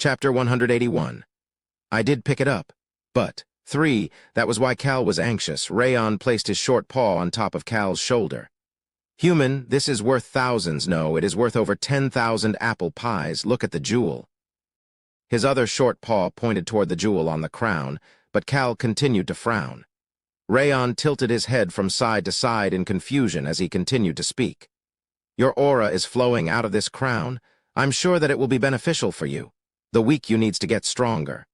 Chapter 181. I did pick it up, but 3. That was why Cal was anxious. Rayon placed his short paw on top of Cal's shoulder. Human, this is worth thousands. No, it is worth over 10,000 apple pies. Look at the jewel. His other short paw pointed toward the jewel on the crown, but Cal continued to frown. Rayon tilted his head from side to side in confusion as he continued to speak. Your aura is flowing out of this crown. I'm sure that it will be beneficial for you. The weak you needs to get stronger.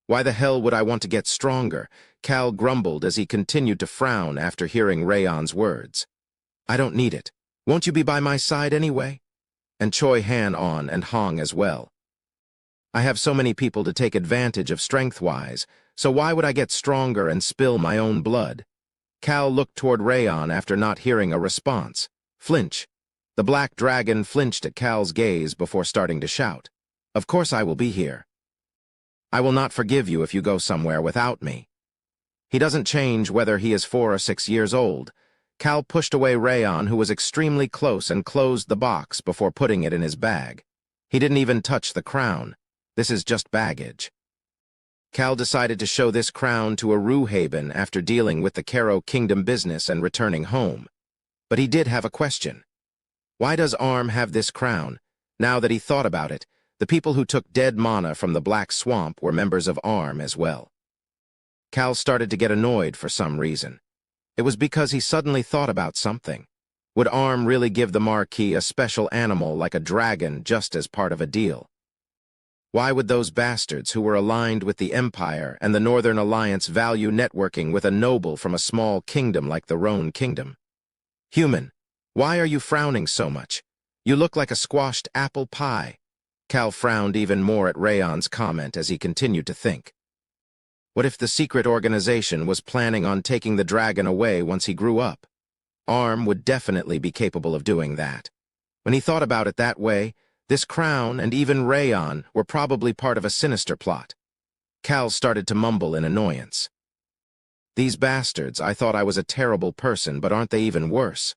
Why the hell would I want to get stronger? Cal grumbled as he continued to frown after hearing Rayon's words. I don't need it. Won't you be by my side anyway? And Choi Han on and Hong as well. I have so many people to take advantage of strength-wise, so why would I get stronger and spill my own blood? Cal looked toward Rayon after not hearing a response. Flinch. The black dragon flinched at Cal's gaze before starting to shout. Of course I will be here. I will not forgive you if you go somewhere without me. He doesn't change whether he is 4 or 6 years old. Cal pushed away Rayon, who was extremely close, and closed the box before putting it in his bag. He didn't even touch the crown. This is just baggage. Cal decided to show this crown to a Ruhaben after dealing with the Caro Kingdom business and returning home. But he did have a question. Why does Arm have this crown? Now that he thought about it, the people who took dead mana from the Black Swamp were members of Arm as well. Cal started to get annoyed for some reason. It was because he suddenly thought about something. Would Arm really give the Marquis a special animal like a dragon just as part of a deal? Why would those bastards who were aligned with the Empire and the Northern Alliance value networking with a noble from a small kingdom like the Roan Kingdom? Human, why are you frowning so much? You look like a squashed apple pie. Cal frowned even more at Rayon's comment as he continued to think. What if the secret organization was planning on taking the dragon away once he grew up? Arm would definitely be capable of doing that. When he thought about it that way, this crown and even Rayon were probably part of a sinister plot. Cal started to mumble in annoyance. These bastards, I thought I was a terrible person, but aren't they even worse?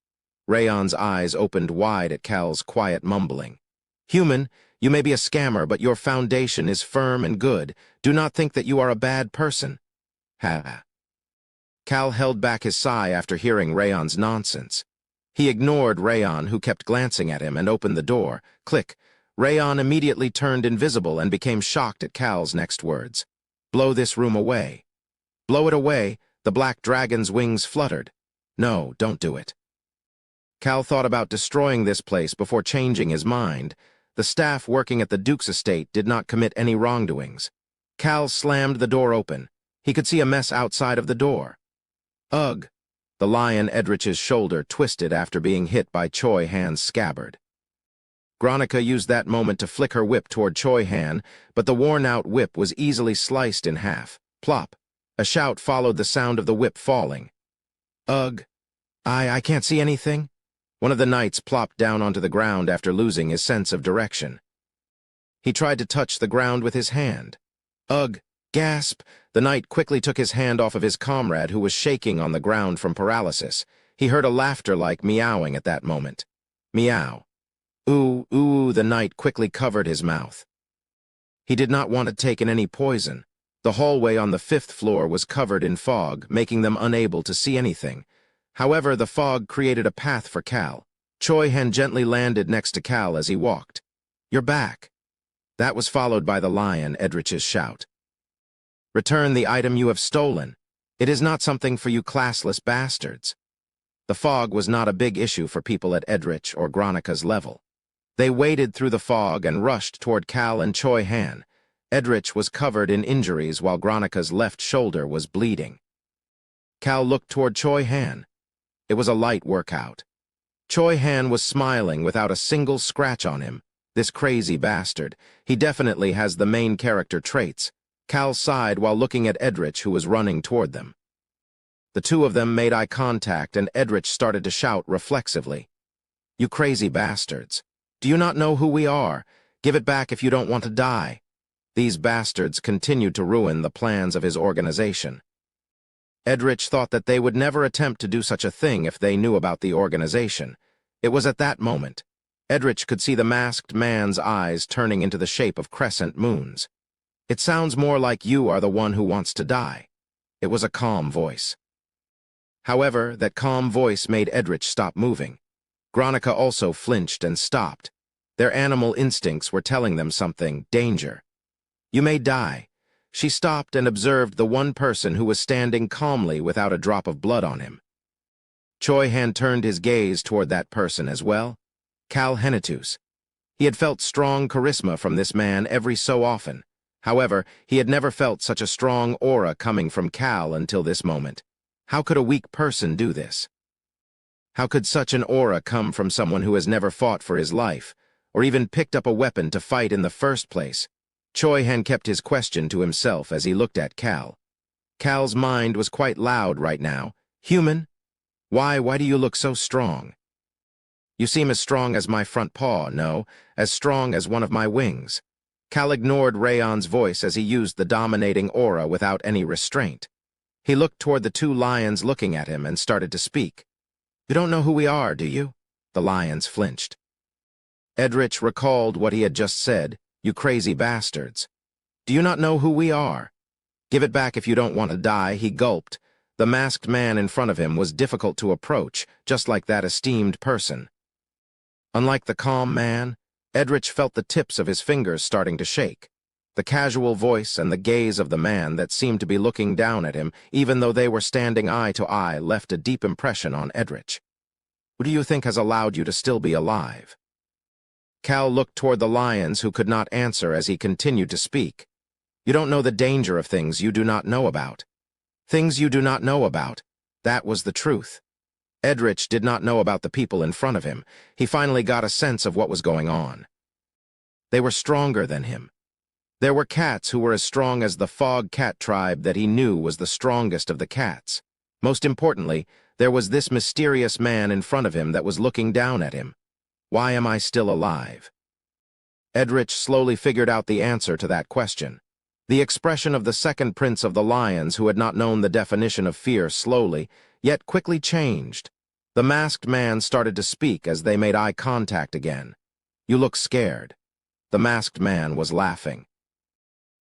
Rayon's eyes opened wide at Cal's quiet mumbling. Human, you may be a scammer, but your foundation is firm and good. Do not think that you are a bad person. Ha. Cal held back his sigh after hearing Rayon's nonsense. He ignored Rayon, who kept glancing at him, and opened the door. Click. Rayon immediately turned invisible and became shocked at Cal's next words. Blow this room away. Blow it away. The black dragon's wings fluttered. No, don't do it. Cal thought about destroying this place before changing his mind. The staff working at the Duke's estate did not commit any wrongdoings. Cal slammed the door open. He could see a mess outside of the door. Ugh! The lion Edrich's shoulder twisted after being hit by Choi Han's scabbard. Gronica used that moment to flick her whip toward Choi Han, but the worn-out whip was easily sliced in half. Plop! A shout followed the sound of the whip falling. Ugh! I can't see anything. One of the knights plopped down onto the ground after losing his sense of direction. He tried to touch the ground with his hand. Ugh! Gasp! The knight quickly took his hand off of his comrade, who was shaking on the ground from paralysis. He heard a laughter-like meowing at that moment. Meow. Ooh, ooh, the knight quickly covered his mouth. He did not want to take in any poison. The hallway on the 5th floor was covered in fog, making them unable to see anything. However, the fog created a path for Cal. Choi Han gently landed next to Cal as he walked. You're back. That was followed by the lion Edrich's shout. Return the item you have stolen. It is not something for you classless bastards. The fog was not a big issue for people at Edrich or Gronica's level. They waded through the fog and rushed toward Cal and Choi Han. Edrich was covered in injuries while Gronica's left shoulder was bleeding. Cal looked toward Choi Han. It was a light workout. Choi Han was smiling without a single scratch on him. This crazy bastard. He definitely has the main character traits. Cal sighed while looking at Edrich, who was running toward them. The two of them made eye contact, and Edrich started to shout reflexively. You crazy bastards. Do you not know who we are? Give it back if you don't want to die. These bastards continued to ruin the plans of his organization. Edrich thought that they would never attempt to do such a thing if they knew about the organization. It was at that moment. Edrich could see the masked man's eyes turning into the shape of crescent moons. "It sounds more like you are the one who wants to die." It was a calm voice. However, that calm voice made Edrich stop moving. Gronica also flinched and stopped. Their animal instincts were telling them something: danger. "You may die." She stopped and observed the one person who was standing calmly without a drop of blood on him. Choi Han turned his gaze toward that person as well. Cal Henitus. He had felt strong charisma from this man every so often. However, he had never felt such a strong aura coming from Cal until this moment. How could a weak person do this? How could such an aura come from someone who has never fought for his life, or even picked up a weapon to fight in the first place? Choi Han kept his question to himself as he looked at Cal. Cal's mind was quite loud right now. "Human? Why do you look so strong? You seem as strong as my front paw, no, as strong as one of my wings." Cal ignored Rayon's voice as he used the dominating aura without any restraint. He looked toward the two lions looking at him and started to speak. "You don't know who we are, do you?" The lions flinched. Edrich recalled what he had just said. "You crazy bastards. Do you not know who we are? Give it back if you don't want to die," he gulped. The masked man in front of him was difficult to approach, just like that esteemed person. Unlike the calm man, Edrich felt the tips of his fingers starting to shake. The casual voice and the gaze of the man that seemed to be looking down at him, even though they were standing eye to eye, left a deep impression on Edrich. "Who do you think has allowed you to still be alive?" Cal looked toward the lions, who could not answer as he continued to speak. "You don't know the danger of things you do not know about. Things you do not know about." That was the truth. Edrich did not know about the people in front of him. He finally got a sense of what was going on. They were stronger than him. There were cats who were as strong as the Fog Cat tribe that he knew was the strongest of the cats. Most importantly, there was this mysterious man in front of him that was looking down at him. Why am I still alive? Edrich slowly figured out the answer to that question. The expression of the second prince of the lions, who had not known the definition of fear, slowly, yet quickly changed. The masked man started to speak as they made eye contact again. "You look scared." The masked man was laughing.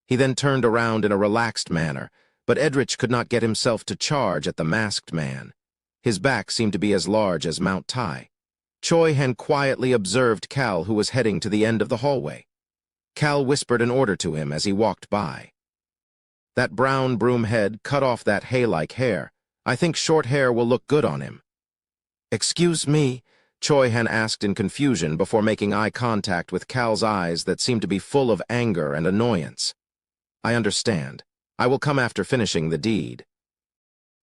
He then turned around in a relaxed manner, but Edrich could not get himself to charge at the masked man. His back seemed to be as large as Mount Tai. Choi Han quietly observed Cal, who was heading to the end of the hallway. Cal whispered an order to him as he walked by. "That brown broom head, cut off that hay-like hair. I think short hair will look good on him." "Excuse me?" Choi Han asked in confusion before making eye contact with Cal's eyes that seemed to be full of anger and annoyance. "I understand. I will come after finishing the deed."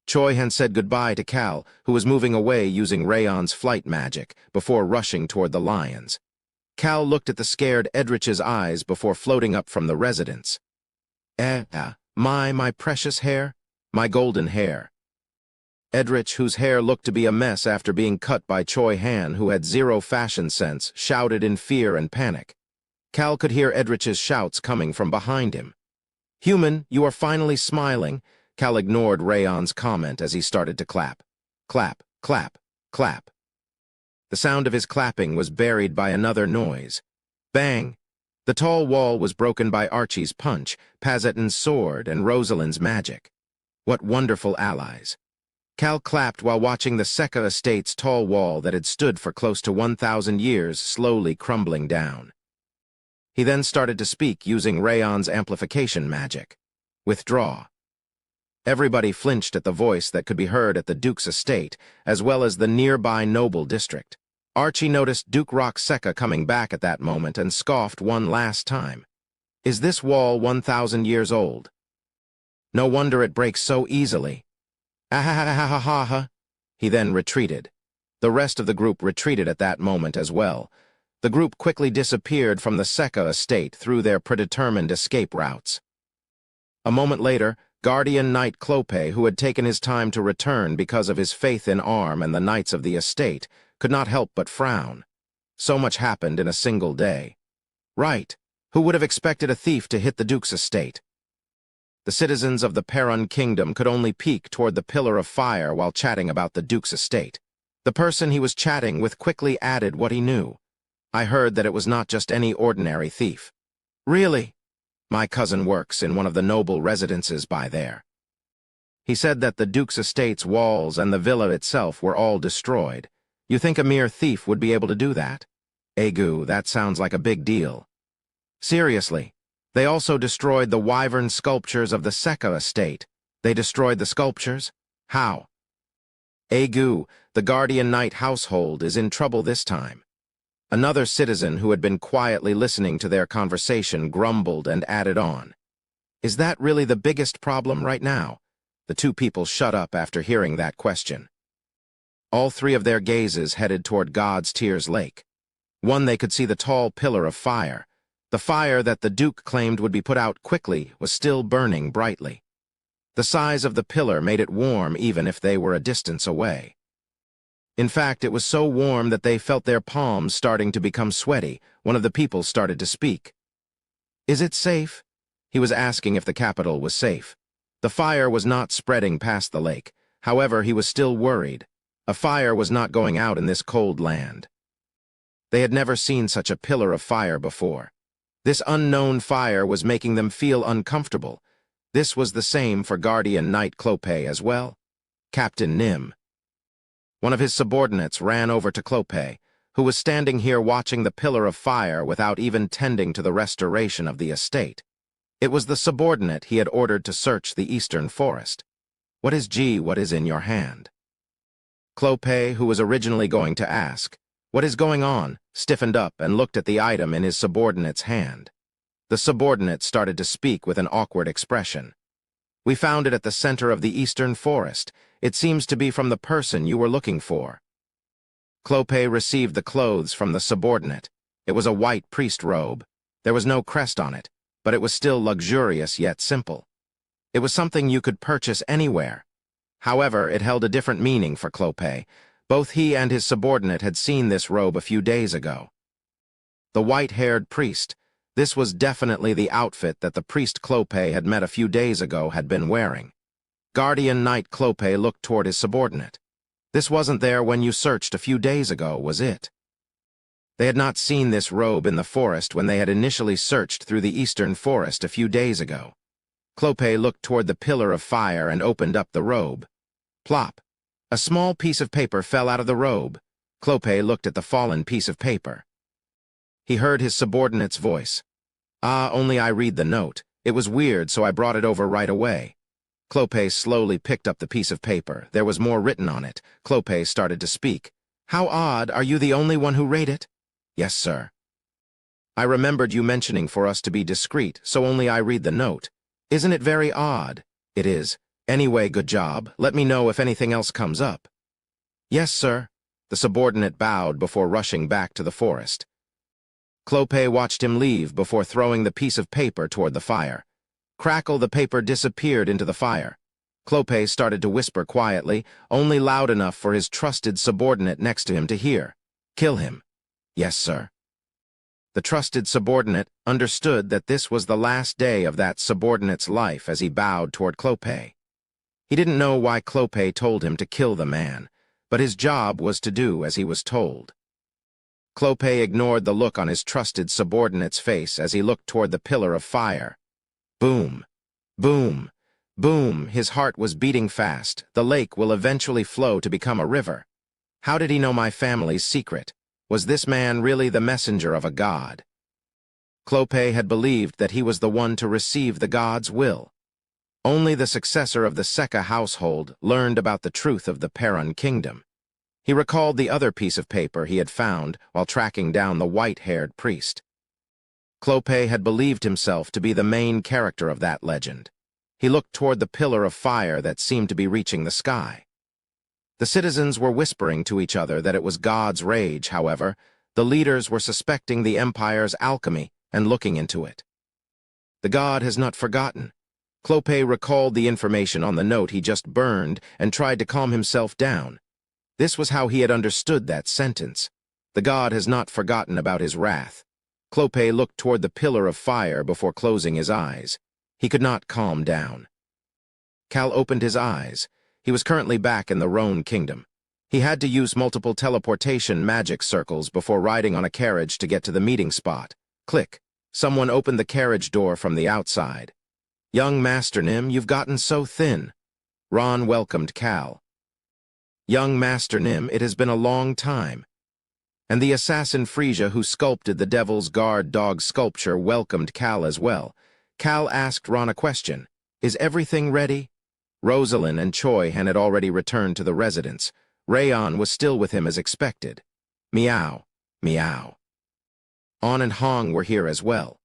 Choi Han said goodbye to Cal, who was moving away using Rayon's flight magic, before rushing toward the lions. Cal looked at the scared Edrich's eyes before floating up from the residence. My precious hair? My golden hair." Edrich, whose hair looked to be a mess after being cut by Choi Han, who had zero fashion sense, shouted in fear and panic. Cal could hear Edrich's shouts coming from behind him. "Human, you are finally smiling." Cal ignored Rayon's comment as he started to clap. Clap, clap, clap. The sound of his clapping was buried by another noise. Bang! The tall wall was broken by Archie's punch, Pazetten's sword, and Rosalind's magic. What wonderful allies. Cal clapped while watching the Seka estate's tall wall that had stood for close to 1,000 years slowly crumbling down. He then started to speak using Rayon's amplification magic. "Withdraw." Everybody flinched at the voice that could be heard at the Duke's estate, as well as the nearby noble district. Archie noticed Duke Rock Seka coming back at that moment and scoffed one last time. "Is this wall 1,000 years old? No wonder it breaks so easily." "Ah-ha-ha-ha-ha-ha." He then retreated. The rest of the group retreated at that moment as well. The group quickly disappeared from the Seka estate through their predetermined escape routes. A moment later, Guardian Knight Clope, who had taken his time to return because of his faith in Arm and the knights of the estate, could not help but frown. So much happened in a single day. Right, who would have expected a thief to hit the Duke's estate? The citizens of the Perun Kingdom could only peek toward the Pillar of Fire while chatting about the Duke's estate. The person he was chatting with quickly added what he knew. I heard that it was not just any ordinary thief. Really? My cousin works in one of the noble residences by there. He said that the Duke's estate's walls and the villa itself were all destroyed. You think a mere thief would be able to do that? Egu, that sounds like a big deal. Seriously, they also destroyed the wyvern sculptures of the Seka estate. They destroyed the sculptures? How? Egu, the Guardian Knight household is in trouble this time. Another citizen who had been quietly listening to their conversation grumbled and added on. Is that really the biggest problem right now? The two people shut up after hearing that question. All three of their gazes headed toward God's Tears Lake. One, they could see the tall pillar of fire. The fire that the Duke claimed would be put out quickly was still burning brightly. The size of the pillar made it warm even if they were a distance away. In fact, it was so warm that they felt their palms starting to become sweaty. One of the people started to speak. Is it safe? He was asking if the capital was safe. The fire was not spreading past the lake. However, he was still worried. A fire was not going out in this cold land. They had never seen such a pillar of fire before. This unknown fire was making them feel uncomfortable. This was the same for Guardian Knight Clope as well. Captain Nim. One of his subordinates ran over to Clope, who was standing here watching the pillar of fire without even tending to the restoration of the estate. It was the subordinate he had ordered to search the eastern forest. What is in your hand? Clope, who was originally going to ask, what is going on, stiffened up and looked at the item in his subordinate's hand. The subordinate started to speak with an awkward expression. We found it at the center of the eastern forest. It seems to be from the person you were looking for. Clope received the clothes from the subordinate. It was a white priest robe. There was no crest on it, but it was still luxurious yet simple. It was something you could purchase anywhere. However, it held a different meaning for Clope. Both he and his subordinate had seen this robe a few days ago. The white-haired priest. This was definitely the outfit that the priest Clope had met a few days ago had been wearing. Guardian Knight Clope looked toward his subordinate. This wasn't there when you searched a few days ago, was it? They had not seen this robe in the forest when they had initially searched through the eastern forest a few days ago. Clope looked toward the pillar of fire and opened up the robe. Plop. A small piece of paper fell out of the robe. Clope looked at the fallen piece of paper. He heard his subordinate's voice. Only I read the note. It was weird, so I brought it over right away. Clope slowly picked up the piece of paper. There was more written on it. Clope started to speak. How odd, are you the only one who read it? Yes, sir. I remembered you mentioning for us to be discreet, so only I read the note. Isn't it very odd? It is. Anyway, good job. Let me know if anything else comes up. Yes, sir. The subordinate bowed before rushing back to the forest. Clope watched him leave before throwing the piece of paper toward the fire. Crackle, the paper disappeared into the fire. Clope started to whisper quietly, only loud enough for his trusted subordinate next to him to hear. Kill him. Yes, sir. The trusted subordinate understood that this was the last day of that subordinate's life as he bowed toward Clope. He didn't know why Clope told him to kill the man, but his job was to do as he was told. Clope ignored the look on his trusted subordinate's face as he looked toward the pillar of fire. Boom, boom, boom, his heart was beating fast. The lake will eventually flow to become a river. How did he know my family's secret? Was this man really the messenger of a god? Clope had believed that he was the one to receive the god's will. Only the successor of the Seka household learned about the truth of the Perun kingdom. He recalled the other piece of paper he had found while tracking down the white-haired priest. Clope had believed himself to be the main character of that legend. He looked toward the pillar of fire that seemed to be reaching the sky. The citizens were whispering to each other that it was God's rage, however. The leaders were suspecting the Empire's alchemy and looking into it. The god has not forgotten. Clope recalled the information on the note he just burned and tried to calm himself down. This was how he had understood that sentence. The god has not forgotten about his wrath. Clope looked toward the pillar of fire before closing his eyes. He could not calm down. Cal opened his eyes. He was currently back in the Roan kingdom. He had to use multiple teleportation magic circles before riding on a carriage to get to the meeting spot. Click. Someone opened the carriage door from the outside. "Young Master Nim, you've gotten so thin." Ron welcomed Cal. "Young Master Nim, it has been a long time." And the assassin Frisia, who sculpted the Devil's Guard dog sculpture, welcomed Cal as well. Cal asked Ron a question. "Is everything ready?" Rosalind and Choi Han had already returned to the residence. Rayon was still with him as expected. Meow, meow. On and Hong were here as well.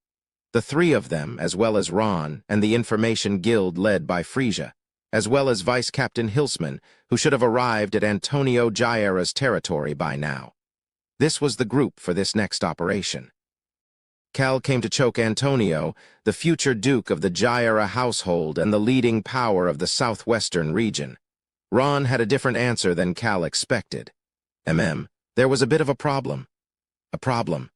The three of them, as well as Ron and the Information Guild led by Frisia, as well as Vice Captain Hilsman, who should have arrived at Antonio Jaira's territory by now. This was the group for this next operation. Cal came to choke Antonio, the future Duke of the Jaira household and the leading power of the southwestern region. Ron had a different answer than Cal expected. There was a bit of a problem. A problem.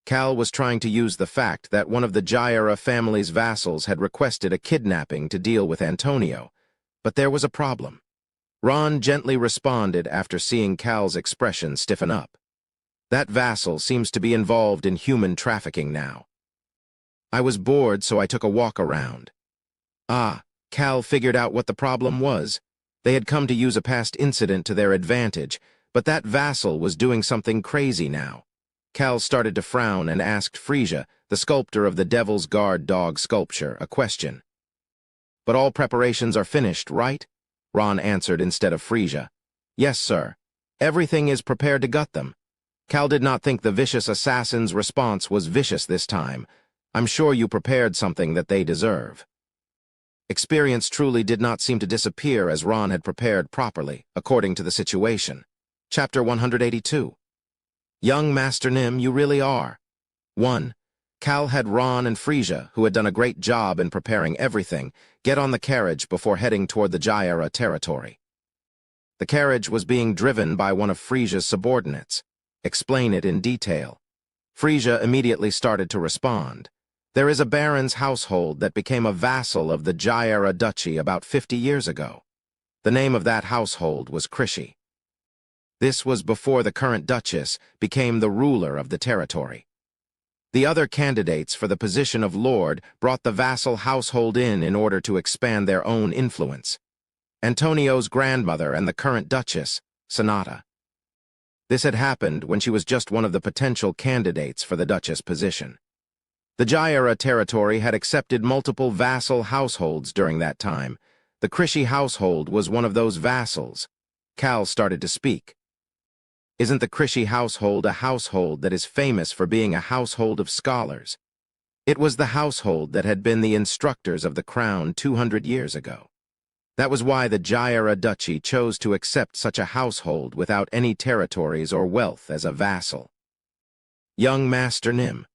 Cal was trying to use the fact that one of the Jaira family's vassals had requested a kidnapping to deal with Antonio, but there was a problem. Ron gently responded after seeing Cal's expression stiffen up. That vassal seems to be involved in human trafficking now. I was bored, so I took a walk around. Cal figured out what the problem was. They had come to use a past incident to their advantage, but that vassal was doing something crazy now. Cal started to frown and asked Frisia, the sculptor of the Devil's Guard dog sculpture, a question. "But all preparations are finished, right?" Ron answered instead of Frisia. "Yes, sir. Everything is prepared to gut them." Cal did not think the vicious assassin's response was vicious this time. "I'm sure you prepared something that they deserve." Experience truly did not seem to disappear as Ron had prepared properly, according to the situation. Chapter 182. Young Master Nim, you really are. 1. Cal had Ron and Frisia, who had done a great job in preparing everything, get on the carriage before heading toward the Jaira territory. The carriage was being driven by one of Frisia's subordinates. Explain it in detail. Frisia immediately started to respond. There is a baron's household that became a vassal of the Jaira duchy about 50 years ago. The name of that household was Krishi. This was before the current duchess became the ruler of the territory. The other candidates for the position of lord brought the vassal household in order to expand their own influence. Antonio's grandmother and the current duchess, Sonata. This had happened when she was just one of the potential candidates for the duchess position. The Jaira territory had accepted multiple vassal households during that time. The Krishi household was one of those vassals. Cal started to speak. Isn't the Krishi household a household that is famous for being a household of scholars? It was the household that had been the instructors of the crown 200 years ago. That was why the Jaira duchy chose to accept such a household without any territories or wealth as a vassal. Young Master Nim.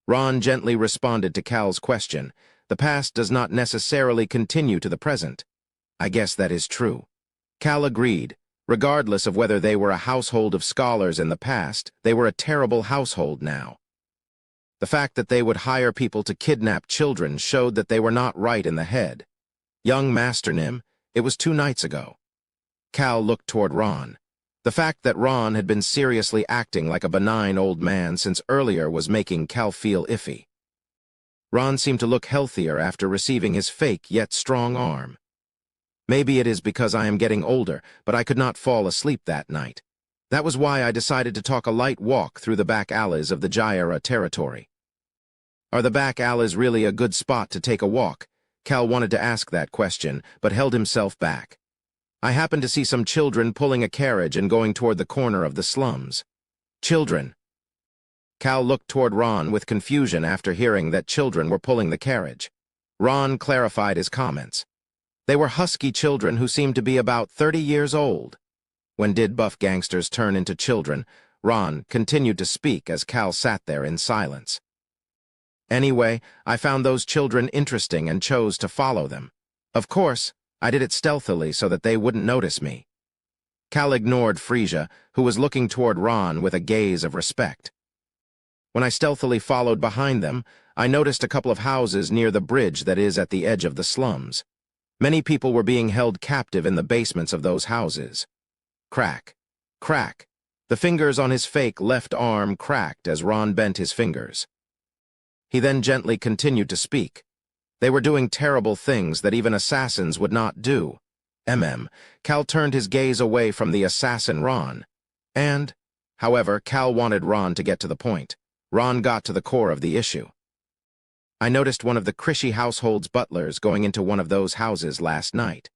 Ron gently responded to Cal's question. The past does not necessarily continue to the present. I guess that is true. Cal agreed. Regardless of whether they were a household of scholars in the past, they were a terrible household now. The fact that they would hire people to kidnap children showed that they were not right in the head. Young Master Nim, it was 2 nights ago. Cal looked toward Ron. The fact that Ron had been seriously acting like a benign old man since earlier was making Cal feel iffy. Ron seemed to look healthier after receiving his fake yet strong arm. Maybe it is because I am getting older, but I could not fall asleep that night. That was why I decided to talk a light walk through the back alleys of the Jaira territory. Are the back alleys really a good spot to take a walk? Cal wanted to ask that question, but held himself back. I happened to see some children pulling a carriage and going toward the corner of the slums. Children. Cal looked toward Ron with confusion after hearing that children were pulling the carriage. Ron clarified his comments. They were husky children who seemed to be about 30 years old. When did buff gangsters turn into children? Ron continued to speak as Cal sat there in silence. Anyway, I found those children interesting and chose to follow them. Of course, I did it stealthily so that they wouldn't notice me. Cal ignored Frisia, who was looking toward Ron with a gaze of respect. When I stealthily followed behind them, I noticed a couple of houses near the bridge that is at the edge of the slums. Many people were being held captive in the basements of those houses. Crack. Crack. The fingers on his fake left arm cracked as Ron bent his fingers. He then gently continued to speak. They were doing terrible things that even assassins would not do. Cal turned his gaze away from the assassin Ron. However, Cal wanted Ron to get to the point. Ron got to the core of the issue. I noticed one of the Krishy household's butlers going into one of those houses last night.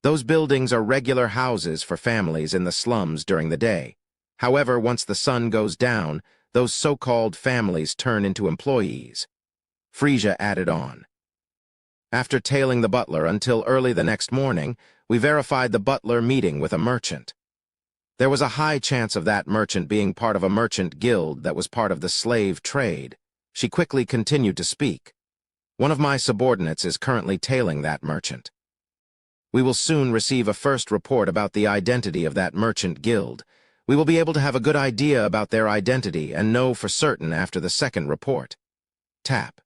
Those buildings are regular houses for families in the slums during the day. However, once the sun goes down, those so-called families turn into employees. Frisia added on. After tailing the butler until early the next morning, we verified the butler meeting with a merchant. There was a high chance of that merchant being part of a merchant guild that was part of the slave trade. She quickly continued to speak. One of my subordinates is currently tailing that merchant. We will soon receive a first report about the identity of that merchant guild. We will be able to have a good idea about their identity and know for certain after the second report. Tap.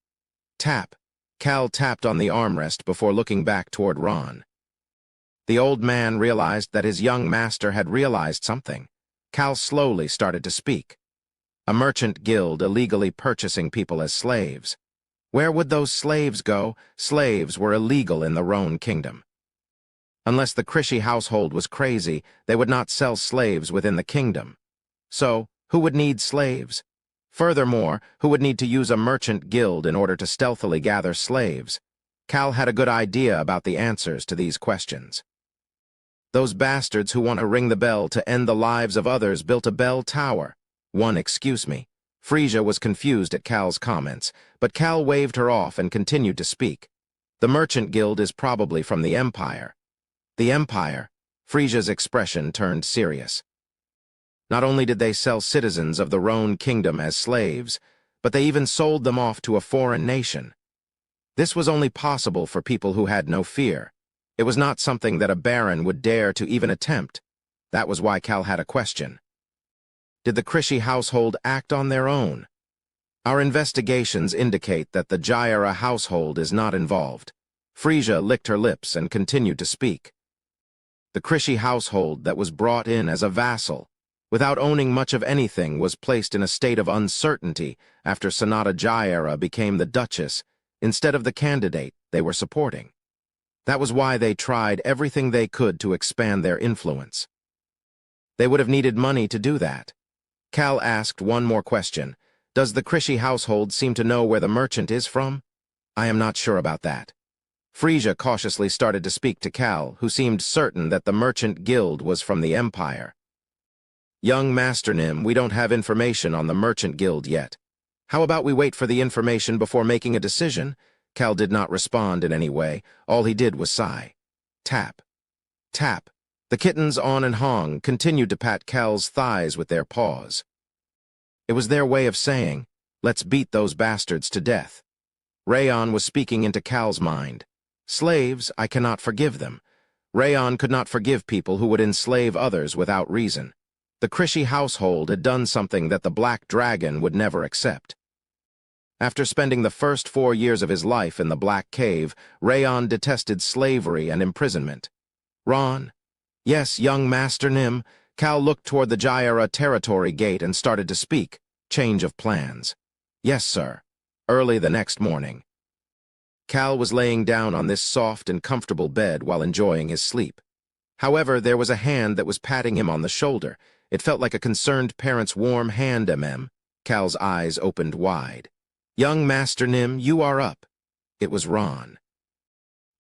Tap. Cal tapped on the armrest before looking back toward Ron. The old man realized that his young master had realized something. Cal slowly started to speak. A merchant guild illegally purchasing people as slaves. Where would those slaves go? Slaves were illegal in the Roan kingdom. Unless the Krishy household was crazy, they would not sell slaves within the kingdom. So, who would need slaves? Furthermore, who would need to use a merchant guild in order to stealthily gather slaves? Cal had a good idea about the answers to these questions. Those bastards who want to ring the bell to end the lives of others built a bell tower. Excuse me. Frisia was confused at Cal's comments, but Cal waved her off and continued to speak. The merchant guild is probably from the Empire. The Empire? Frisia's expression turned serious. Not only did they sell citizens of the Roan kingdom as slaves, but they even sold them off to a foreign nation. This was only possible for people who had no fear. It was not something that a baron would dare to even attempt. That was why Cal had a question. Did the Krishy household act on their own? Our investigations indicate that the Jaira household is not involved. Frisia licked her lips and continued to speak. The Krishy household that was brought in as a vassal, without owning much of anything, was placed in a state of uncertainty after Sonata Jaira became the Duchess instead of the candidate they were supporting. That was why they tried everything they could to expand their influence. They would have needed money to do that. Cal asked one more question. Does the Krishy household seem to know where the merchant is from? I am not sure about that. Frisia cautiously started to speak to Cal, who seemed certain that the merchant guild was from the Empire. Young Master Nim, we don't have information on the merchant guild yet. How about we wait for the information before making a decision? Cal did not respond in any way. All he did was sigh. Tap. Tap. The kittens On and Hong continued to pat Cal's thighs with their paws. It was their way of saying, let's beat those bastards to death. Rayon was speaking into Cal's mind. Slaves, I cannot forgive them. Rayon could not forgive people who would enslave others without reason. The Krishy household had done something that the Black Dragon would never accept. After spending the first 4 years of his life in the Black Cave, Rayon detested slavery and imprisonment. Ron? Yes, young Master Nim. Cal looked toward the Jaira territory gate and started to speak. Change of plans. Yes, sir. Early the next morning. Cal was laying down on this soft and comfortable bed while enjoying his sleep. However, there was a hand that was patting him on the shoulder. It felt like a concerned parent's warm hand, Cal's eyes opened wide. Young Master Nim, you are up. It was Ron.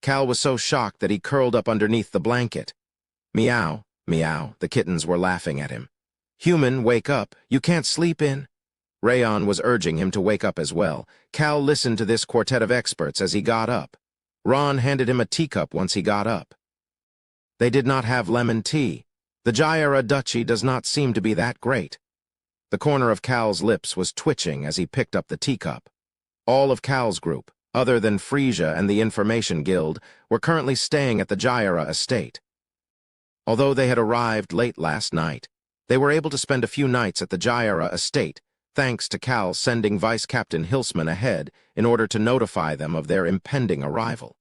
Cal was so shocked that he curled up underneath the blanket. Meow, meow, the kittens were laughing at him. Human, wake up, you can't sleep in. Rayon was urging him to wake up as well. Cal listened to this quartet of experts as he got up. Ron handed him a teacup once he got up. They did not have lemon tea. The Jaira duchy does not seem to be that great. The corner of Cal's lips was twitching as he picked up the teacup. All of Cal's group, other than Frisia and the Information Guild, were currently staying at the Jaira estate. Although they had arrived late last night, they were able to spend a few nights at the Jaira estate, thanks to Cal sending Vice Captain Hilsman ahead in order to notify them of their impending arrival.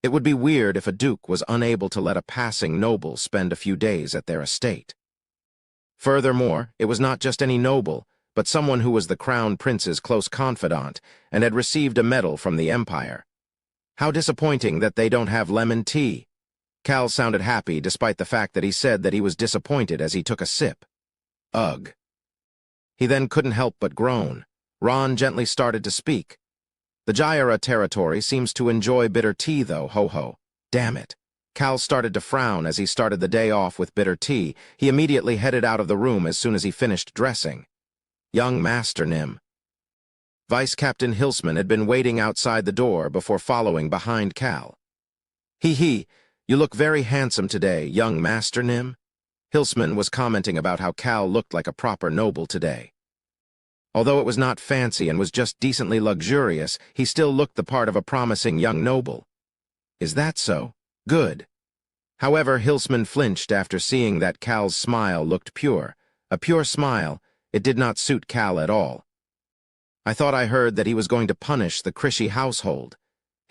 It would be weird if a duke was unable to let a passing noble spend a few days at their estate. Furthermore, it was not just any noble, but someone who was the crown prince's close confidant and had received a medal from the empire. How disappointing that they don't have lemon tea. Cal sounded happy despite the fact that he said that he was disappointed as he took a sip. Ugh. He then couldn't help but groan. Ron gently started to speak. The Gyara territory seems to enjoy bitter tea though, ho-ho. Damn it. Cal started to frown as he started the day off with bitter tea. He immediately headed out of the room as soon as he finished dressing. Young Master Nim. Vice Captain Hilsman had been waiting outside the door before following behind Cal. He, you look very handsome today, young Master Nim. Hilsman was commenting about how Cal looked like a proper noble today. Although it was not fancy and was just decently luxurious, he still looked the part of a promising young noble. Is that so? Good. However, Hilsman flinched after seeing that Cal's smile looked pure. A pure smile. It did not suit Cal at all. I thought I heard that he was going to punish the Krishy household.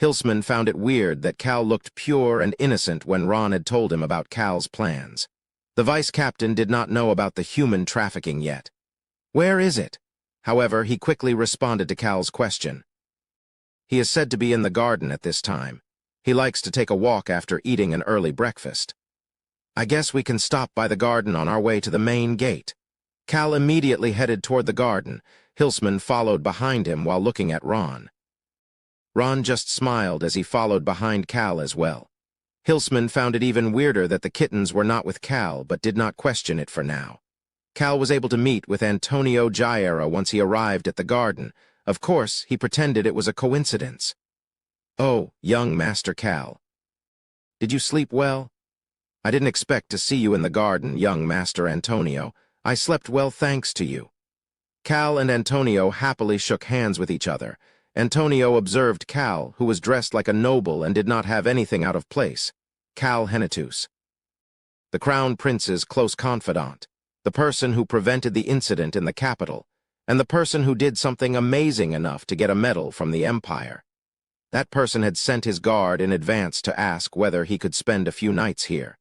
Hilsman found it weird that Cal looked pure and innocent when Ron had told him about Cal's plans. The vice captain did not know about the human trafficking yet. Where is it? However, he quickly responded to Cal's question. He is said to be in the garden at this time. He likes to take a walk after eating an early breakfast. I guess we can stop by the garden on our way to the main gate. Cal immediately headed toward the garden. Hilsman followed behind him while looking at Ron. Ron just smiled as he followed behind Cal as well. Hilsman found it even weirder that the kittens were not with Cal, but did not question it for now. Cal was able to meet with Antonio Gyara once he arrived at the garden. Of course, he pretended it was a coincidence. Oh, young Master Cal. Did you sleep well? I didn't expect to see you in the garden, young Master Antonio. I slept well thanks to you. Cal and Antonio happily shook hands with each other. Antonio observed Cal, who was dressed like a noble and did not have anything out of place. Cal Henitus. The Crown Prince's close confidant. The person who prevented the incident in the capital, and the person who did something amazing enough to get a medal from the Empire. That person had sent his guard in advance to ask whether he could spend a few nights here.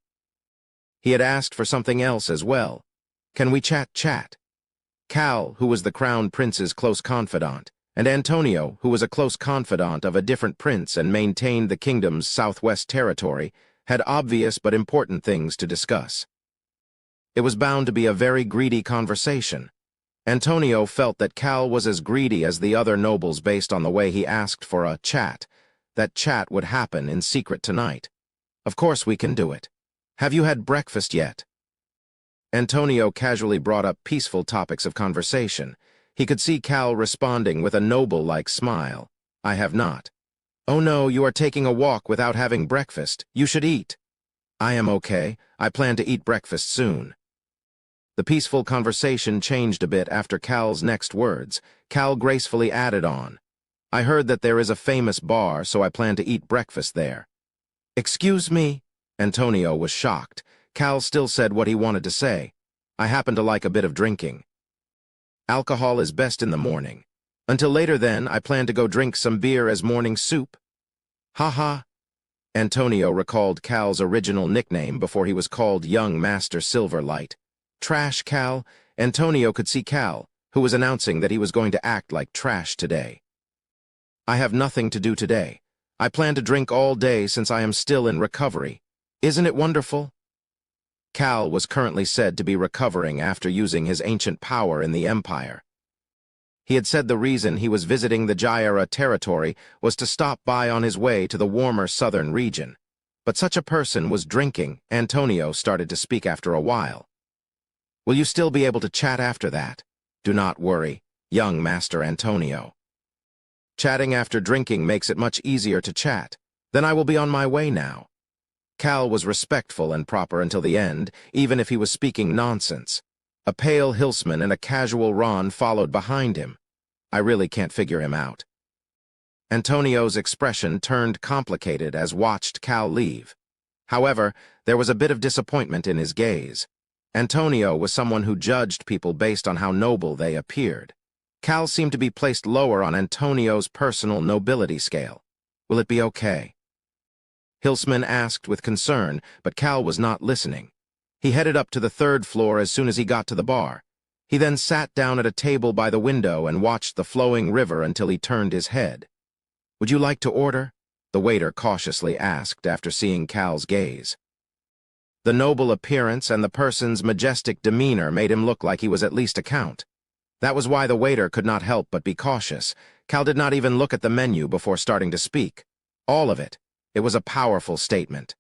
He had asked for something else as well. Can we chat? Cal, who was the Crown Prince's close confidant, and Antonio, who was a close confidant of a different prince and maintained the kingdom's southwest territory, had obvious but important things to discuss. It was bound to be a very greedy conversation. Antonio felt that Cal was as greedy as the other nobles based on the way he asked for a chat. That chat would happen in secret tonight. Of course we can do it. Have you had breakfast yet? Antonio casually brought up peaceful topics of conversation. He could see Cal responding with a noble-like smile. I have not. Oh no, you are taking a walk without having breakfast. You should eat. I am okay. I plan to eat breakfast soon. The peaceful conversation changed a bit after Cal's next words. Cal gracefully added on. I heard that there is a famous bar, so I plan to eat breakfast there. Excuse me? Antonio was shocked. Cal still said what he wanted to say. I happen to like a bit of drinking. Alcohol is best in the morning. Until later then, I plan to go drink some beer as morning soup. Ha. Antonio recalled Cal's original nickname before he was called Young Master Silverlight. Trash Cal. Antonio could see Cal, who was announcing that he was going to act like trash today. I have nothing to do today. I plan to drink all day since I am still in recovery. Isn't it wonderful? Cal was currently said to be recovering after using his ancient power in the Empire. He had said the reason he was visiting the Gyara territory was to stop by on his way to the warmer southern region. But such a person was drinking. Antonio started to speak after a while. Will you still be able to chat after that? Do not worry, young Master Antonio. Chatting after drinking makes it much easier to chat. Then I will be on my way now. Cal was respectful and proper until the end, even if he was speaking nonsense. A pale Hilsman and a casual Ron followed behind him. I really can't figure him out. Antonio's expression turned complicated as watched Cal leave. However, there was a bit of disappointment in his gaze. Antonio was someone who judged people based on how noble they appeared. Cal seemed to be placed lower on Antonio's personal nobility scale. Will it be okay? Hilsman asked with concern, but Cal was not listening. He headed up to the third floor as soon as he got to the bar. He then sat down at a table by the window and watched the flowing river until he turned his head. "Would you like to order?" the waiter cautiously asked after seeing Cal's gaze. The noble appearance and the person's majestic demeanor made him look like he was at least a count. That was why the waiter could not help but be cautious. Cal did not even look at the menu before starting to speak. All of it. It was a powerful statement.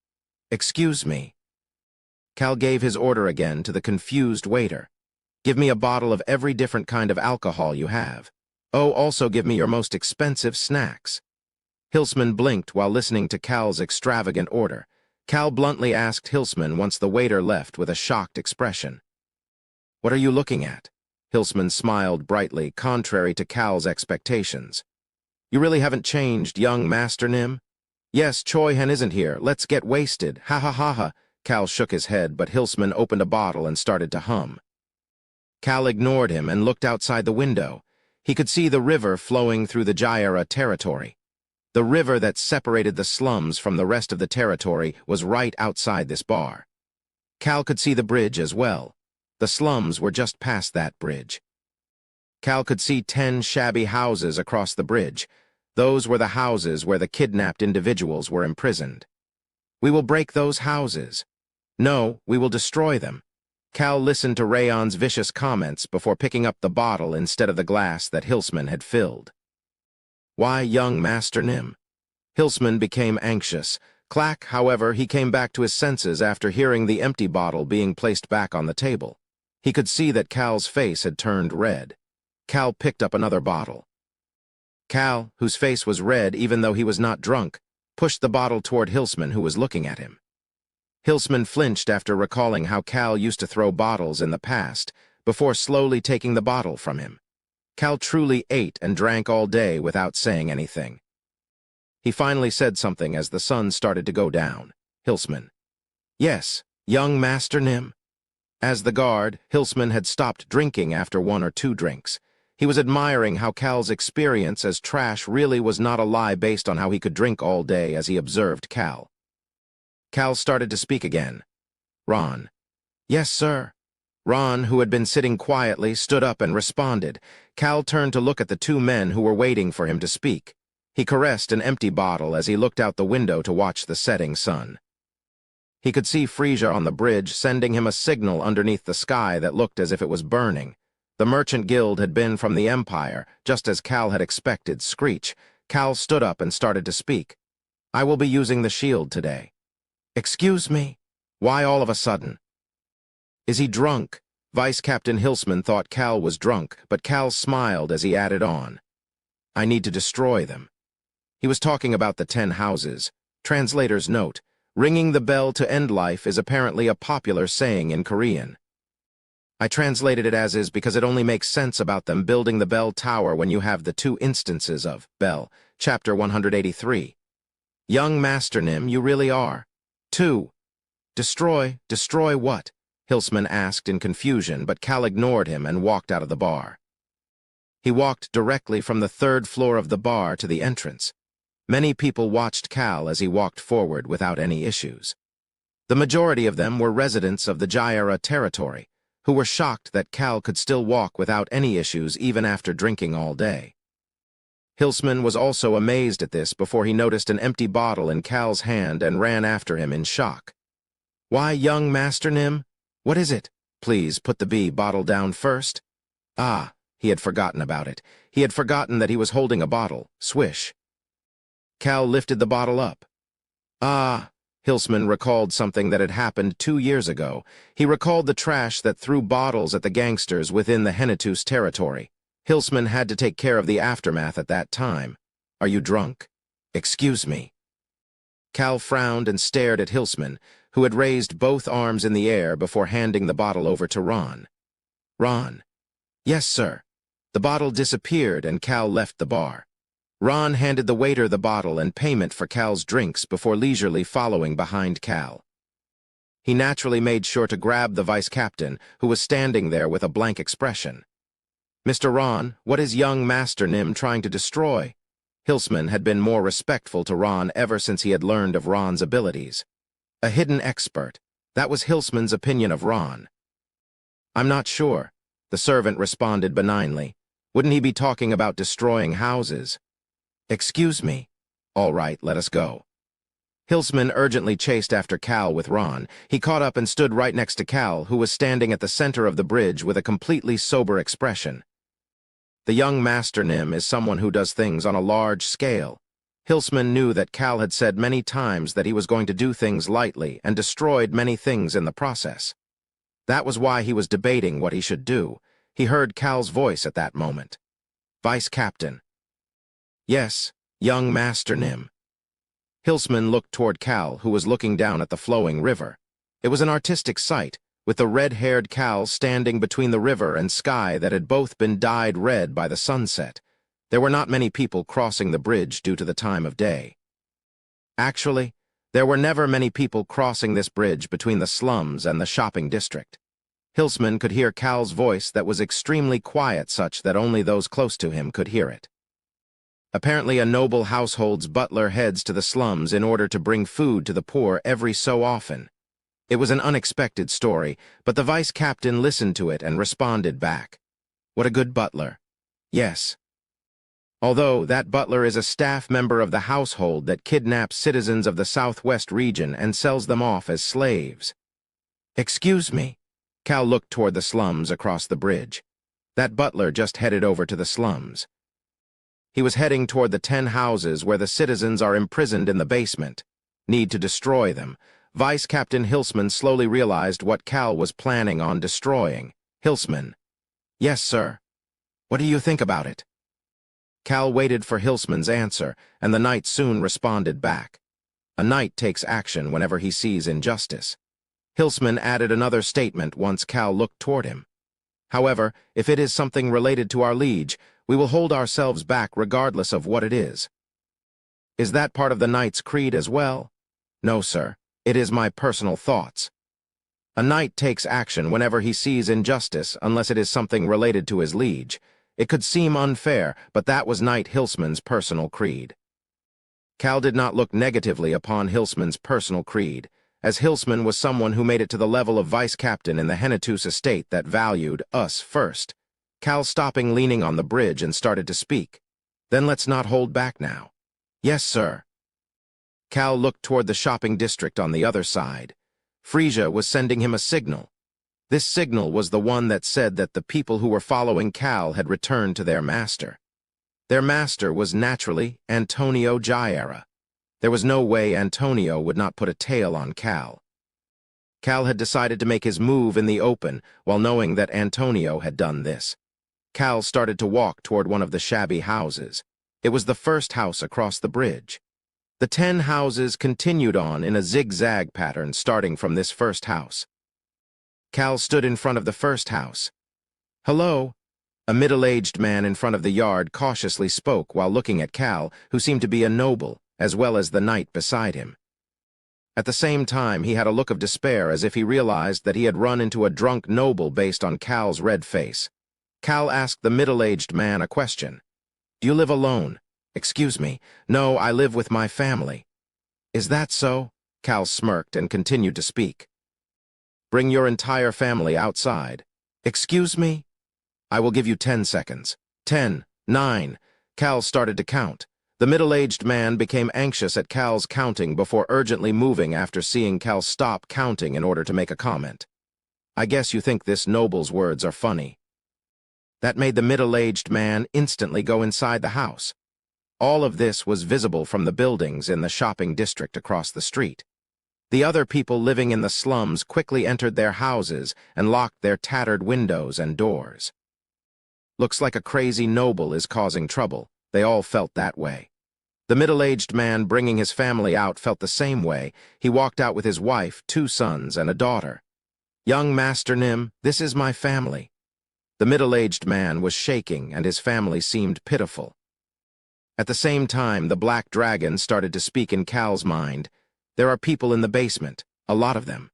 "Excuse me." Cal gave his order again to the confused waiter. "Give me a bottle of every different kind of alcohol you have. Oh, also give me your most expensive snacks." Hilsman blinked while listening to Cal's extravagant order. Cal bluntly asked Hilsman once the waiter left with a shocked expression. "What are you looking at?" Hilsman smiled brightly, contrary to Cal's expectations. "You really haven't changed, young Master Nim?" "Yes, Choi Hen isn't here. Let's get wasted. Ha ha ha ha." Cal shook his head, but Hilsman opened a bottle and started to hum. Cal ignored him and looked outside the window. He could see the river flowing through the Jaira territory. The river that separated the slums from the rest of the territory was right outside this bar. Cal could see the bridge as well. The slums were just past that bridge. Cal could see 10 shabby houses across the bridge. Those were the houses where the kidnapped individuals were imprisoned. "We will break those houses." "No, we will destroy them." Cal listened to Rayon's vicious comments before picking up the bottle instead of the glass that Hilsman had filled. "Why, young Master Nim?" Hilsman became anxious. Clack, however, he came back to his senses after hearing the empty bottle being placed back on the table. He could see that Cal's face had turned red. Cal picked up another bottle. Cal, whose face was red even though he was not drunk, pushed the bottle toward Hilsman, who was looking at him. Hilsman flinched after recalling how Cal used to throw bottles in the past, before slowly taking the bottle from him. Cal truly ate and drank all day without saying anything. He finally said something as the sun started to go down. "Hilsman." "Yes, young Master Nim." As the guard, Hilsman had stopped drinking after 1 or 2 drinks. He was admiring how Cal's experience as trash really was not a lie based on how he could drink all day as he observed Cal. Cal started to speak again. "Ron." "Yes, sir." Ron, who had been sitting quietly, stood up and responded. Cal turned to look at the 2 men who were waiting for him to speak. He caressed an empty bottle as he looked out the window to watch the setting sun. He could see Frisia on the bridge sending him a signal underneath the sky that looked as if it was burning. The Merchant Guild had been from the Empire, just as Cal had expected. Screech. Cal stood up and started to speak. "I will be using the shield today." "Excuse me? Why all of a sudden?" "Is he drunk?" Vice Captain Hilsman thought Cal was drunk, but Cal smiled as he added on. "I need to destroy them." He was talking about the 10 houses. Translator's note: ringing the bell to end life is apparently a popular saying in Korean. I translated it as is because it only makes sense about them building the bell tower when you have the 2 instances of bell. Chapter 183. "Young Master Nim, you really are." 2. Destroy what?" Hilsman asked in confusion, but Cal ignored him and walked out of the bar. He walked directly from the 3rd floor of the bar to the entrance. Many people watched Cal as he walked forward without any issues. The majority of them were residents of the Jaira territory, who were shocked that Cal could still walk without any issues even after drinking all day. Hilsman was also amazed at this before he noticed an empty bottle in Cal's hand and ran after him in shock. "Why, young Master Nim? What is it? Please put the bottle down first." Ah, he had forgotten about it. He had forgotten that he was holding a bottle. Swish. Cal lifted the bottle up. Ah, Hilsman recalled something that had happened 2 years ago. He recalled the trash that threw bottles at the gangsters within the Hennetus territory. Hilsman had to take care of the aftermath at that time. "Are you drunk?" "Excuse me." Cal frowned and stared at Hilsman, who had raised both arms in the air before handing the bottle over to Ron. "Ron." "Yes, sir." The bottle disappeared and Cal left the bar. Ron handed the waiter the bottle and payment for Cal's drinks before leisurely following behind Cal. He naturally made sure to grab the vice captain, who was standing there with a blank expression. "Mr. Ron, what is young Master Nim trying to destroy?" Hilsman had been more respectful to Ron ever since he had learned of Ron's abilities. A hidden expert. That was Hilsman's opinion of Ron. "I'm not sure," the servant responded benignly. "Wouldn't he be talking about destroying houses?" "Excuse me." "All right, let us go." Hilsman urgently chased after Cal with Ron. He caught up and stood right next to Cal, who was standing at the center of the bridge with a completely sober expression. The young master Nim is someone who does things on a large scale. Hilsman knew that Cal had said many times that he was going to do things lightly and destroyed many things in the process. That was why he was debating what he should do. He heard Cal's voice at that moment. "Vice Captain." "Yes, young Master Nim." Hilsman looked toward Cal, who was looking down at the flowing river. It was an artistic sight, with the red-haired Cal standing between the river and sky that had both been dyed red by the sunset. There were not many people crossing the bridge due to the time of day. Actually, there were never many people crossing this bridge between the slums and the shopping district. Hilsman could hear Cal's voice that was extremely quiet, such that only those close to him could hear it. Apparently a noble household's butler heads to the slums in order to bring food to the poor every so often. It was an unexpected story, but the vice captain listened to it and responded back. "What a good butler." "Yes." "Although that butler is a staff member of the household that kidnaps citizens of the southwest region and sells them off as slaves." "Excuse me." Cal looked toward the slums across the bridge. That butler just headed over to the slums. He was heading toward the 10 houses where the citizens are imprisoned in the basement. Need to destroy them. Vice Captain Hilsman slowly realized what Cal was planning on destroying. Hilsman. "Yes, sir." "What do you think about it?" Cal waited for Hilsman's answer, and the knight soon responded back. A knight takes action whenever he sees injustice. Hilsman added another statement once Cal looked toward him. "However, if it is something related to our liege, we will hold ourselves back regardless of what it is." "Is that part of the knight's creed as well?" "No, sir. It is my personal thoughts." A knight takes action whenever he sees injustice unless it is something related to his liege. It could seem unfair, but that was Knight Hilsman's personal creed. Cal did not look negatively upon Hilsman's personal creed, as Hilsman was someone who made it to the level of vice captain in the Hennetus estate that valued us first. Cal stopping leaning on the bridge and started to speak. "Then let's not hold back now." "Yes, sir." Cal looked toward the shopping district on the other side. Frisia was sending him a signal. This signal was the one that said that the people who were following Cal had returned to their master. Their master was naturally Antonio Jaira. There was no way Antonio would not put a tail on Cal. Cal had decided to make his move in the open while knowing that Antonio had done this. Cal started to walk toward one of the shabby houses. It was the first house across the bridge. The 10 houses continued on in a zigzag pattern starting from this first house. Cal stood in front of the first house. "Hello?" A middle-aged man in front of the yard cautiously spoke while looking at Cal, who seemed to be a noble, as well as the knight beside him. At the same time, he had a look of despair as if he realized that he had run into a drunk noble based on Cal's red face. Cal asked the middle-aged man a question. "Do you live alone?" "Excuse me. No, I live with my family." "Is that so?" Cal smirked and continued to speak. "Bring your entire family outside." "Excuse me?" "I will give you 10 seconds. 10, 9. Cal started to count. The middle-aged man became anxious at Cal's counting before urgently moving after seeing Cal stop counting in order to make a comment. "I guess you think this noble's words are funny." That made the middle-aged man instantly go inside the house. All of this was visible from the buildings in the shopping district across the street. The other people living in the slums quickly entered their houses and locked their tattered windows and doors. "Looks like a crazy noble is causing trouble." They all felt that way. The middle-aged man bringing his family out felt the same way. He walked out with his wife, 2 sons, and a daughter. "Young Master Nim, this is my family." The middle-aged man was shaking and his family seemed pitiful. At the same time, the black dragon started to speak in Cal's mind. "There are people in the basement, a lot of them.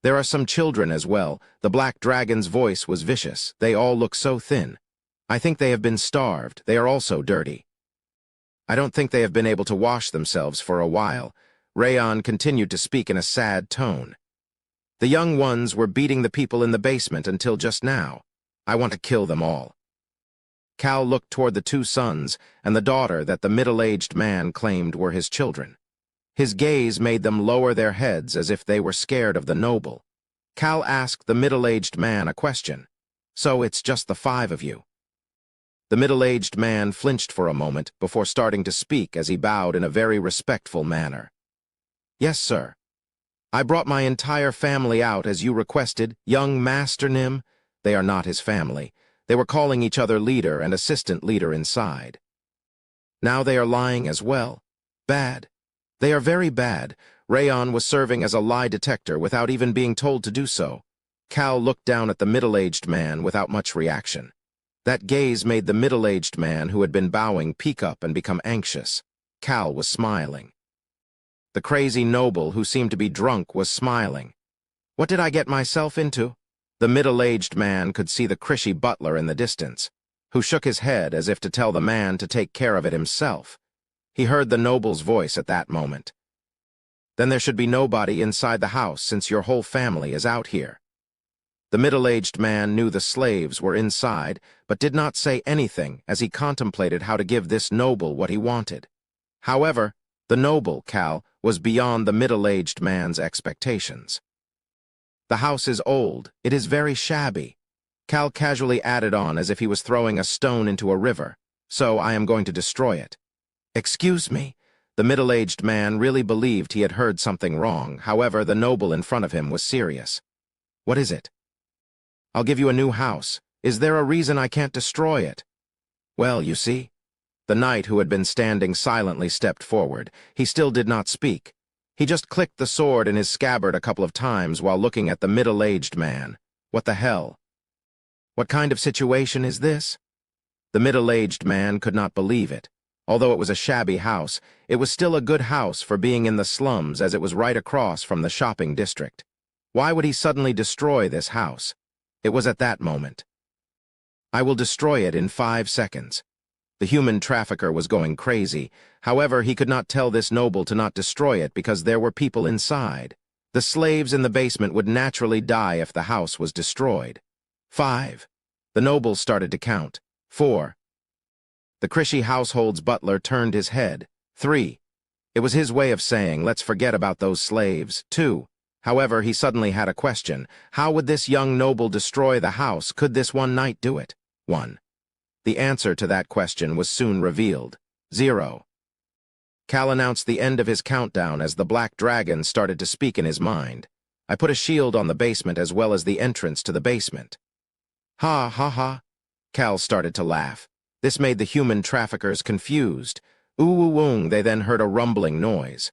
There are some children as well." The black dragon's voice was vicious. "They all look so thin. I think they have been starved. They are also dirty." I don't think they have been able to wash themselves for a while. Rayon continued to speak in a sad tone. The young ones were beating the people in the basement until just now. I want to kill them all. Cal looked toward the two sons and the daughter that the middle-aged man claimed were his children. His gaze made them lower their heads as if they were scared of the noble. Cal asked the middle-aged man a question. So it's just the 5 of you? The middle-aged man flinched for a moment before starting to speak as he bowed in a very respectful manner. Yes, sir. I brought my entire family out as you requested, young Master Nim. They are not his family. They were calling each other leader and assistant leader inside. Now they are lying as well. Bad. They are very bad. Rayon was serving as a lie detector without even being told to do so. Cal looked down at the middle-aged man without much reaction. That gaze made the middle-aged man who had been bowing peek up and become anxious. Cal was smiling. The crazy noble who seemed to be drunk was smiling. What did I get myself into? The middle-aged man could see the Krishy butler in the distance, who shook his head as if to tell the man to take care of it himself. He heard the noble's voice at that moment. Then there should be nobody inside the house since your whole family is out here. The middle-aged man knew the slaves were inside, but did not say anything as he contemplated how to give this noble what he wanted. However, the noble, Cal, was beyond the middle-aged man's expectations. The house is old. It is very shabby. Cal casually added on as if he was throwing a stone into a river. So I am going to destroy it. Excuse me. The middle-aged man really believed he had heard something wrong. However, the noble in front of him was serious. What is it? I'll give you a new house. Is there a reason I can't destroy it? Well, you see. The knight who had been standing silently stepped forward. He still did not speak. He just clicked the sword in his scabbard a couple of times while looking at the middle-aged man. What the hell? What kind of situation is this? The middle-aged man could not believe it. Although it was a shabby house, it was still a good house for being in the slums as it was right across from the shopping district. Why would he suddenly destroy this house? It was at that moment. I will destroy it in 5 seconds. The human trafficker was going crazy. However, he could not tell this noble to not destroy it because there were people inside. The slaves in the basement would naturally die if the house was destroyed. 5. The noble started to count. 4. The Krishy household's butler turned his head. 3. It was his way of saying, let's forget about those slaves. 2. However, he suddenly had a question. How would this young noble destroy the house? Could this one knight do it? 1. The answer to that question was soon revealed. 0. Cal announced the end of his countdown as the black dragon started to speak in his mind. I put a shield on the basement as well as the entrance to the basement. Ha, ha, ha. Cal started to laugh. This made the human traffickers confused. Ooh, they then heard a rumbling noise.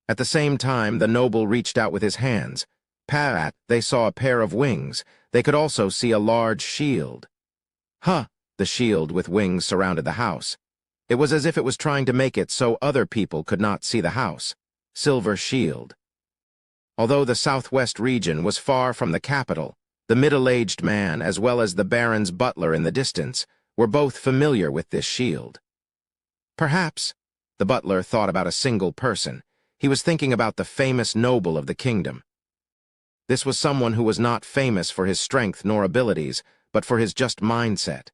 At the same time, the noble reached out with his hands. Pat, they saw a pair of wings. They could also see a large shield. Huh. The shield with wings surrounded the house. It was as if it was trying to make it so other people could not see the house. Silver shield. Although the southwest region was far from the capital, the middle-aged man as well as the baron's butler in the distance were both familiar with this shield. Perhaps, the butler thought about a single person. He was thinking about the famous noble of the kingdom. This was someone who was not famous for his strength nor abilities, but for his just mindset.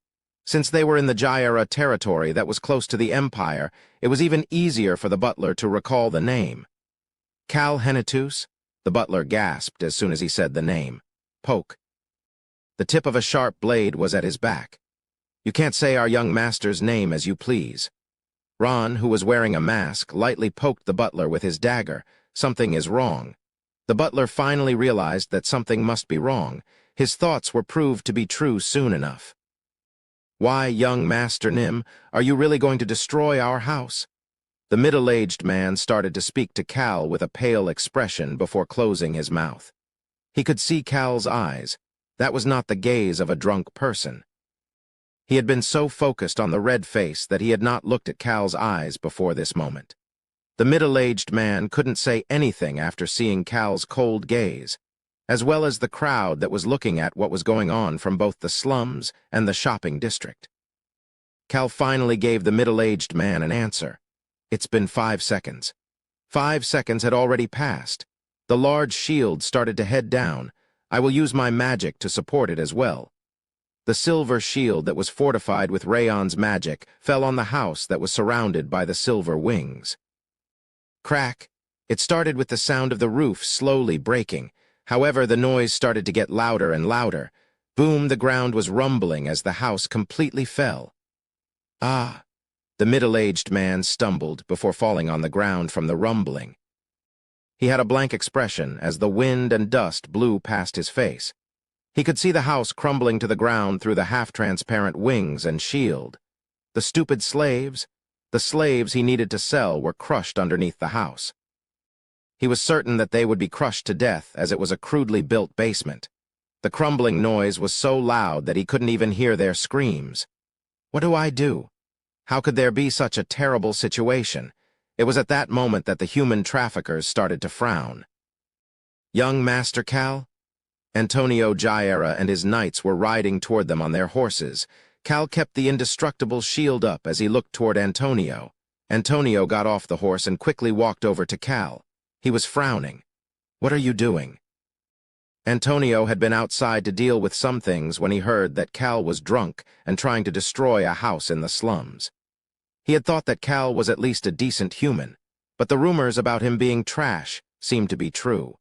Since they were in the Jaira territory that was close to the empire, it was even easier for the butler to recall the name. Cal Henitus? The butler gasped as soon as he said the name. Poke. The tip of a sharp blade was at his back. You can't say our young master's name as you please. Ron, who was wearing a mask, lightly poked the butler with his dagger. Something is wrong. The butler finally realized that something must be wrong. His thoughts were proved to be true soon enough. Why, young Master Nim, are you really going to destroy our house? The middle-aged man started to speak to Cal with a pale expression before closing his mouth. He could see Cal's eyes. That was not the gaze of a drunk person. He had been so focused on the red face that he had not looked at Cal's eyes before this moment. The middle-aged man couldn't say anything after seeing Cal's cold gaze, as well as the crowd that was looking at what was going on from both the slums and the shopping district. Cal finally gave the middle-aged man an answer. It's been 5 seconds. 5 seconds had already passed. The large shield started to head down. I will use my magic to support it as well. The silver shield that was fortified with Rayon's magic fell on the house that was surrounded by the silver wings. Crack! It started with the sound of the roof slowly breaking. However, the noise started to get louder and louder. Boom, the ground was rumbling as the house completely fell. Ah! The middle-aged man stumbled before falling on the ground from the rumbling. He had a blank expression as the wind and dust blew past his face. He could see the house crumbling to the ground through the half-transparent wings and shield. The stupid slaves, the slaves he needed to sell, were crushed underneath the house. He was certain that they would be crushed to death as it was a crudely built basement. The crumbling noise was so loud that he couldn't even hear their screams. What do I do? How could there be such a terrible situation? It was at that moment that the human traffickers started to frown. Young Master Cal? Antonio Jaira and his knights were riding toward them on their horses. Cal kept the indestructible shield up as he looked toward Antonio. Antonio got off the horse and quickly walked over to Cal. He was frowning. What are you doing? Antonio had been outside to deal with some things when he heard that Cal was drunk and trying to destroy a house in the slums. He had thought that Cal was at least a decent human, but the rumors about him being trash seemed to be true.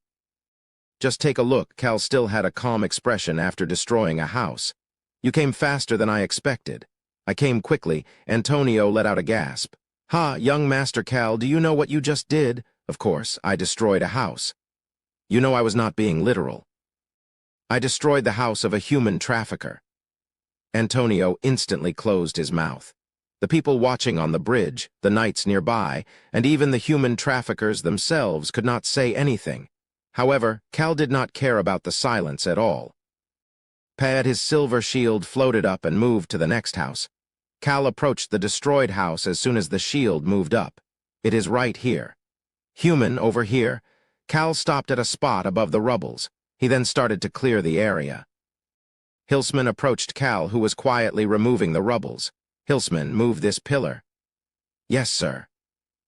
Just take a look. Cal still had a calm expression after destroying a house. You came faster than I expected. I came quickly. Antonio let out a gasp. Ha, young Master Cal, do you know what you just did? Of course, I destroyed a house. You know I was not being literal. I destroyed the house of a human trafficker. Antonio instantly closed his mouth. The people watching on the bridge, the knights nearby, and even the human traffickers themselves could not say anything. However, Cal did not care about the silence at all. His silver shield floated up and moved to the next house. Cal approached the destroyed house as soon as the shield moved up. It is right here. Human, over here. Cal stopped at a spot above the rubbles. He then started to clear the area. Hilsman approached Cal, who was quietly removing the rubbles. Hilsman, move this pillar. Yes, sir.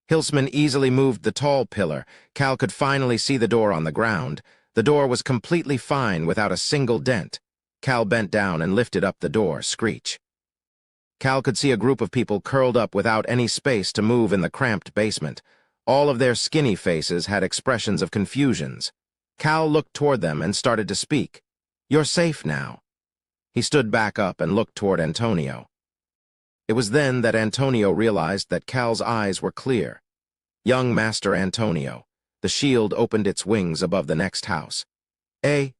Hilsman easily moved the tall pillar. Cal could finally see the door on the ground. The door was completely fine without a single dent. Cal bent down and lifted up the door, screech. Cal could see a group of people curled up without any space to move in the cramped basement. All of their skinny faces had expressions of confusions. Cal looked toward them and started to speak. You're safe now. He stood back up and looked toward Antonio. It was then that Antonio realized that Cal's eyes were clear. Young Master Antonio. The shield opened its wings above the next house. The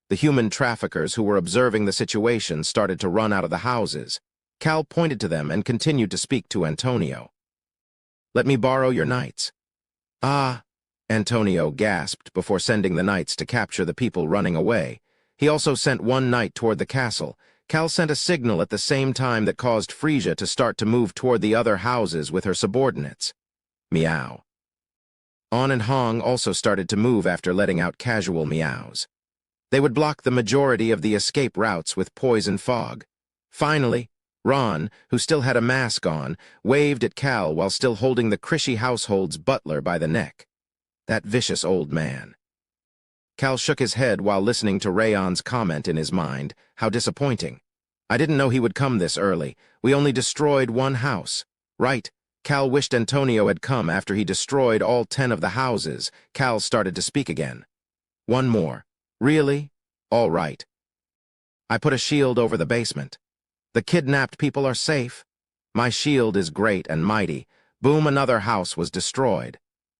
human traffickers who were observing the situation started to run out of the houses. Cal pointed to them and continued to speak to Antonio. Let me borrow your knights. Ah, Antonio gasped before sending the knights to capture the people running away. He also sent one knight toward the castle. Cal sent a signal at the same time that caused Frisia to start to move toward the other houses with her subordinates. Meow. On and Hong also started to move after letting out casual meows. They would block the majority of the escape routes with poison fog. Finally, Ron, who still had a mask on, waved at Cal while still holding the Krishy household's butler by the neck. That vicious old man. Cal shook his head while listening to Rayon's comment in his mind. How disappointing. I didn't know he would come this early. We only destroyed one house. Right. Cal wished Antonio had come after he destroyed all 10 of the houses. Cal started to speak again. One more. Really? All right. I put a shield over the basement. The kidnapped people are safe. My shield is great and mighty. Boom, another house was destroyed.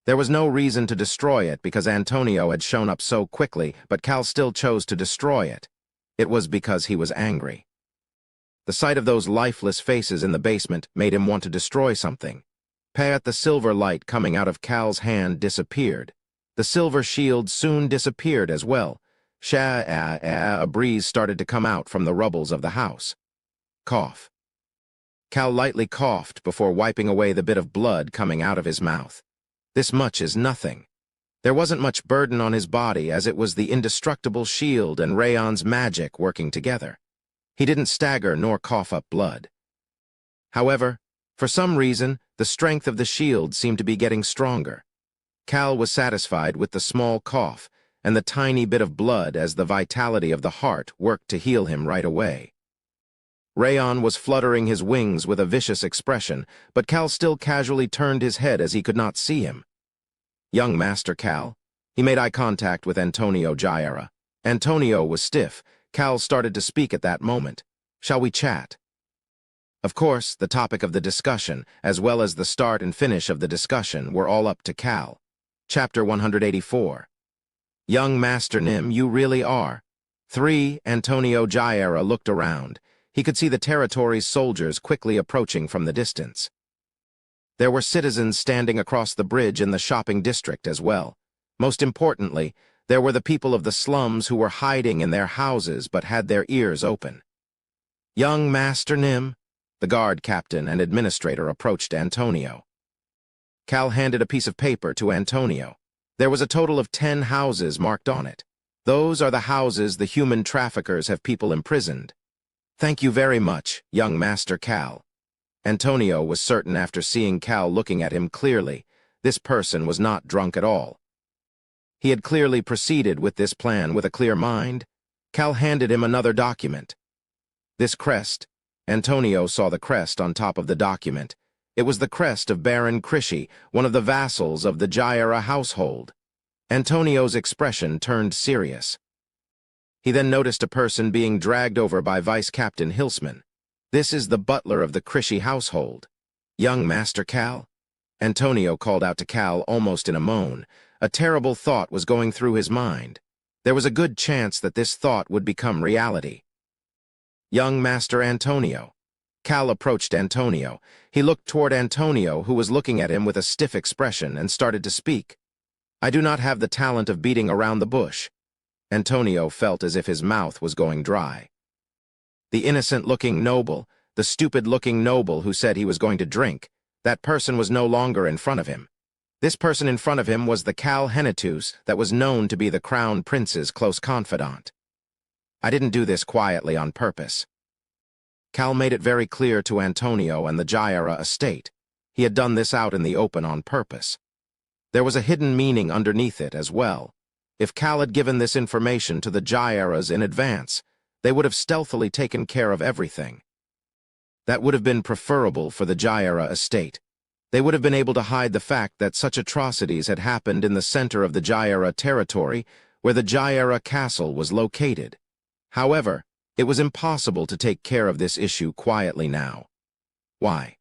There was no reason to destroy it because Antonio had shown up so quickly, but Cal still chose to destroy it. It was because he was angry. The sight of those lifeless faces in the basement made him want to destroy something. The silver light coming out of Cal's hand disappeared. The silver shield soon disappeared as well. A breeze started to come out from the rubbles of the house. Cough. Cal lightly coughed before wiping away the bit of blood coming out of his mouth. This much is nothing. There wasn't much burden on his body as it was the indestructible shield and Rayon's magic working together. He didn't stagger nor cough up blood. However, for some reason, the strength of the shield seemed to be getting stronger. Cal was satisfied with the small cough and the tiny bit of blood as the vitality of the heart worked to heal him right away. Rayon was fluttering his wings with a vicious expression, but Cal still casually turned his head as he could not see him. "Young Master Cal." He made eye contact with Antonio Jaira. Antonio was stiff. Cal started to speak at that moment. "Shall we chat?" Of course, the topic of the discussion, as well as the start and finish of the discussion, were all up to Cal. Chapter 184. "Young Master Nim, you really are." 3. Antonio Jaira looked around. He could see the territory's soldiers quickly approaching from the distance. There were citizens standing across the bridge in the shopping district as well. Most importantly, there were the people of the slums who were hiding in their houses but had their ears open. "Young Master Nim." The guard captain and administrator approached Antonio. Cal handed a piece of paper to Antonio. There was a total of 10 houses marked on it. "Those are the houses the human traffickers have people imprisoned." "Thank you very much, young Master Cal." Antonio was certain after seeing Cal looking at him clearly. This person was not drunk at all. He had clearly proceeded with this plan with a clear mind. Cal handed him another document. This crest. Antonio saw the crest on top of the document. It was the crest of Baron Krishi, one of the vassals of the Jaira household. Antonio's expression turned serious. He then noticed a person being dragged over by Vice Captain Hilsman. "This is the butler of the Krishi household." "Young Master Cal?" Antonio called out to Cal almost in a moan. A terrible thought was going through his mind. There was a good chance that this thought would become reality. "Young Master Antonio." Cal approached Antonio. He looked toward Antonio, who was looking at him with a stiff expression, and started to speak. "I do not have the talent of beating around the bush." Antonio felt as if his mouth was going dry. The innocent-looking noble, the stupid-looking noble who said he was going to drink, that person was no longer in front of him. This person in front of him was the Cal Henitus that was known to be the Crown Prince's close confidant. "I didn't do this quietly on purpose." Cal made it very clear to Antonio and the Jaira estate. He had done this out in the open on purpose. There was a hidden meaning underneath it as well. If Cal had given this information to the Jairas in advance, they would have stealthily taken care of everything. That would have been preferable for the Jaira estate. They would have been able to hide the fact that such atrocities had happened in the center of the Jaira territory, where the Jaira castle was located. However, it was impossible to take care of this issue quietly now. Why?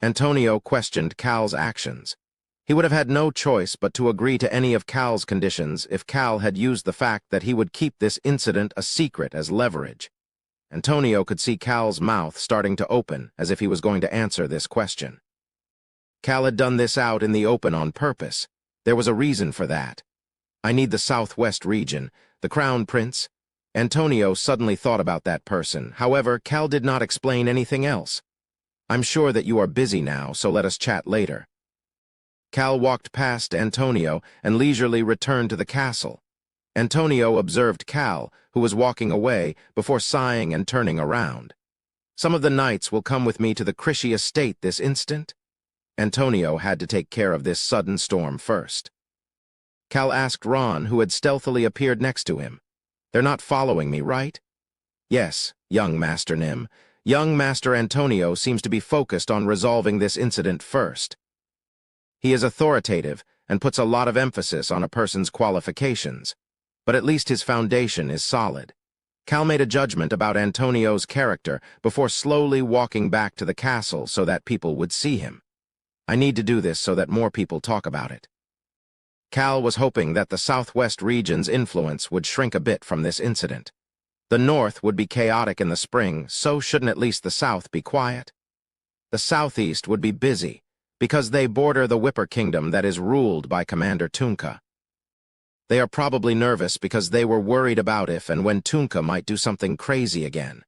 Antonio questioned Cal's actions. He would have had no choice but to agree to any of Cal's conditions if Cal had used the fact that he would keep this incident a secret as leverage. Antonio could see Cal's mouth starting to open as if he was going to answer this question. Cal had done this out in the open on purpose. There was a reason for that. "I need the southwest region, the Crown Prince." Antonio suddenly thought about that person. However, Cal did not explain anything else. "I'm sure that you are busy now, so let us chat later." Cal walked past Antonio and leisurely returned to the castle. Antonio observed Cal, who was walking away, before sighing and turning around. "Some of the knights will come with me to the Krishi estate this instant." Antonio had to take care of this sudden storm first. Cal asked Ron, who had stealthily appeared next to him. "They're not following me, right?" "Yes, young Master Nim. Young Master Antonio seems to be focused on resolving this incident first. He is authoritative and puts a lot of emphasis on a person's qualifications, but at least his foundation is solid." Cal made a judgment about Antonio's character before slowly walking back to the castle so that people would see him. "I need to do this so that more people talk about it." Cal was hoping that the southwest region's influence would shrink a bit from this incident. The north would be chaotic in the spring, so shouldn't at least the south be quiet? The southeast would be busy, because they border the Whipper Kingdom that is ruled by Commander Tunka. They are probably nervous because they were worried about if and when Tunka might do something crazy again.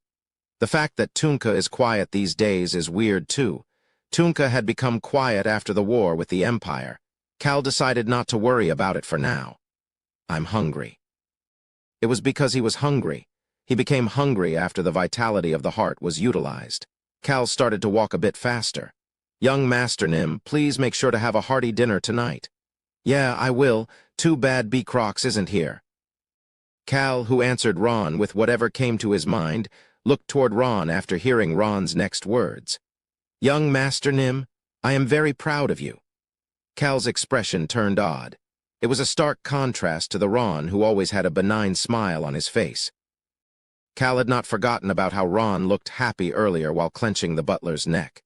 The fact that Tunka is quiet these days is weird too. Tunka had become quiet after the war with the Empire. Cal decided not to worry about it for now. "I'm hungry." It was because he was hungry. He became hungry after the vitality of the heart was utilized. Cal started to walk a bit faster. "Young Master Nim, please make sure to have a hearty dinner tonight." "Yeah, I will. Too bad B. Crocs isn't here." Cal, who answered Ron with whatever came to his mind, looked toward Ron after hearing Ron's next words. "Young Master Nim, I am very proud of you." Cal's expression turned odd. It was a stark contrast to the Ron who always had a benign smile on his face. Cal had not forgotten about how Ron looked happy earlier while clenching the butler's neck.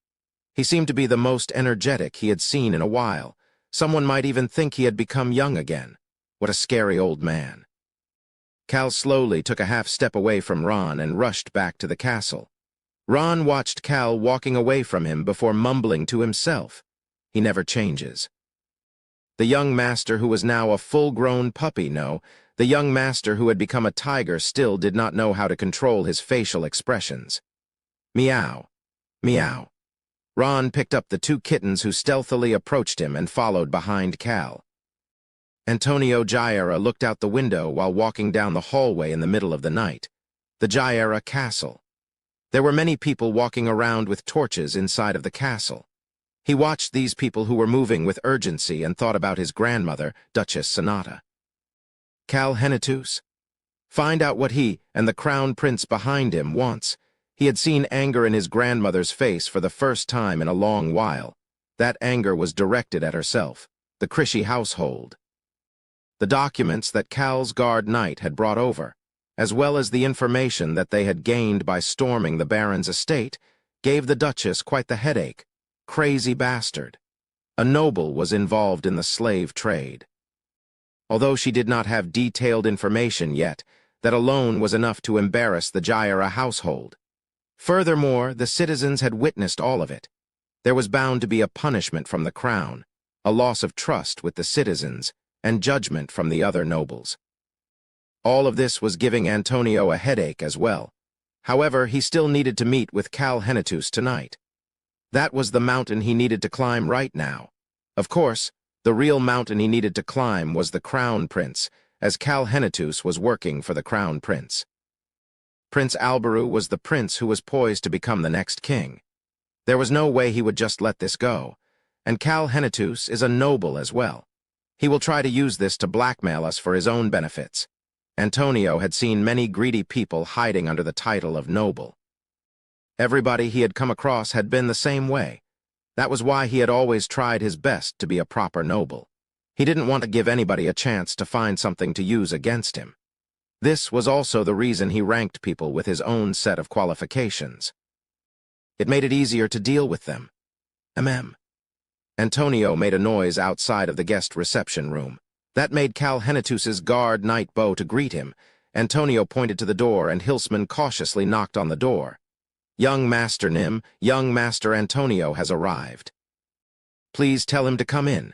He seemed to be the most energetic he had seen in a while. Someone might even think he had become young again. What a scary old man. Cal slowly took a half step away from Ron and rushed back to the castle. Ron watched Cal walking away from him before mumbling to himself. He never changes. The young master who was now a full-grown puppy, the young master who had become a tiger still did not know how to control his facial expressions. Meow. Meow. Ron picked up the two kittens who stealthily approached him and followed behind Cal. Antonio Jaira looked out the window while walking down the hallway in the middle of the night. The Jaira Castle. There were many people walking around with torches inside of the castle. He watched these people who were moving with urgency and thought about his grandmother, Duchess Sonata. Cal Henitus? Find out what he and the crown prince behind him wants. He had seen anger in his grandmother's face for the first time in a long while. That anger was directed at herself, the Krishy household. The documents that Cal's guard knight had brought over, as well as the information that they had gained by storming the Baron's estate, gave the Duchess quite the headache. Crazy bastard. A noble was involved in the slave trade. Although she did not have detailed information yet, that alone was enough to embarrass the Jaira household. Furthermore, the citizens had witnessed all of it. There was bound to be a punishment from the crown, a loss of trust with the citizens, and judgment from the other nobles. All of this was giving Antonio a headache as well. However, he still needed to meet with Cal Henitus tonight. That was the mountain he needed to climb right now. Of course, the real mountain he needed to climb was the Crown Prince, as Cal Henitus was working for the Crown Prince. Prince Alberu was the prince who was poised to become the next king. There was no way he would just let this go, and Cal Henitus is a noble as well. He will try to use this to blackmail us for his own benefits. Antonio had seen many greedy people hiding under the title of noble. Everybody he had come across had been the same way. That was why he had always tried his best to be a proper noble. He didn't want to give anybody a chance to find something to use against him. This was also the reason he ranked people with his own set of qualifications. It made it easier to deal with them. Antonio made a noise outside of the guest reception room. That made Cal Henitus's guard knight bow to greet him. Antonio pointed to the door and Hilsman cautiously knocked on the door. "Young Master Nim, young Master Antonio has arrived." "Please tell him to come in."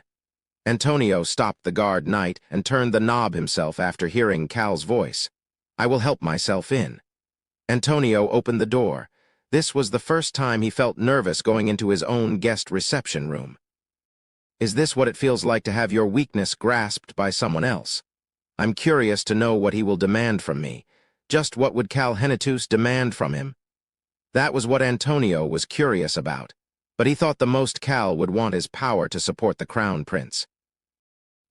Antonio stopped the guard knight and turned the knob himself after hearing Cal's voice. "I will help myself in." Antonio opened the door. This was the first time he felt nervous going into his own guest reception room. "Is this what it feels like to have your weakness grasped by someone else? I'm curious to know what he will demand from me. Just what would Cal Henitus demand from him?" That was what Antonio was curious about, but he thought the most Cal would want his power to support the Crown Prince.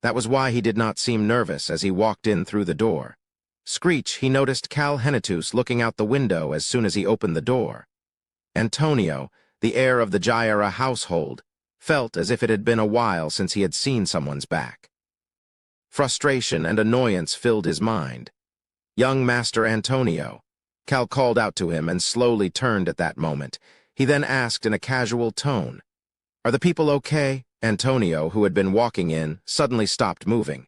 That was why he did not seem nervous as he walked in through the door. Screech, he noticed Cal Henitus looking out the window as soon as he opened the door. Antonio, the heir of the Jaira household, felt as if it had been a while since he had seen someone's back. Frustration and annoyance filled his mind. "Young Master Antonio." Cal called out to him and slowly turned at that moment. He then asked in a casual tone, "Are the people okay?" Antonio, who had been walking in, suddenly stopped moving.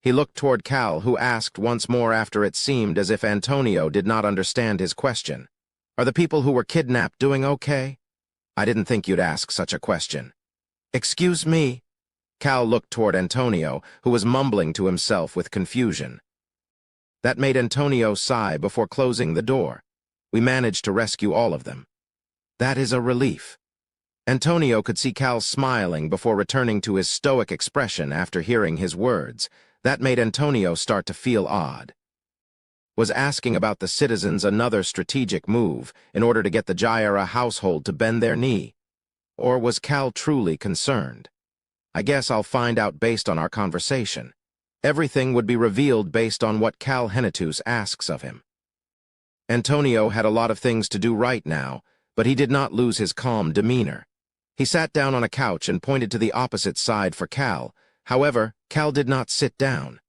He looked toward Cal, who asked once more after it seemed as if Antonio did not understand his question. "Are the people who were kidnapped doing okay?" "I didn't think you'd ask such a question." "Excuse me." Cal looked toward Antonio, who was mumbling to himself with confusion. That made Antonio sigh before closing the door. "We managed to rescue all of them." "That is a relief." Antonio could see Cal smiling before returning to his stoic expression after hearing his words. That made Antonio start to feel odd. Was asking about the citizens another strategic move in order to get the Jaira household to bend their knee? Or was Cal truly concerned? I guess I'll find out based on our conversation. Everything would be revealed based on what Cal Henitus asks of him. Antonio had a lot of things to do right now, but he did not lose his calm demeanor. He sat down on a couch and pointed to the opposite side for Cal. However, Cal did not sit down.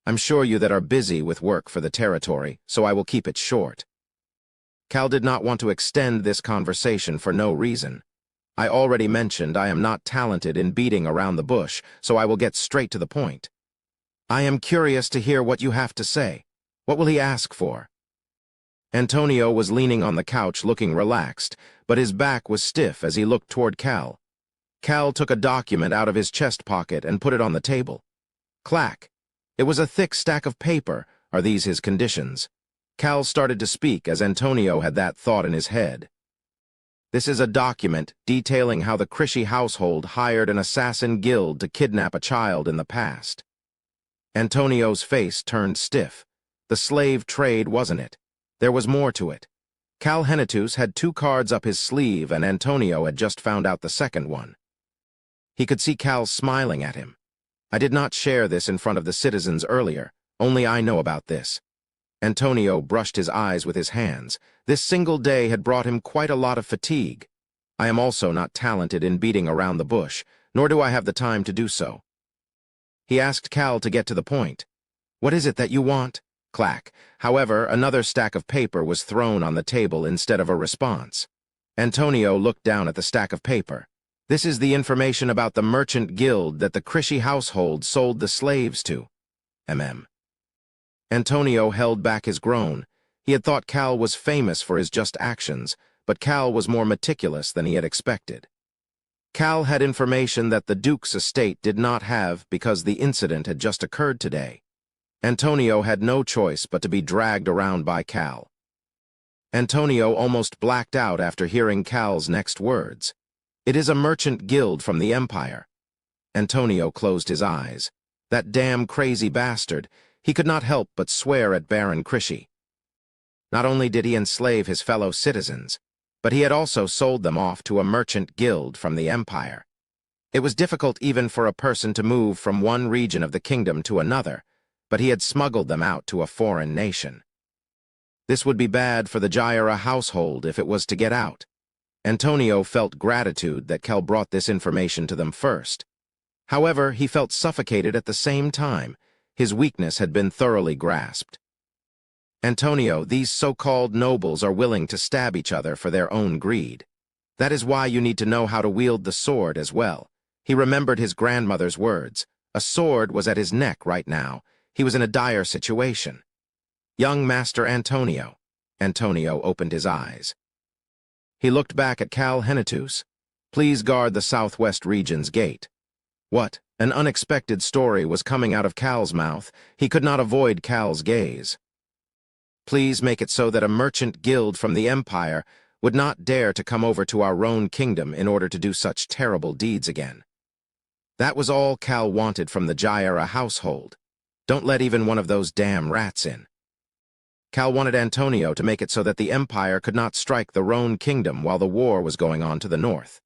I'm sure you that are busy with work for the territory, so I will keep it short. Cal did not want to extend this conversation for no reason. I already mentioned I am not talented in beating around the bush, so I will get straight to the point. I am curious to hear what you have to say. What will he ask for? Antonio was leaning on the couch looking relaxed, but his back was stiff as he looked toward Cal. Cal took a document out of his chest pocket and put it on the table. Clack! It was a thick stack of paper. Are these his conditions? Cal started to speak as Antonio had that thought in his head. This is a document detailing how the Krishy household hired an assassin guild to kidnap a child in the past. Antonio's face turned stiff. The slave trade, wasn't it? There was more to it. Cal Henitus had 2 cards up his sleeve, and Antonio had just found out the second one. He could see Cal smiling at him. I did not share this in front of the citizens earlier. Only I know about this. Antonio brushed his eyes with his hands. This single day had brought him quite a lot of fatigue. I am also not talented in beating around the bush, nor do I have the time to do so. He asked Cal to get to the point. What is it that you want? Clack. However, another stack of paper was thrown on the table instead of a response. Antonio looked down at the stack of paper. This is the information about the merchant guild that the Krishy household sold the slaves to. Antonio held back his groan. He had thought Cal was famous for his just actions, but Cal was more meticulous than he had expected. Cal had information that the Duke's estate did not have because the incident had just occurred today. Antonio had no choice but to be dragged around by Cal. Antonio almost blacked out after hearing Cal's next words. It is a merchant guild from the Empire. Antonio closed his eyes. That damn crazy bastard. He could not help but swear at Baron Krishy. Not only did he enslave his fellow citizens, but he had also sold them off to a merchant guild from the Empire. It was difficult even for a person to move from one region of the kingdom to another, but he had smuggled them out to a foreign nation. This would be bad for the Jaira household if it was to get out. Antonio felt gratitude that Cal brought this information to them first. However, he felt suffocated at the same time. His weakness had been thoroughly grasped. Antonio, these so-called nobles are willing to stab each other for their own greed. That is why you need to know how to wield the sword as well. He remembered his grandmother's words. A sword was at his neck right now. He was in a dire situation. Young Master Antonio. Antonio opened his eyes. He looked back at Cal Henitus. Please guard the southwest region's gate. What? An unexpected story was coming out of Cal's mouth. He could not avoid Cal's gaze. Please make it so that a merchant guild from the Empire would not dare to come over to our own kingdom in order to do such terrible deeds again. That was all Cal wanted from the Jaira household. Don't let even one of those damn rats in. Cal wanted Antonio to make it so that the Empire could not strike the Roan kingdom while the war was going on to the north.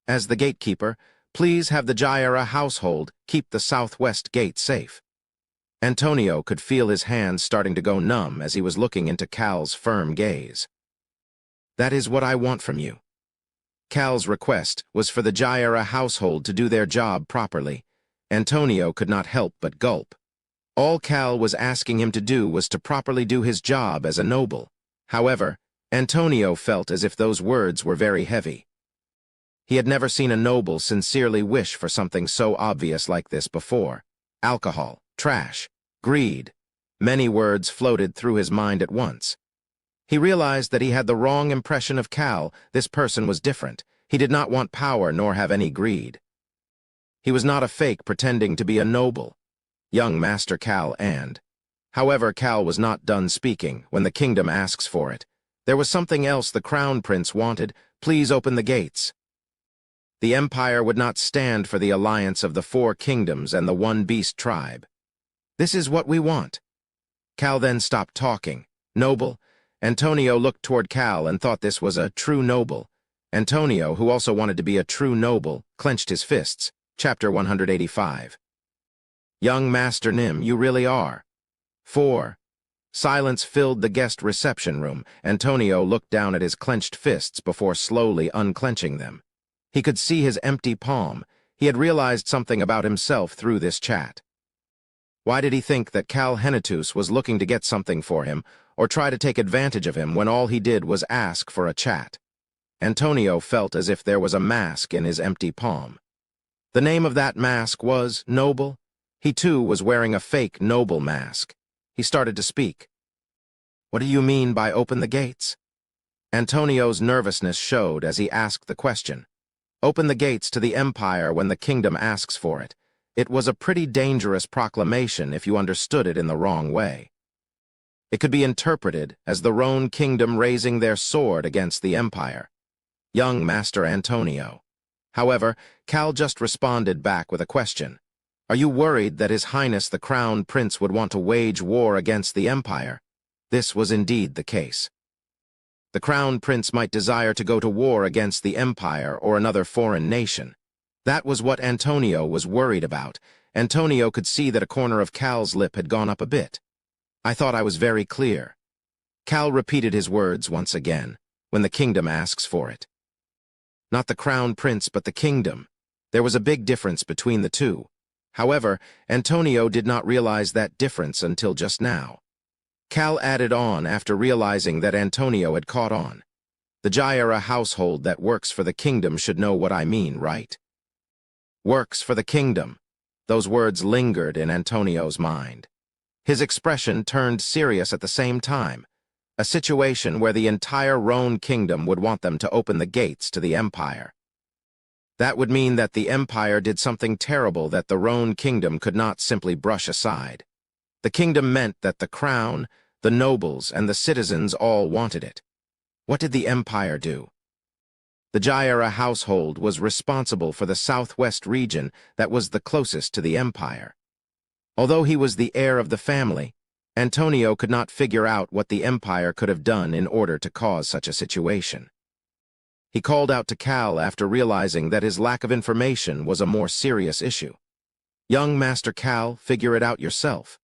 As the gatekeeper, please have the Jaira household keep the southwest gate safe. Antonio could feel his hands starting to go numb as he was looking into Cal's firm gaze. That is what I want from you. Cal's request was for the Jaira household to do their job properly. Antonio could not help but gulp. All Cal was asking him to do was to properly do his job as a noble. However, Antonio felt as if those words were very heavy. He had never seen a noble sincerely wish for something so obvious like this before. Alcohol, trash, greed. Many words floated through his mind at once. He realized that he had the wrong impression of Cal. This person was different. He did not want power nor have any greed. He was not a fake pretending to be a noble. Young Master Cal and. However, Cal was not done speaking when the kingdom asks for it. There was something else the crown prince wanted. Please open the gates. The Empire would not stand for the alliance of the 4 kingdoms and the one beast tribe. This is what we want. Cal then stopped talking. Noble? Antonio looked toward Cal and thought this was a true noble. Antonio, who also wanted to be a true noble, clenched his fists. Chapter 185. Young Master Nim, you really are. 4. Silence filled the guest reception room. Antonio looked down at his clenched fists before slowly unclenching them. He could see his empty palm. He had realized something about himself through this chat. Why did he think that Cal Henitus was looking to get something for him or try to take advantage of him when all he did was ask for a chat? Antonio felt as if there was a mask in his empty palm. The name of that mask was Noble. He too was wearing a fake noble mask. He started to speak. What do you mean by open the gates? Antonio's nervousness showed as he asked the question. Open the gates to the Empire when the kingdom asks for it. It was a pretty dangerous proclamation if you understood it in the wrong way. It could be interpreted as the Roan kingdom raising their sword against the Empire. Young Master Antonio. However, Cal just responded back with a question. Are you worried that His Highness the Crown Prince would want to wage war against the Empire? This was indeed the case. The Crown Prince might desire to go to war against the Empire or another foreign nation. That was what Antonio was worried about. Antonio could see that a corner of Cal's lip had gone up a bit. I thought I was very clear. Cal repeated his words once again, when the kingdom asks for it. Not the Crown Prince, but the kingdom. There was a big difference between the two. However, Antonio did not realize that difference until just now. Cal added on after realizing that Antonio had caught on. The Jaira household that works for the kingdom should know what I mean, right? Works for the kingdom. Those words lingered in Antonio's mind. His expression turned serious at the same time. A situation where the entire Roan kingdom would want them to open the gates to the Empire. That would mean that the Empire did something terrible that the Roan kingdom could not simply brush aside. The kingdom meant that the crown, the nobles, and the citizens all wanted it. What did the Empire do? The Jaira household was responsible for the southwest region that was the closest to the Empire. Although he was the heir of the family, Antonio could not figure out what the Empire could have done in order to cause such a situation. He called out to Cal after realizing that his lack of information was a more serious issue. Young Master Cal, figure it out yourself.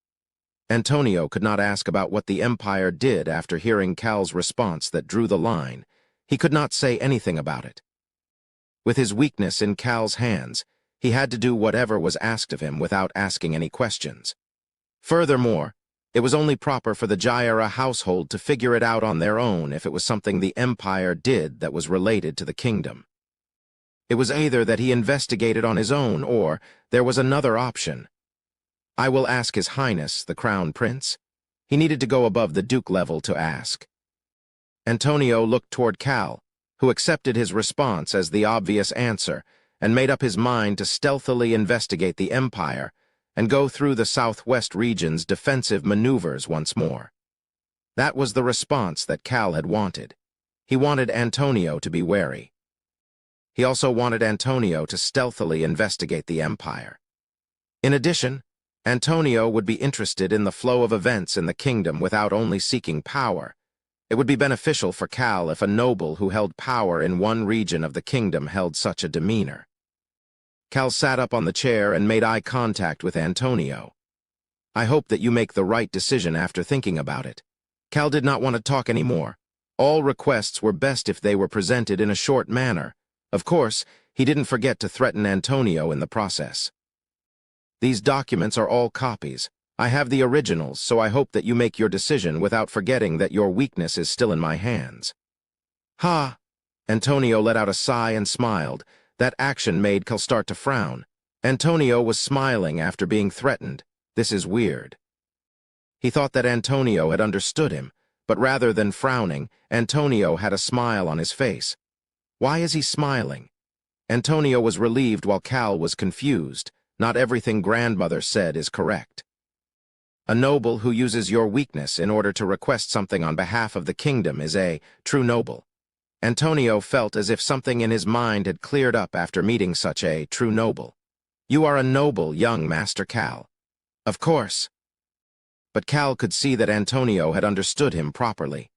Antonio could not ask about what the Empire did after hearing Cal's response that drew the line. He could not say anything about it. With his weakness in Cal's hands, he had to do whatever was asked of him without asking any questions. Furthermore, it was only proper for the Jaira household to figure it out on their own if it was something the Empire did that was related to the kingdom. It was either that he investigated on his own or there was another option. I will ask His Highness, the Crown Prince. He needed to go above the Duke level to ask. Antonio looked toward Cal, who accepted his response as the obvious answer and made up his mind to stealthily investigate the Empire and go through the southwest region's defensive maneuvers once more. That was the response that Cal had wanted. He wanted Antonio to be wary. He also wanted Antonio to stealthily investigate the Empire. In addition, Antonio would be interested in the flow of events in the kingdom without only seeking power. It would be beneficial for Cal if a noble who held power in one region of the kingdom held such a demeanor. Cal sat up on the chair and made eye contact with Antonio. I hope that you make the right decision after thinking about it. Cal did not want to talk anymore. All requests were best if they were presented in a short manner. Of course, he didn't forget to threaten Antonio in the process. These documents are all copies. I have the originals, so I hope that you make your decision without forgetting that your weakness is still in my hands. Ha! Antonio let out a sigh and smiled. That action made Cal start to frown. Antonio was smiling after being threatened. This is weird. He thought that Antonio had understood him, but rather than frowning, Antonio had a smile on his face. Why is he smiling? Antonio was relieved while Cal was confused. Not everything grandmother said is correct. A noble who uses your weakness in order to request something on behalf of the kingdom is a true noble. Antonio felt as if something in his mind had cleared up after meeting such a true noble. You are a noble, young Master Cal. Of course. but Cal could see that Antonio had understood him properly.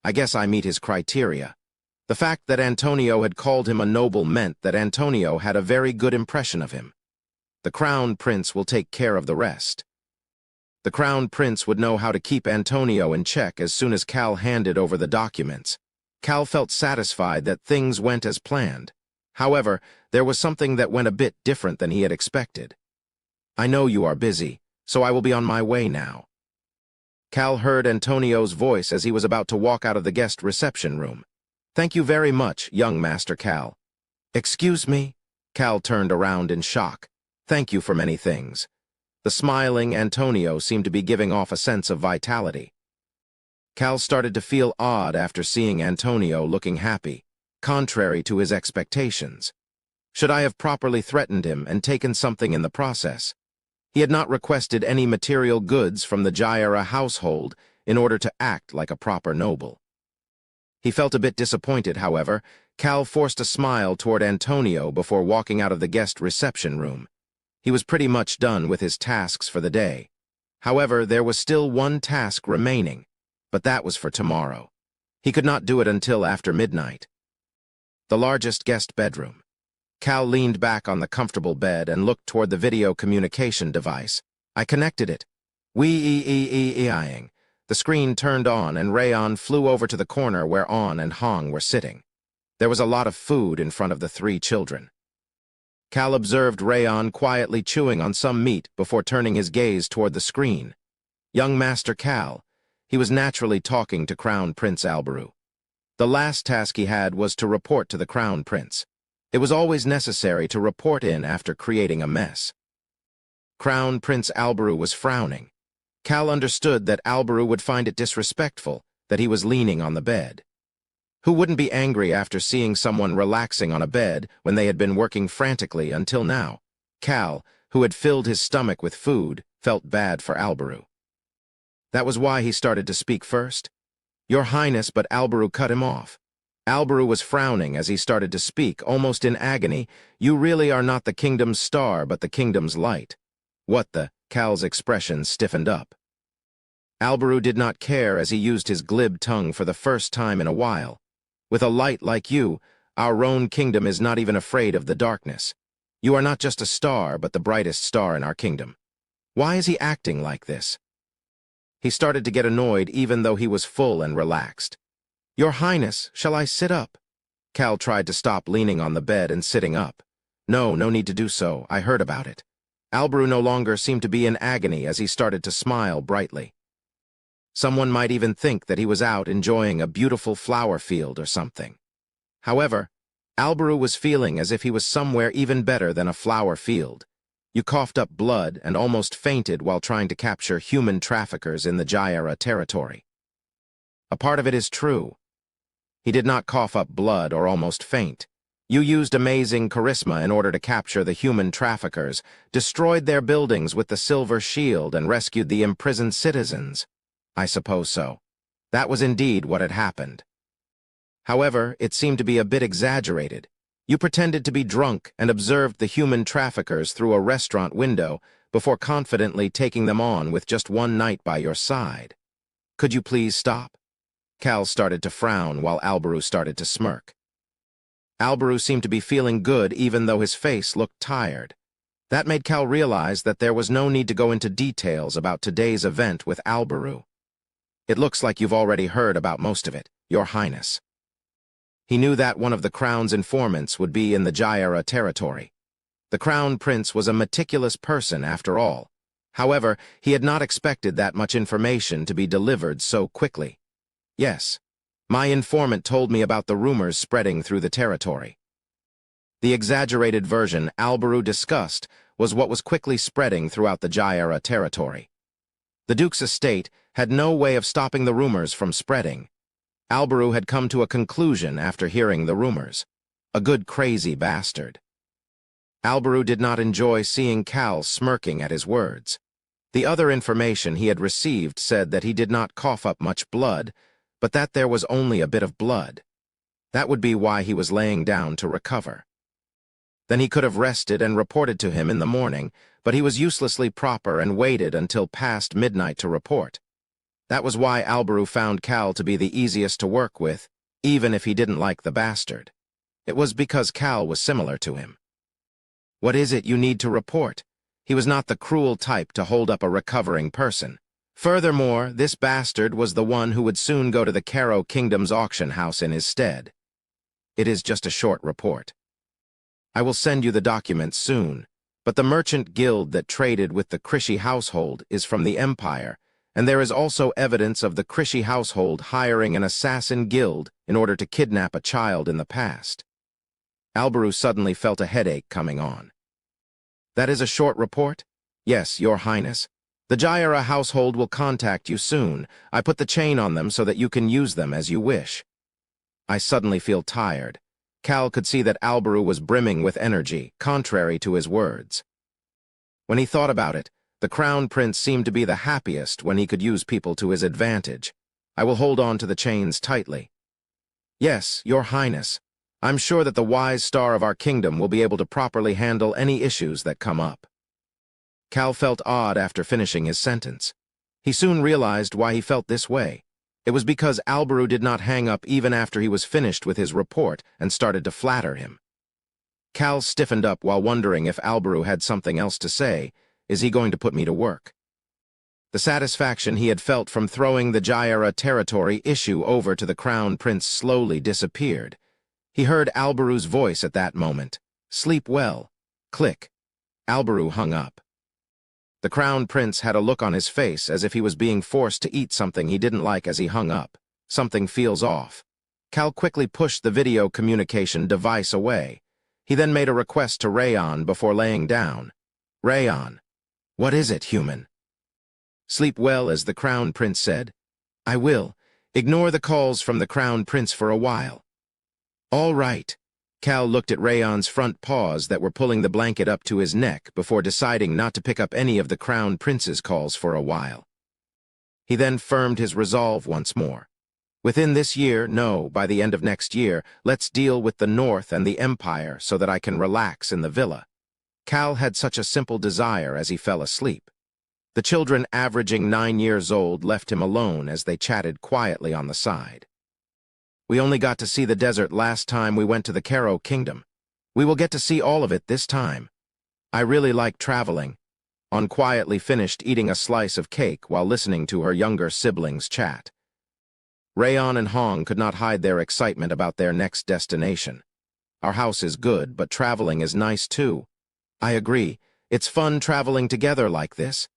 I guess I meet his criteria. The fact that Antonio had called him a noble meant that Antonio had a very good impression of him. The Crown Prince will take care of the rest. The Crown Prince would know how to keep Antonio in check as soon as Cal handed over the documents. Cal felt satisfied that things went as planned. However, there was something that went a bit different than he had expected. "I know you are busy, so I will be on my way now." Cal heard Antonio's voice as he was about to walk out of the guest reception room. "Thank you very much, young Master Cal." "Excuse me?" Cal turned around in shock. "Thank you for many things." The smiling Antonio seemed to be giving off a sense of vitality. Cal started to feel odd after seeing Antonio looking happy, contrary to his expectations. Should I have properly threatened him and taken something in the process? He had not requested any material goods from the Jaira household in order to act like a proper noble. He felt a bit disappointed, however. Cal forced a smile toward Antonio before walking out of the guest reception room. He was pretty much done with his tasks for the day. However, there was still one task remaining, but that was for tomorrow. He could not do it until after midnight. The largest guest bedroom. Cal leaned back on the comfortable bed and looked toward the video communication device. I connected it. Wee-ee-ee-ee-eeing. The screen turned on and Rayon flew over to the corner where On and Hong were sitting. There was a lot of food in front of the three children. Cal observed Rayon quietly chewing on some meat before turning his gaze toward the screen. Young Master Cal. He was naturally talking to Crown Prince Alberu. The last task he had was to report to the Crown Prince. It was always necessary to report in after creating a mess. Crown Prince Alberu was frowning. Cal understood that Alberu would find it disrespectful that he was leaning on the bed. Who wouldn't be angry after seeing someone relaxing on a bed when they had been working frantically until now? Cal, who had filled his stomach with food, felt bad for Alberu. That was why he started to speak first. "Your Highness," but Alberu cut him off. Alberu was frowning as he started to speak, almost in agony. "You really are not the kingdom's star, but the kingdom's light." "What the?" Cal's expression stiffened up. Alberu did not care as he used his glib tongue for the first time in a while. "With a light like you, our own kingdom is not even afraid of the darkness. You are not just a star, but the brightest star in our kingdom." Why is he acting like this? He started to get annoyed even though he was full and relaxed. "Your Highness, shall I sit up?" Cal tried to stop leaning on the bed and sitting up. No need to do so. I heard about it." Alberu no longer seemed to be in agony as he started to smile brightly. Someone might even think that he was out enjoying a beautiful flower field or something. However, Alberu was feeling as if he was somewhere even better than a flower field. You coughed up blood and almost fainted while trying to capture human traffickers in the Jaira territory. A part of it is true. He did not cough up blood or almost faint. You used amazing charisma in order to capture the human traffickers, destroyed their buildings with the silver shield, and rescued the imprisoned citizens. I suppose so. That was indeed what had happened. However, it seemed to be a bit exaggerated. You pretended to be drunk and observed the human traffickers through a restaurant window before confidently taking them on with just one night by your side. Could you please stop? Cal started to frown while Alberu started to smirk. Alberu seemed to be feeling good even though his face looked tired. That made Cal realize that there was no need to go into details about today's event with Alberu. "It looks like you've already heard about most of it, Your Highness." He knew that one of the Crown's informants would be in the Jaira territory. The Crown Prince was a meticulous person after all. However, he had not expected that much information to be delivered so quickly. "Yes, my informant told me about the rumors spreading through the territory." The exaggerated version Alberu discussed was what was quickly spreading throughout the Jaira territory. The Duke's estate had no way of stopping the rumors from spreading. Alberu had come to a conclusion after hearing the rumors. A good crazy bastard. Alberu did not enjoy seeing Cal smirking at his words. The other information he had received said that he did not cough up much blood, but that there was only a bit of blood. That would be why he was laying down to recover. Then he could have rested and reported to him in the morning, but he was uselessly proper and waited until past midnight to report. That was why Alberu found Cal to be the easiest to work with, even if he didn't like the bastard. It was because Cal was similar to him. What is it you need to report? He was not the cruel type to hold up a recovering person. Furthermore, this bastard was the one who would soon go to the Caro Kingdom's auction house in his stead. It is just a short report. I will send you the documents soon, but the merchant guild that traded with the Krishi household is from the Empire, and there is also evidence of the Krishi household hiring an assassin guild in order to kidnap a child in the past. Alberu suddenly felt a headache coming on. That is a short report? Yes, Your Highness. The Jaira household will contact you soon. I put the chain on them so that you can use them as you wish. I suddenly feel tired. Cal could see that Alberu was brimming with energy, contrary to his words. When he thought about it, the Crown Prince seemed to be the happiest when he could use people to his advantage. I will hold on to the chains tightly. Yes, Your Highness. I'm sure that the wise star of our kingdom will be able to properly handle any issues that come up. Cal felt odd after finishing his sentence. He soon realized why he felt this way. It was because Alberu did not hang up even after he was finished with his report and started to flatter him. Cal stiffened up while wondering if Alberu had something else to say. Is he going to put me to work? The satisfaction he had felt from throwing the Jaira territory issue over to the Crown Prince slowly disappeared. He heard Alberu's voice at that moment. Sleep well. Click. Alberu hung up. The Crown Prince had a look on his face as if he was being forced to eat something he didn't like as he hung up. Something feels off. Cal quickly pushed the video communication device away. He then made a request to Rayon before laying down. Rayon. What is it, human? Sleep well, as the Crown Prince said. I will. Ignore the calls from the Crown Prince for a while. All right. Cal looked at Rayon's front paws that were pulling the blanket up to his neck before deciding not to pick up any of the Crown Prince's calls for a while. He then firmed his resolve once more. Within this year, no, by the end of next year, let's deal with the North and the Empire so that I can relax in the villa. Cal had such a simple desire as he fell asleep. The children, averaging 9 years old, left him alone as they chatted quietly on the side. We only got to see the desert last time we went to the Caro Kingdom. We will get to see all of it this time. I really like traveling. On quietly finished eating a slice of cake while listening to her younger siblings chat. Rayon and Hong could not hide their excitement about their next destination. Our house is good, but traveling is nice too. I agree. It's fun traveling together like this.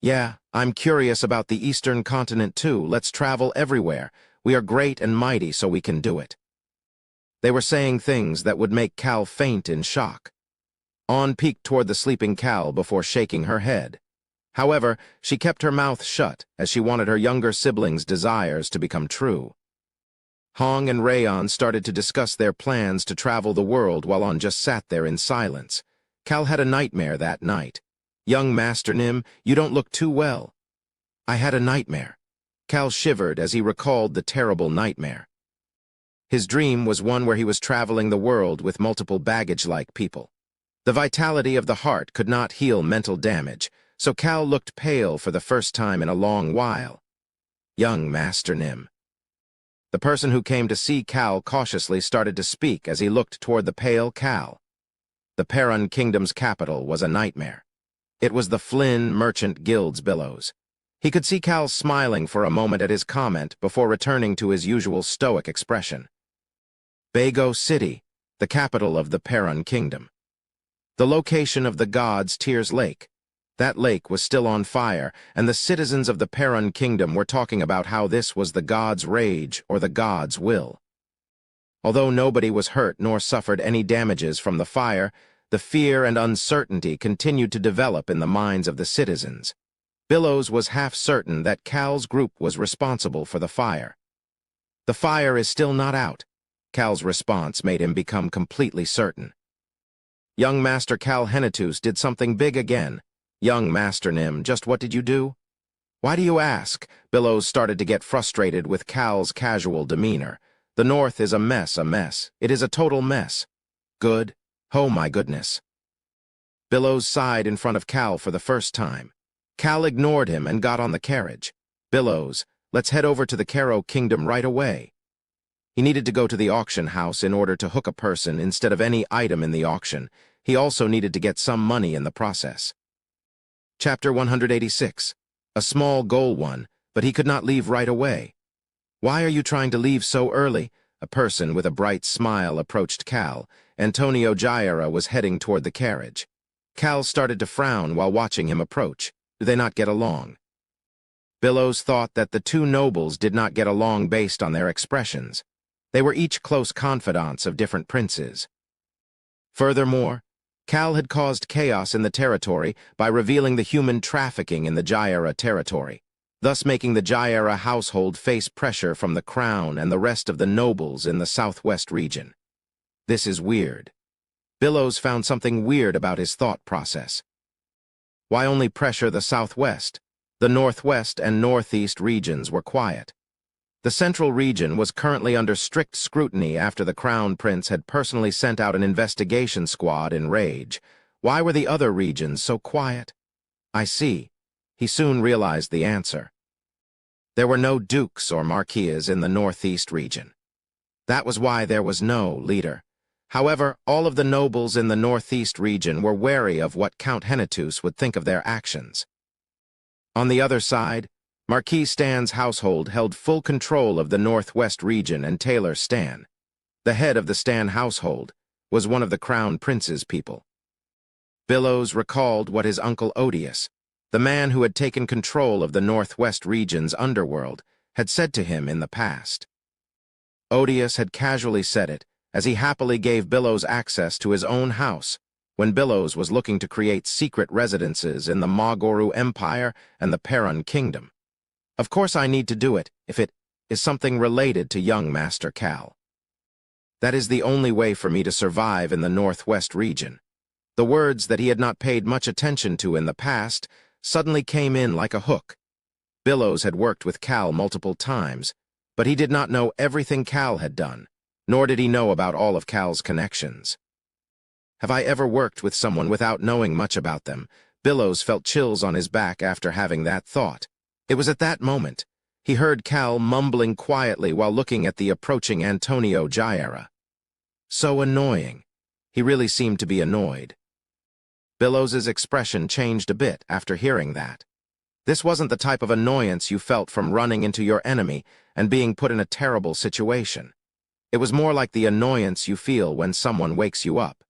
Yeah, I'm curious about the Eastern continent too. Let's travel everywhere. We are great and mighty, so we can do it. They were saying things that would make Cal faint in shock. On peeked toward the sleeping Cal before shaking her head. However, she kept her mouth shut as she wanted her younger siblings' desires to become true. Hong and Rayon started to discuss their plans to travel the world while On just sat there in silence. Cal had a nightmare that night. Young Master Nim, you don't look too well. I had a nightmare. Cal shivered as he recalled the terrible nightmare. His dream was one where he was traveling the world with multiple baggage-like people. The vitality of the heart could not heal mental damage, so Cal looked pale for the first time in a long while. Young Master Nim. The person who came to see Cal cautiously started to speak as he looked toward the pale Cal. The Perun Kingdom's capital was a nightmare. It was the Flynn Merchant Guild's billows. He could see Cal smiling for a moment at his comment before returning to his usual stoic expression. Bago City, the capital of the Perun Kingdom. The location of the gods' Tears Lake. That lake was still on fire, and the citizens of the Perun Kingdom were talking about how this was the gods' rage or the gods' will. Although nobody was hurt nor suffered any damages from the fire, the fear and uncertainty continued to develop in the minds of the citizens. Billows was half certain that Cal's group was responsible for the fire. The fire is still not out. Cal's response made him become completely certain. Young Master Cal Henatus did something big again. Young Master Nim, just what did you do? Why do you ask? Billows started to get frustrated with Cal's casual demeanor. The North is a mess, a mess. It is a total mess. Good. Oh my goodness. Billows sighed in front of Cal for the first time. Cal ignored him and got on the carriage. Billows, let's head over to the Caro Kingdom right away. He needed to go to the auction house in order to hook a person instead of any item in the auction. He also needed to get some money in the process. Chapter 186. A small goal one, but he could not leave right away. Why are you trying to leave so early? A person with a bright smile approached Cal. Antonio Jaira was heading toward the carriage. Cal started to frown while watching him approach. Do they not get along? Billows thought that the two nobles did not get along based on their expressions. They were each close confidants of different princes. Furthermore, Cal had caused chaos in the territory by revealing the human trafficking in the Jaira territory, thus making the Jaira household face pressure from the crown and the rest of the nobles in the southwest region. This is weird. Billows found something weird about his thought process. Why only pressure the southwest? The northwest and northeast regions were quiet. The central region was currently under strict scrutiny after the Crown Prince had personally sent out an investigation squad in rage. Why were the other regions so quiet? I see. He soon realized the answer. There were no dukes or marquises in the northeast region. That was why there was no leader. However, all of the nobles in the northeast region were wary of what Count Henetus would think of their actions. On the other side, Marquis Stan's household held full control of the northwest region, and Taylor Stan, the head of the Stan household, was one of the Crown Prince's people. Billows recalled what his uncle Odious, the man who had taken control of the northwest region's underworld, had said to him in the past. Odious had casually said it, as he happily gave Billows access to his own house, when Billows was looking to create secret residences in the Magoru Empire and the Perun Kingdom. Of course I need to do it, if it is something related to young Master Cal. That is the only way for me to survive in the northwest region. The words that he had not paid much attention to in the past suddenly came in like a hook. Billows had worked with Cal multiple times, but he did not know everything Cal had done, nor did he know about all of Cal's connections. Have I ever worked with someone without knowing much about them? Billows felt chills on his back after having that thought. It was at that moment he heard Cal mumbling quietly while looking at the approaching Antonio Jaira. So annoying. He really seemed to be annoyed. Billows's expression changed a bit after hearing that. This wasn't the type of annoyance you felt from running into your enemy and being put in a terrible situation. It was more like the annoyance you feel when someone wakes you up.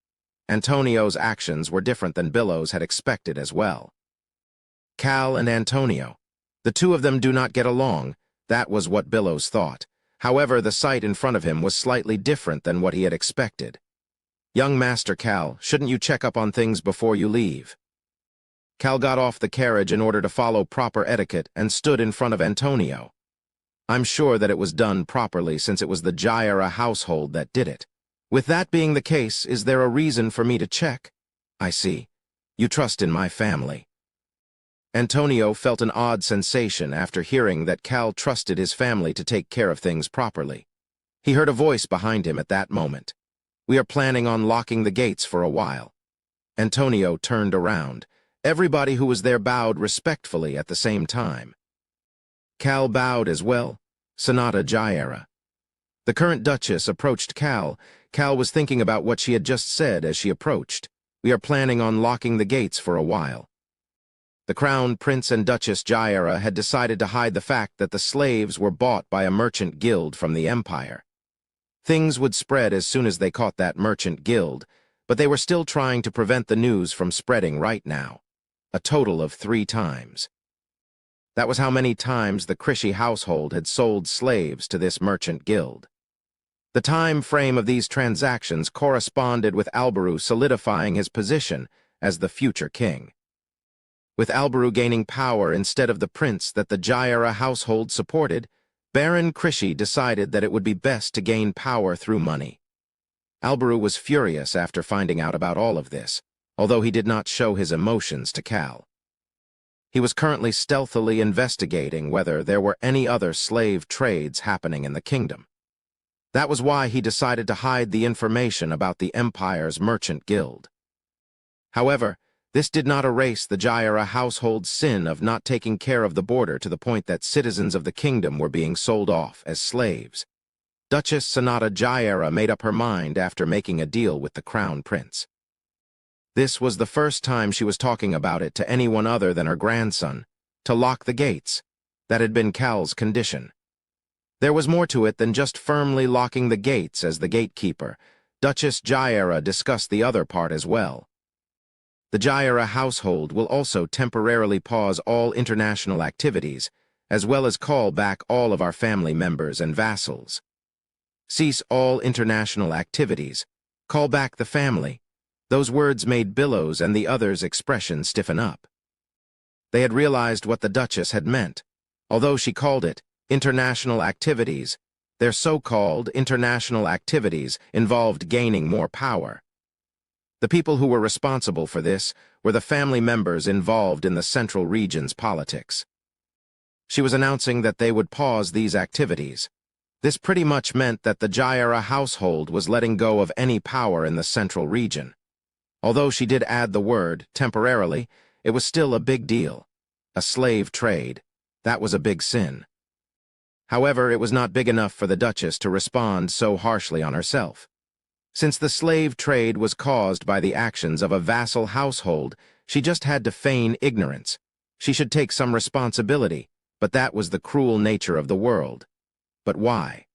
Antonio's actions were different than Billows had expected as well. Cal and Antonio. The two of them do not get along, that was what Billows thought. However, the sight in front of him was slightly different than what he had expected. Young Master Cal, shouldn't you check up on things before you leave? Cal got off the carriage in order to follow proper etiquette and stood in front of Antonio. I'm sure that it was done properly since it was the Jaira household that did it. With that being the case, is there a reason for me to check? I see. You trust in my family. Antonio felt an odd sensation after hearing that Cal trusted his family to take care of things properly. He heard a voice behind him at that moment. We are planning on locking the gates for a while. Antonio turned around. Everybody who was there bowed respectfully at the same time. Cal bowed as well. Sonata Jaira. The current Duchess approached Cal. Cal was thinking about what she had just said as she approached. We are planning on locking the gates for a while. The Crown Prince and Duchess Jaira had decided to hide the fact that the slaves were bought by a merchant guild from the Empire. Things would spread as soon as they caught that merchant guild, but they were still trying to prevent the news from spreading right now. A total of 3 times. That was how many times the Krishi household had sold slaves to this merchant guild. The time frame of these transactions corresponded with Alberu solidifying his position as the future king. With Alberu gaining power instead of the prince that the Jaira household supported, Baron Krishi decided that it would be best to gain power through money. Alberu was furious after finding out about all of this, although he did not show his emotions to Cal. He was currently stealthily investigating whether there were any other slave trades happening in the kingdom. That was why he decided to hide the information about the Empire's merchant guild. However, this did not erase the Jaira household's sin of not taking care of the border to the point that citizens of the kingdom were being sold off as slaves. Duchess Sonata Jaira made up her mind after making a deal with the crown prince. This was the first time she was talking about it to anyone other than her grandson, to lock the gates. That had been Cal's condition. There was more to it than just firmly locking the gates as the gatekeeper. Duchess Jaira discussed the other part as well. The Jaira household will also temporarily pause all international activities, as well as call back all of our family members and vassals. Cease all international activities. Call back the family. Those words made Billows and the others' expressions stiffen up. They had realized what the Duchess had meant. Although she called it international activities, their so-called international activities involved gaining more power. The people who were responsible for this were the family members involved in the Central Region's politics. She was announcing that they would pause these activities. This pretty much meant that the Jaira household was letting go of any power in the Central Region. Although she did add the word, temporarily, it was still a big deal. A slave trade. That was a big sin. However, it was not big enough for the Duchess to respond so harshly on herself. Since the slave trade was caused by the actions of a vassal household, she just had to feign ignorance. She should take some responsibility, but that was the cruel nature of the world. But why?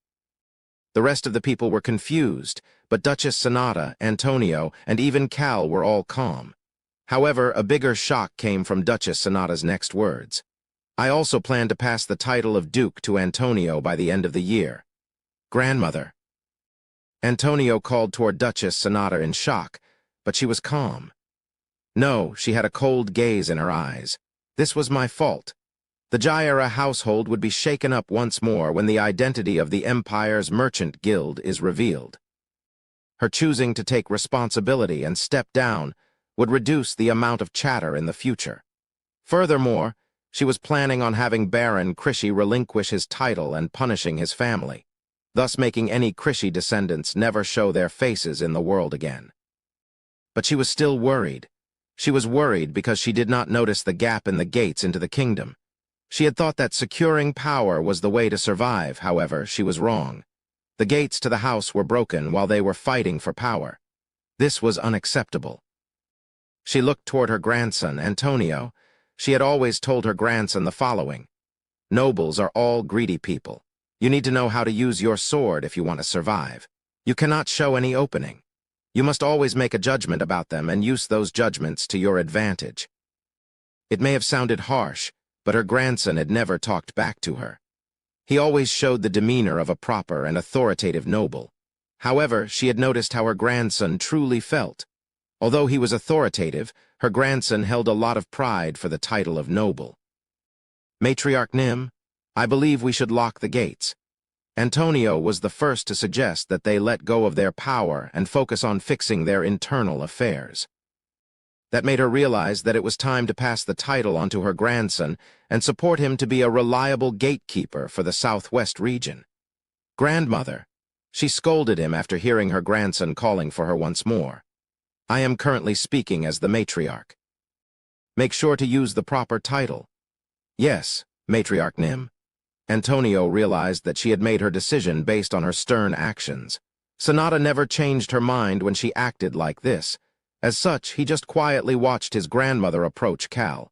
The rest of the people were confused, but Duchess Sonata, Antonio, and even Cal were all calm. However, a bigger shock came from Duchess Sonata's next words. I also plan to pass the title of Duke to Antonio by the end of the year. Grandmother. Antonio called toward Duchess Sonata in shock, but she was calm. No, she had a cold gaze in her eyes. This was my fault. The Jaira household would be shaken up once more when the identity of the Empire's merchant guild is revealed. Her choosing to take responsibility and step down would reduce the amount of chatter in the future. Furthermore, she was planning on having Baron Krishi relinquish his title and punishing his family, thus making any Krishi descendants never show their faces in the world again. But she was still worried. She was worried because she did not notice the gap in the gates into the kingdom. She had thought that securing power was the way to survive. However, she was wrong. The gates to the house were broken while they were fighting for power. This was unacceptable. She looked toward her grandson, Antonio. She had always told her grandson the following: nobles are all greedy people. You need to know how to use your sword if you want to survive. You cannot show any opening. You must always make a judgment about them and use those judgments to your advantage. It may have sounded harsh, but her grandson had never talked back to her. He always showed the demeanor of a proper and authoritative noble. However, she had noticed how her grandson truly felt. Although he was authoritative, her grandson held a lot of pride for the title of noble. Matriarch Nim, I believe we should lock the gates. Antonio was the first to suggest that they let go of their power and focus on fixing their internal affairs. That made her realize that it was time to pass the title on to her grandson and support him to be a reliable gatekeeper for the Southwest region. Grandmother, she scolded him after hearing her grandson calling for her once more. I am currently speaking as the matriarch. Make sure to use the proper title. Yes, Matriarch Nim. Antonio realized that she had made her decision based on her stern actions. Sonata never changed her mind when she acted like this. As such, he just quietly watched his grandmother approach Cal.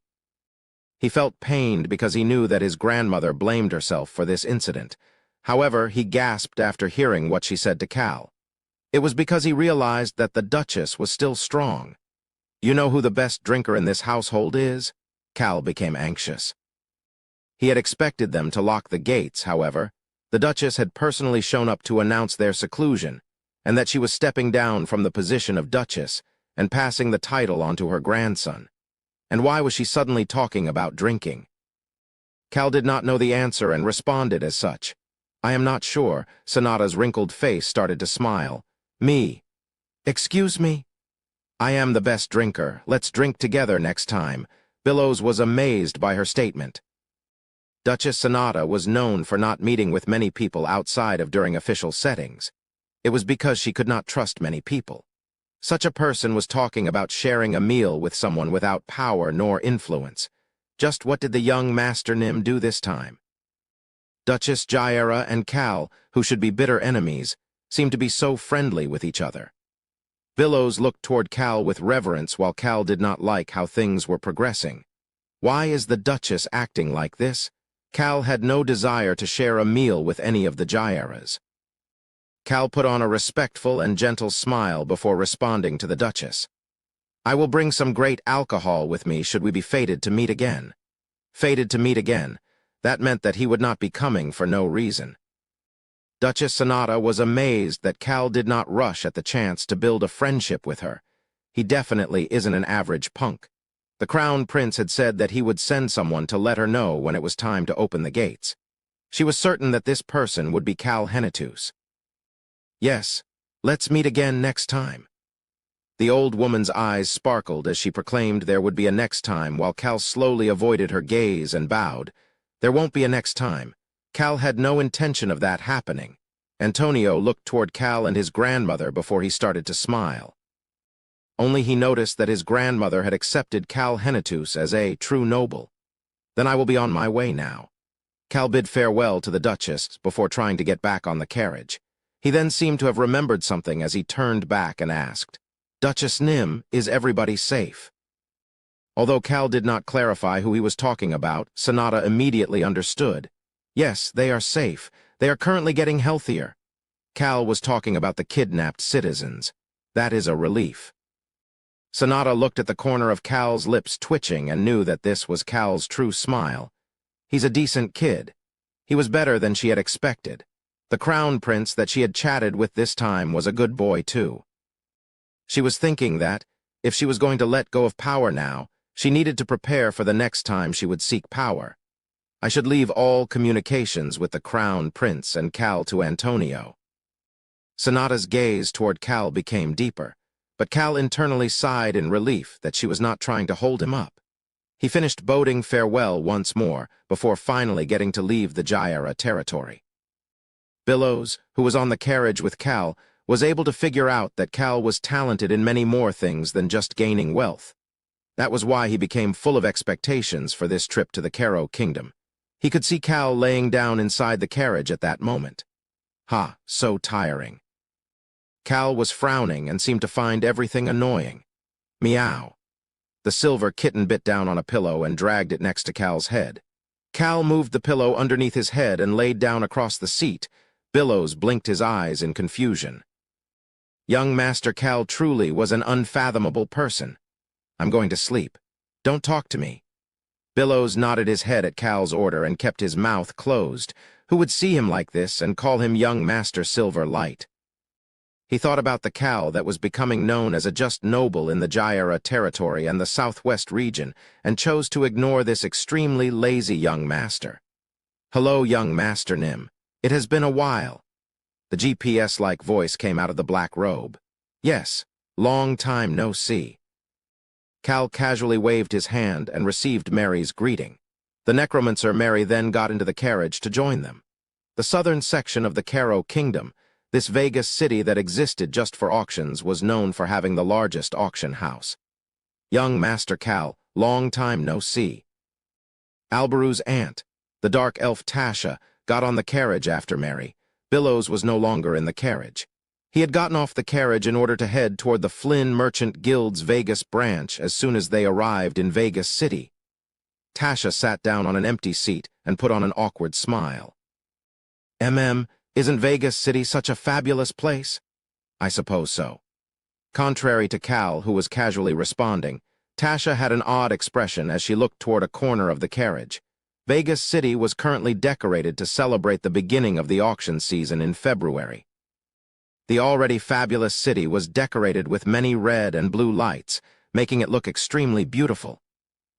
He felt pained because he knew that his grandmother blamed herself for this incident. However, he gasped after hearing what she said to Cal. It was because he realized that the Duchess was still strong. You know who the best drinker in this household is? Cal became anxious. He had expected them to lock the gates, however. The Duchess had personally shown up to announce their seclusion, and that she was stepping down from the position of Duchess and passing the title on to her grandson. And why was she suddenly talking about drinking? Cal did not know the answer and responded as such. I am not sure. Sonata's wrinkled face started to smile. Me. Excuse me? I am the best drinker. Let's drink together next time. Billows was amazed by her statement. Duchess Sonata was known for not meeting with many people outside of during official settings. It was because she could not trust many people. Such a person was talking about sharing a meal with someone without power nor influence. Just what did the young Master Nim do this time? Duchess Jaira and Cal, who should be bitter enemies, seemed to be so friendly with each other. Billows looked toward Cal with reverence while Cal did not like how things were progressing. Why is the Duchess acting like this? Cal had no desire to share a meal with any of the Jairas. Cal put on a respectful and gentle smile before responding to the Duchess. I will bring some great alcohol with me should we be fated to meet again. Fated to meet again. That meant that he would not be coming for no reason. Duchess Sonata was amazed that Cal did not rush at the chance to build a friendship with her. He definitely isn't an average punk. The Crown Prince had said that he would send someone to let her know when it was time to open the gates. She was certain that this person would be Cal Henitus. Yes, let's meet again next time. The old woman's eyes sparkled as she proclaimed there would be a next time while Cal slowly avoided her gaze and bowed. There won't be a next time. Cal had no intention of that happening. Antonio looked toward Cal and his grandmother before he started to smile. Only he noticed that his grandmother had accepted Cal Henitus as a true noble. Then I will be on my way now. Cal bid farewell to the Duchess before trying to get back on the carriage. He then seemed to have remembered something as he turned back and asked, Duchess Nim, is everybody safe? Although Cal did not clarify who he was talking about, Sonata immediately understood. Yes, they are safe. They are currently getting healthier. Cal was talking about the kidnapped citizens. That is a relief. Sonata looked at the corner of Cal's lips twitching and knew that this was Cal's true smile. He's a decent kid. He was better than she had expected. The Crown Prince that she had chatted with this time was a good boy too. She was thinking that, if she was going to let go of power now, she needed to prepare for the next time she would seek power. I should leave all communications with the Crown Prince and Cal to Antonio. Sonata's gaze toward Cal became deeper, but Cal internally sighed in relief that she was not trying to hold him up. He finished boding farewell once more before finally getting to leave the Jaira territory. Billows, who was on the carriage with Cal, was able to figure out that Cal was talented in many more things than just gaining wealth. That was why he became full of expectations for this trip to the Caro Kingdom. He could see Cal laying down inside the carriage at that moment. Ha, so tiring. Cal was frowning and seemed to find everything annoying. Meow. The silver kitten bit down on a pillow and dragged it next to Cal's head. Cal moved the pillow underneath his head and laid down across the seat. Billows blinked his eyes in confusion. Young Master Cal truly was an unfathomable person. I'm going to sleep. Don't talk to me. Billows nodded his head at Cal's order and kept his mouth closed. Who would see him like this and call him young Master Silver Light? He thought about the Cal that was becoming known as a just noble in the Jaira territory and the southwest region and chose to ignore this extremely lazy young master. Hello, young Master Nim. It has been a while. The GPS-like voice came out of the black robe. Yes, long time no see. Cal casually waved his hand and received Mary's greeting. The necromancer Mary then got into the carriage to join them. The southern section of the Caro Kingdom, this Vegas city that existed just for auctions, was known for having the largest auction house. Young Master Cal, long time no see. Albaru's aunt, the dark elf Tasha, got on the carriage after Mary. Billows was no longer in the carriage. He had gotten off the carriage in order to head toward the Flynn Merchant Guild's Vegas branch as soon as they arrived in Vegas City. Tasha sat down on an empty seat and put on an awkward smile. Isn't Vegas City such a fabulous place? I suppose so. Contrary to Cal, who was casually responding, Tasha had an odd expression as she looked toward a corner of the carriage. Vegas City was currently decorated to celebrate the beginning of the auction season in February. The already fabulous city was decorated with many red and blue lights, making it look extremely beautiful.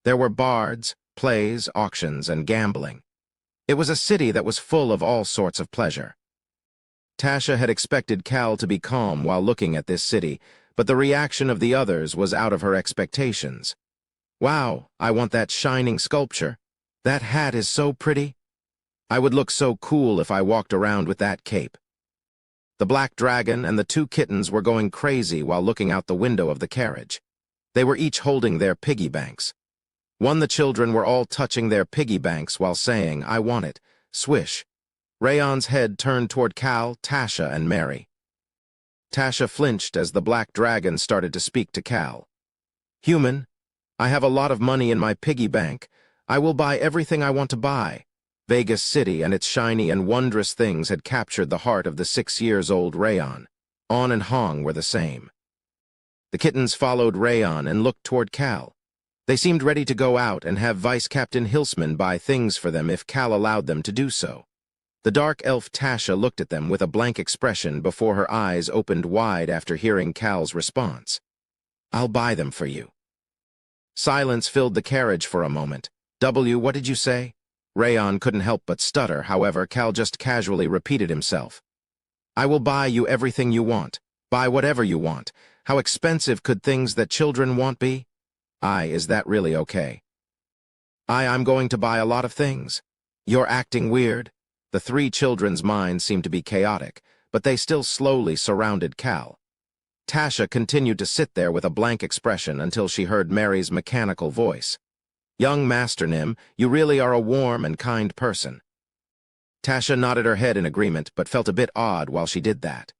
There were bards, plays, auctions, and gambling. It was a city that was full of all sorts of pleasure. Tasha had expected Cal to be calm while looking at this city, but the reaction of the others was out of her expectations. Wow, I want that shining sculpture. That hat is so pretty. I would look so cool if I walked around with that cape. The black dragon and the two kittens were going crazy while looking out the window of the carriage. They were each holding their piggy banks. The children were all touching their piggy banks while saying, "I want it." Swish. Rayon's head turned toward Cal, Tasha, and Mary. Tasha flinched as the black dragon started to speak to Cal. "Human, I have a lot of money in my piggy bank. I will buy everything I want to buy." Vegas City and its shiny and wondrous things had captured the heart of the 6-year-old Rayon. On and Hong were the same. The kittens followed Rayon and looked toward Cal. They seemed ready to go out and have Vice Captain Hilsman buy things for them if Cal allowed them to do so. The dark elf Tasha looked at them with a blank expression before her eyes opened wide after hearing Cal's response. "I'll buy them for you." Silence filled the carriage for a moment. What did you say?" Rayon couldn't help but stutter, however, Cal just casually repeated himself. "I will buy you everything you want. Buy whatever you want. How expensive could things that children want be?" Is that really okay?" I'm going to buy a lot of things." "You're acting weird." The three children's minds seemed to be chaotic, but they still slowly surrounded Cal. Tasha continued to sit there with a blank expression until she heard Mary's mechanical voice. "Young Master Nim, you really are a warm and kind person." Tasha nodded her head in agreement, but felt a bit odd while she did that.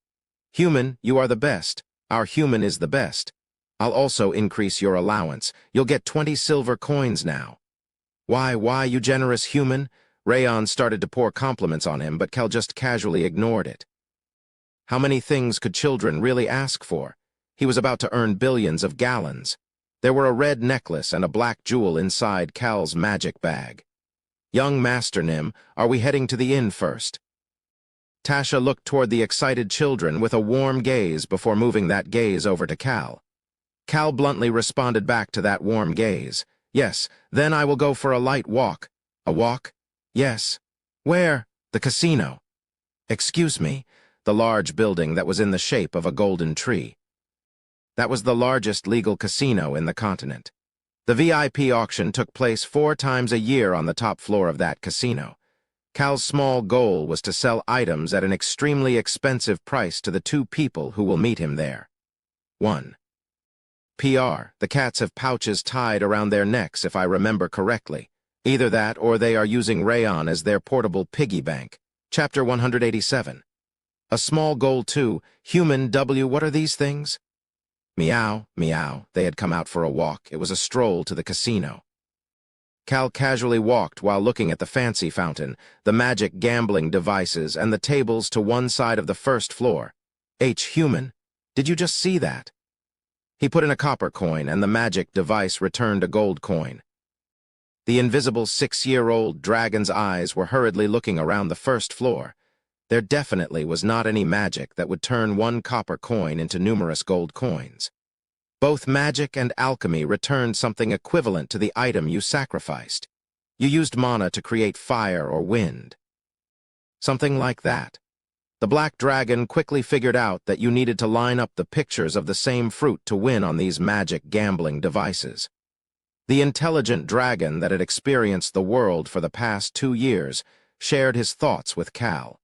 "Human, you are the best. Our human is the best. I'll also increase your allowance. You'll get 20 silver coins now." Why, you generous human?" Rayon started to pour compliments on him, but Cal just casually ignored it. How many things could children really ask for? He was about to earn billions of gallons. There were a red necklace and a black jewel inside Cal's magic bag. "Young Master Nim, are we heading to the inn first?" Tasha looked toward the excited children with a warm gaze before moving that gaze over to Cal. Cal bluntly responded back to that warm gaze. "Yes, then I will go for a light walk." "A walk?" "Yes." "Where?" "The casino." "Excuse me." The large building that was in the shape of a golden tree. That was the largest legal casino in the continent. The VIP auction took place 4 times a year on the top floor of that casino. Cal's small goal was to sell items at an extremely expensive price to the 2 people who will meet him there. 1. PR. The cats have pouches tied around their necks, if I remember correctly. Either that or they are using Rayon as their portable piggy bank. Chapter 187. A small goal 2. Human W. What are these things? Meow, meow. They had come out for a walk. It was a stroll to the casino. Cal casually walked while looking at the fancy fountain, the magic gambling devices, and the tables to one side of the first floor. Human, did you just see that? He put in a copper coin, and the magic device returned a gold coin. The invisible 6-year-old dragon's eyes were hurriedly looking around the first floor. There definitely was not any magic that would turn 1 copper coin into numerous gold coins. Both magic and alchemy returned something equivalent to the item you sacrificed. You used mana to create fire or wind. Something like that. The black dragon quickly figured out that you needed to line up the pictures of the same fruit to win on these magic gambling devices. The intelligent dragon that had experienced the world for the past 2 years shared his thoughts with Cal.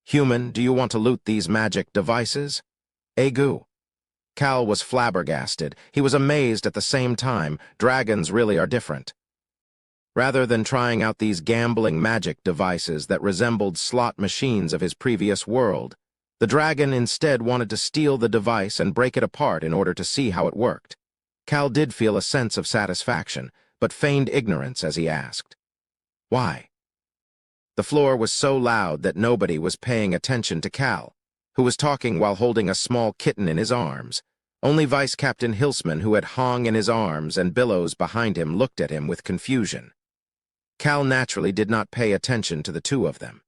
"Human, do you want to loot these magic devices?" "Egu." Cal was flabbergasted. He was amazed at the same time. Dragons really are different. Rather than trying out these gambling magic devices that resembled slot machines of his previous world, the dragon instead wanted to steal the device and break it apart in order to see how it worked. Cal did feel a sense of satisfaction, but feigned ignorance as he asked, "Why?" The floor was so loud that nobody was paying attention to Cal, who was talking while holding a small kitten in his arms. Only Vice Captain Hilsman, who had Hong in his arms and Billows behind him, looked at him with confusion. Cal naturally did not pay attention to the 2 of them.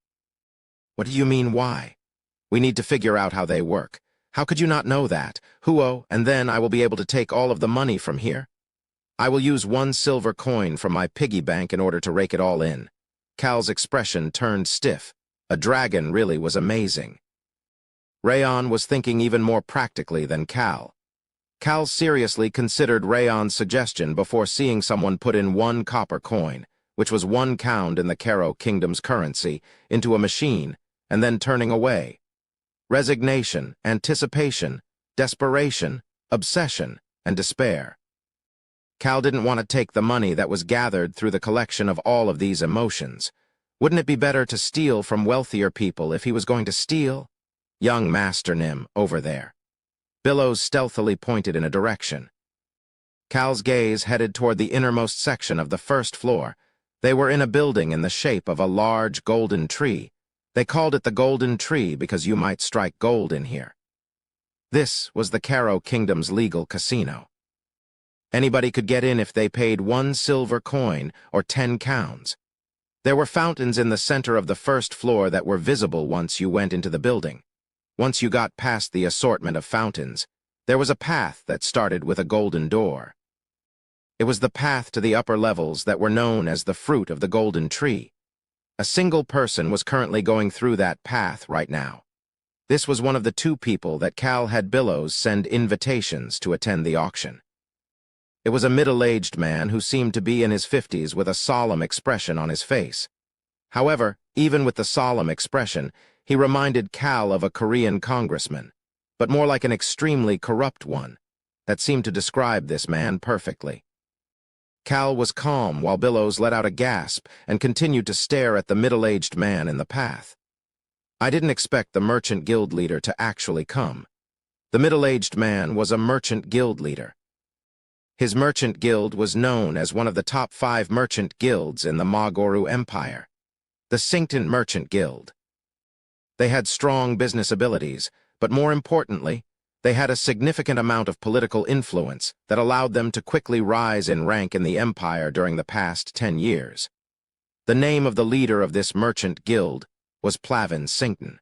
"What do you mean, why?" "We need to figure out how they work." "How could you not know that?" "Huo, and then I will be able to take all of the money from here." "I will use 1 silver coin from my piggy bank in order to rake it all in." Cal's expression turned stiff. A dragon really was amazing. Rayon was thinking even more practically than Cal. Cal seriously considered Rayon's suggestion before seeing someone put in 1 copper coin. which was 1 pound in the Caro Kingdom's currency, into a machine, and then turning away. Resignation, anticipation, desperation, obsession, and despair. Cal didn't want to take the money that was gathered through the collection of all of these emotions. Wouldn't it be better to steal from wealthier people if he was going to steal? Young Master Nim, over there. Billows stealthily pointed in a direction. Cal's gaze headed toward the innermost section of the first floor. They were in a building in the shape of a large golden tree. They called it the Golden Tree because you might strike gold in here. This was the Caro Kingdom's legal casino. Anybody could get in if they paid 1 silver coin or 10 crowns. There were fountains in the center of the first floor that were visible once you went into the building. Once you got past the assortment of fountains, there was a path that started with a golden door. It was the path to the upper levels that were known as the fruit of the Golden Tree. A single person was currently going through that path right now. This was one of the 2 people that Cal had Billows send invitations to attend the auction. It was a middle-aged man who seemed to be in his 50s with a solemn expression on his face. However, even with the solemn expression, he reminded Cal of a Korean congressman, but more like an extremely corrupt one. That seemed to describe this man perfectly. Cal was calm while Billows let out a gasp and continued to stare at the middle-aged man in the path. I didn't expect the merchant guild leader to actually come. The middle-aged man was a merchant guild leader. His merchant guild was known as one of the top 5 merchant guilds in the Magoru Empire, the Sington Merchant Guild. They had strong business abilities, but more importantly, they had a significant amount of political influence that allowed them to quickly rise in rank in the empire during the past 10 years. The name of the leader of this merchant guild was Plavin Sington.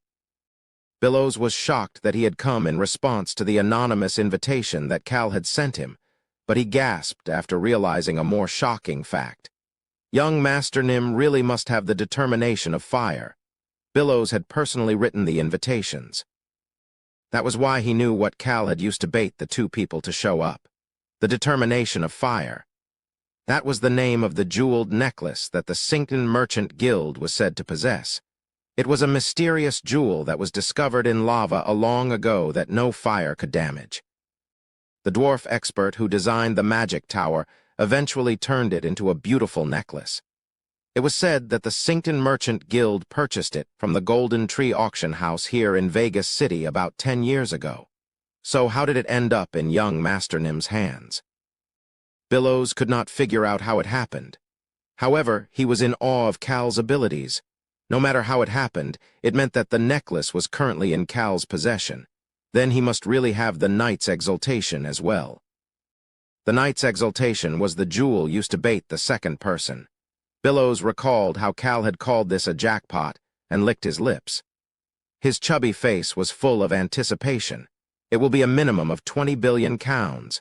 Billows was shocked that he had come in response to the anonymous invitation that Cal had sent him, but he gasped after realizing a more shocking fact. Young Master Nim really must have the determination of fire. Billows had personally written the invitations. That was why he knew what Cal had used to bait the 2 people to show up. The determination of fire. That was the name of the jeweled necklace that the Sington Merchant Guild was said to possess. It was a mysterious jewel that was discovered in lava long ago that no fire could damage. The dwarf expert who designed the magic tower eventually turned it into a beautiful necklace. It was said that the Sington Merchant Guild purchased it from the Golden Tree auction house here in Vegas City about 10 years ago. So how did it end up in young Master Nim's hands? Billows could not figure out how it happened. However, he was in awe of Cal's abilities. No matter how it happened, it meant that the necklace was currently in Cal's possession. Then he must really have the Knight's Exaltation as well. The Knight's Exaltation was the jewel used to bait the second person. Billows recalled how Cal had called this a jackpot and licked his lips. His chubby face was full of anticipation. It will be a minimum of 20 billion crowns.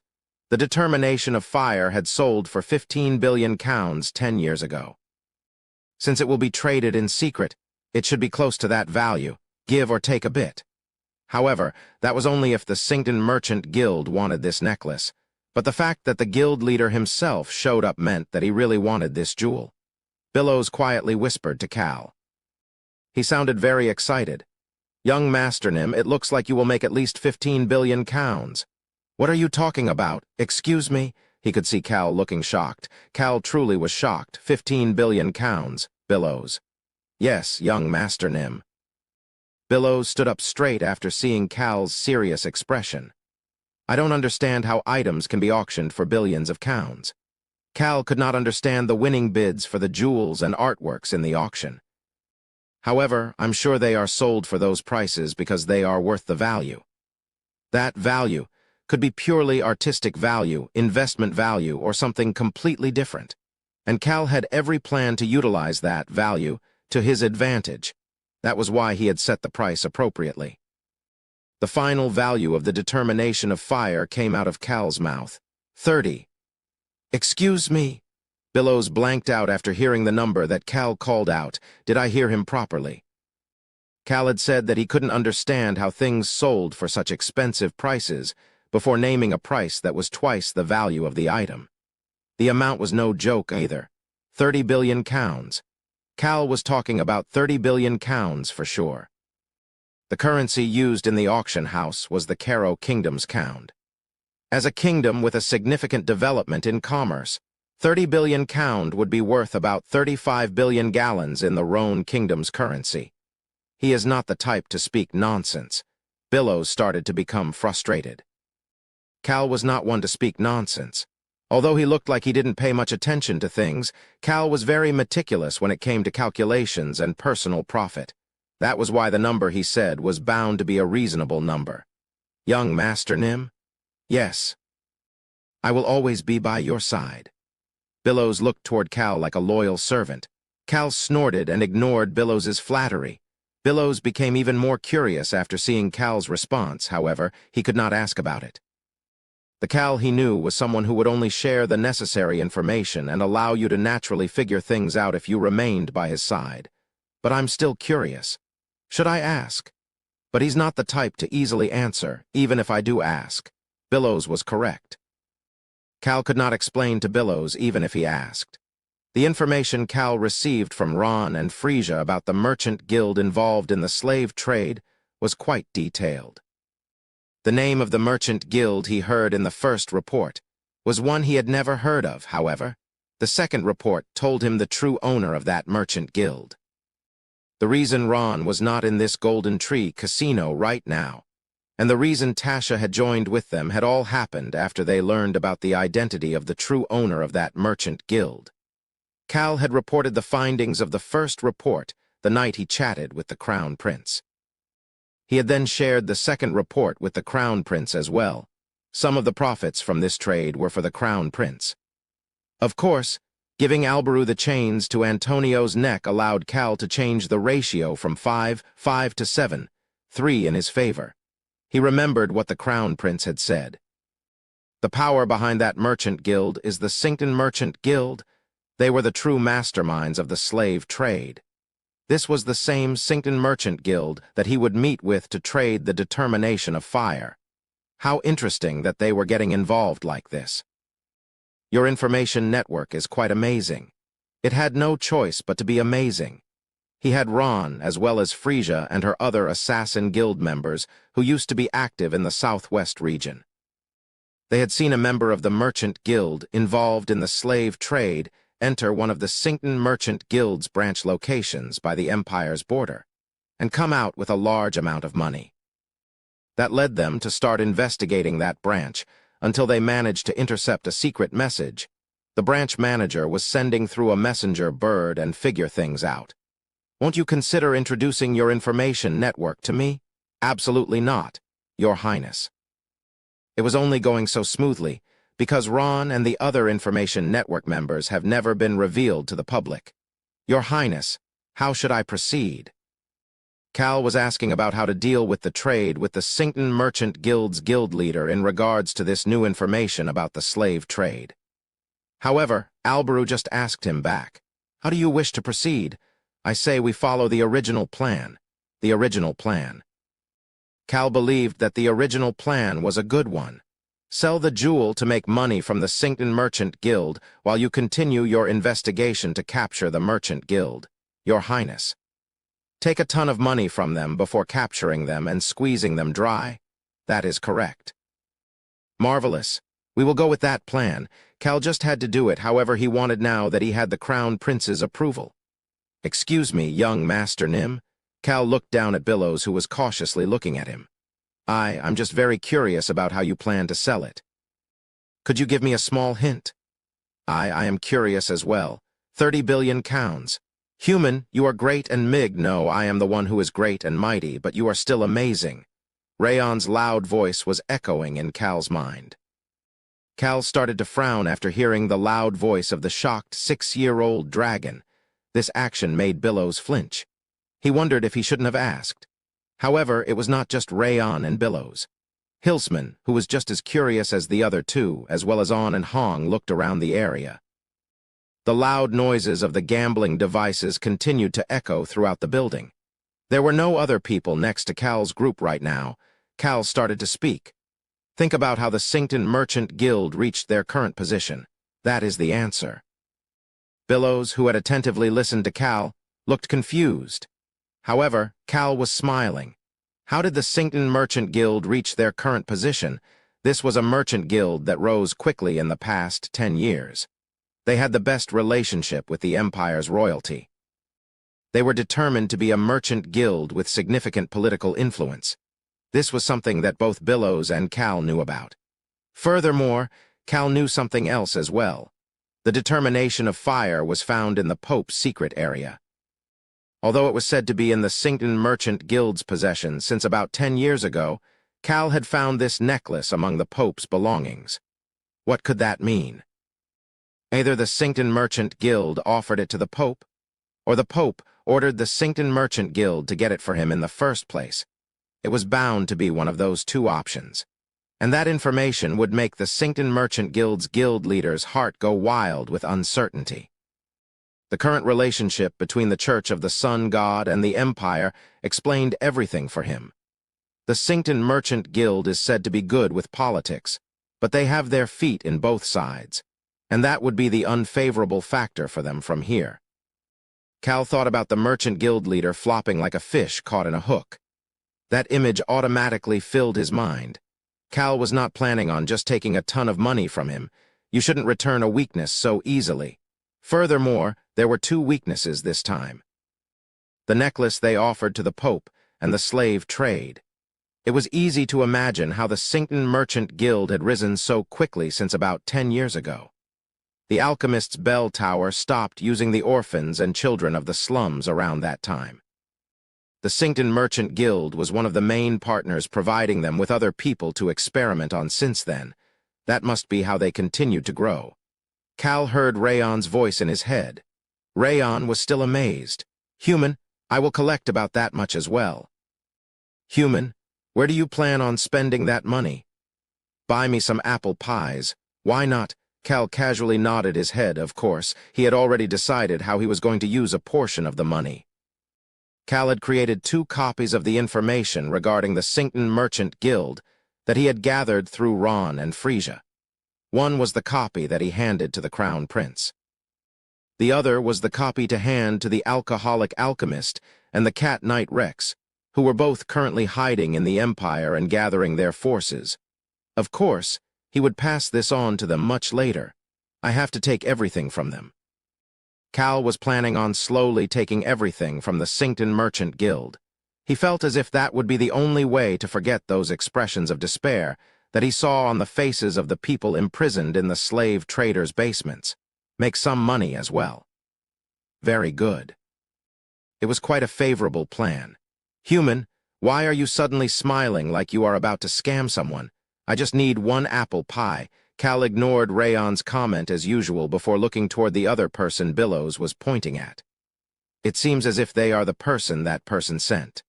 The determination of fire had sold for 15 billion crowns 10 years ago. Since it will be traded in secret, it should be close to that value, give or take a bit. However, that was only if the Sington Merchant Guild wanted this necklace, but the fact that the guild leader himself showed up meant that he really wanted this jewel. Billows quietly whispered to Cal. He sounded very excited. Young Master Nim, it looks like you will make at least 15 billion crowns. What are you talking about? Excuse me? He could see Cal looking shocked. Cal truly was shocked. 15 billion crowns, Billows. Yes, young Master Nim. Billows stood up straight after seeing Cal's serious expression. I don't understand how items can be auctioned for billions of crowns. Cal could not understand the winning bids for the jewels and artworks in the auction. However, I'm sure they are sold for those prices because they are worth the value. That value could be purely artistic value, investment value, or something completely different. And Cal had every plan to utilize that value to his advantage. That was why he had set the price appropriately. The final value of the determination of fire came out of Cal's mouth. 30. Excuse me? Billows blanked out after hearing the number that Cal called out. Did I hear him properly? Cal had said that he couldn't understand how things sold for such expensive prices before naming a price that was twice the value of the item. The amount was no joke either. 30 billion pounds. Cal was talking about 30 billion pounds for sure. The currency used in the auction house was the Caro Kingdom's pound. As a kingdom with a significant development in commerce, 30 billion pound would be worth about 35 billion gallons in the Rhone Kingdom's currency. He is not the type to speak nonsense. Billows started to become frustrated. Cal was not one to speak nonsense. Although he looked like he didn't pay much attention to things, Cal was very meticulous when it came to calculations and personal profit. That was why the number he said was bound to be a reasonable number. Young Master Nim? Yes. I will always be by your side. Billows looked toward Cal like a loyal servant. Cal snorted and ignored Billows's flattery. Billows became even more curious after seeing Cal's response. However, he could not ask about it. The Cal he knew was someone who would only share the necessary information and allow you to naturally figure things out if you remained by his side. But I'm still curious. Should I ask? But he's not the type to easily answer, even if I do ask. Billows was correct. Cal could not explain to Billows even if he asked. The information Cal received from Ron and Frisia about the merchant guild involved in the slave trade was quite detailed. The name of the merchant guild he heard in the first report was one he had never heard of, however. The second report told him the true owner of that merchant guild. The reason Ron was not in this Golden Tree casino right now, and the reason Tasha had joined with them had all happened after they learned about the identity of the true owner of that merchant guild. Cal had reported the findings of the first report the night he chatted with the Crown Prince. He had then shared the second report with the Crown Prince as well. Some of the profits from this trade were for the Crown Prince. Of course, giving Alberu the chains to Antonio's neck allowed Cal to change the ratio from 5 to 7, 3 in his favor. He remembered what the Crown Prince had said. The power behind that merchant guild is the Sinkton Merchant Guild. They were the true masterminds of the slave trade. This was the same Sinkton Merchant Guild that he would meet with to trade the determination of fire. How interesting that they were getting involved like this. Your information network is quite amazing. It had no choice but to be amazing. He had Ron, as well as Frisia and her other assassin guild members who used to be active in the southwest region. They had seen a member of the Merchant Guild involved in the slave trade enter one of the Sinkton Merchant Guild's branch locations by the Empire's border, and come out with a large amount of money. That led them to start investigating that branch until they managed to intercept a secret message. The branch manager was sending through a messenger bird and figure things out. Won't you consider introducing your information network to me? Absolutely not, Your Highness. It was only going so smoothly because Ron and the other information network members have never been revealed to the public. Your Highness, how should I proceed? Cal was asking about how to deal with the trade with the Sinkton Merchant Guild's guild leader in regards to this new information about the slave trade. However, Alberu just asked him back, "How do you wish to proceed?" "I say we follow the original plan." The original plan. Cal believed that the original plan was a good one. Sell the jewel to make money from the Sinkton Merchant Guild while you continue your investigation to capture the Merchant Guild. Your Highness. Take a ton of money from them before capturing them and squeezing them dry. That is correct. Marvelous. We will go with that plan. Cal just had to do it, however he wanted now that he had the Crown Prince's approval. Excuse me, young Master Nim. Cal looked down at Billows, who was cautiously looking at him. I'm just very curious about how you plan to sell it. Could you give me a small hint? I am curious as well. 30 billion pounds. Human, you are great, and Mig, no, I am the one who is great and mighty, but you are still amazing. Rayon's loud voice was echoing in Cal's mind. Cal started to frown after hearing the loud voice of the shocked 6-year-old dragon. This action made Billows flinch. He wondered if he shouldn't have asked. However, it was not just Rayon and Billows. Hilsman, who was just as curious as the other two, as well as On and Hong, looked around the area. The loud noises of the gambling devices continued to echo throughout the building. There were no other people next to Cal's group right now. Cal started to speak. Think about how the Sinkton Merchant Guild reached their current position. That is the answer. Billows, who had attentively listened to Cal, looked confused. However, Cal was smiling. How did the Sinkton Merchant Guild reach their current position? This was a merchant guild that rose quickly in the past 10 years. They had the best relationship with the Empire's royalty. They were determined to be a merchant guild with significant political influence. This was something that both Billows and Cal knew about. Furthermore, Cal knew something else as well. The determination of fire was found in the Pope's secret area. Although it was said to be in the Sinkton Merchant Guild's possession since about 10 years ago, Cal had found this necklace among the Pope's belongings. What could that mean? Either the Sinkton Merchant Guild offered it to the Pope, or the Pope ordered the Sinkton Merchant Guild to get it for him in the first place. It was bound to be one of those two options. And that information would make the Sinkton Merchant Guild's guild leader's heart go wild with uncertainty. The current relationship between the Church of the Sun God and the Empire explained everything for him. The Sinkton Merchant Guild is said to be good with politics, but they have their feet in both sides, and that would be the unfavorable factor for them from here. Cal thought about the Merchant Guild leader flopping like a fish caught in a hook. That image automatically filled his mind. Cal was not planning on just taking a ton of money from him. You shouldn't return a weakness so easily. Furthermore, there were two weaknesses this time. The necklace they offered to the Pope and the slave trade. It was easy to imagine how the Sinkton Merchant Guild had risen so quickly since about 10 years ago. The alchemist's bell tower stopped using the orphans and children of the slums around that time. The Sinkton Merchant Guild was one of the main partners providing them with other people to experiment on since then. That must be how they continued to grow. Cal heard Rayon's voice in his head. Rayon was still amazed. "Human, I will collect about that much as well." "Human, where do you plan on spending that money?" "Buy me some apple pies. Why not?" Cal casually nodded his head, of course. He had already decided how he was going to use a portion of the money. Cal had created 2 copies of the information regarding the Sinkton Merchant Guild that he had gathered through Ron and Frisia. One was the copy that he handed to the Crown Prince. The other was the copy to hand to the alcoholic alchemist and the cat knight Rex, who were both currently hiding in the Empire and gathering their forces. Of course, he would pass this on to them much later. I have to take everything from them. Cal was planning on slowly taking everything from the Sinkton Merchant Guild. He felt as if that would be the only way to forget those expressions of despair that he saw on the faces of the people imprisoned in the slave traders' basements. Make some money as well. Very good. It was quite a favorable plan. "Human, why are you suddenly smiling like you are about to scam someone? I just need 1 apple pie." Cal ignored Rayon's comment as usual before looking toward the other person Billows was pointing at. It seems as if they are the person that person sent.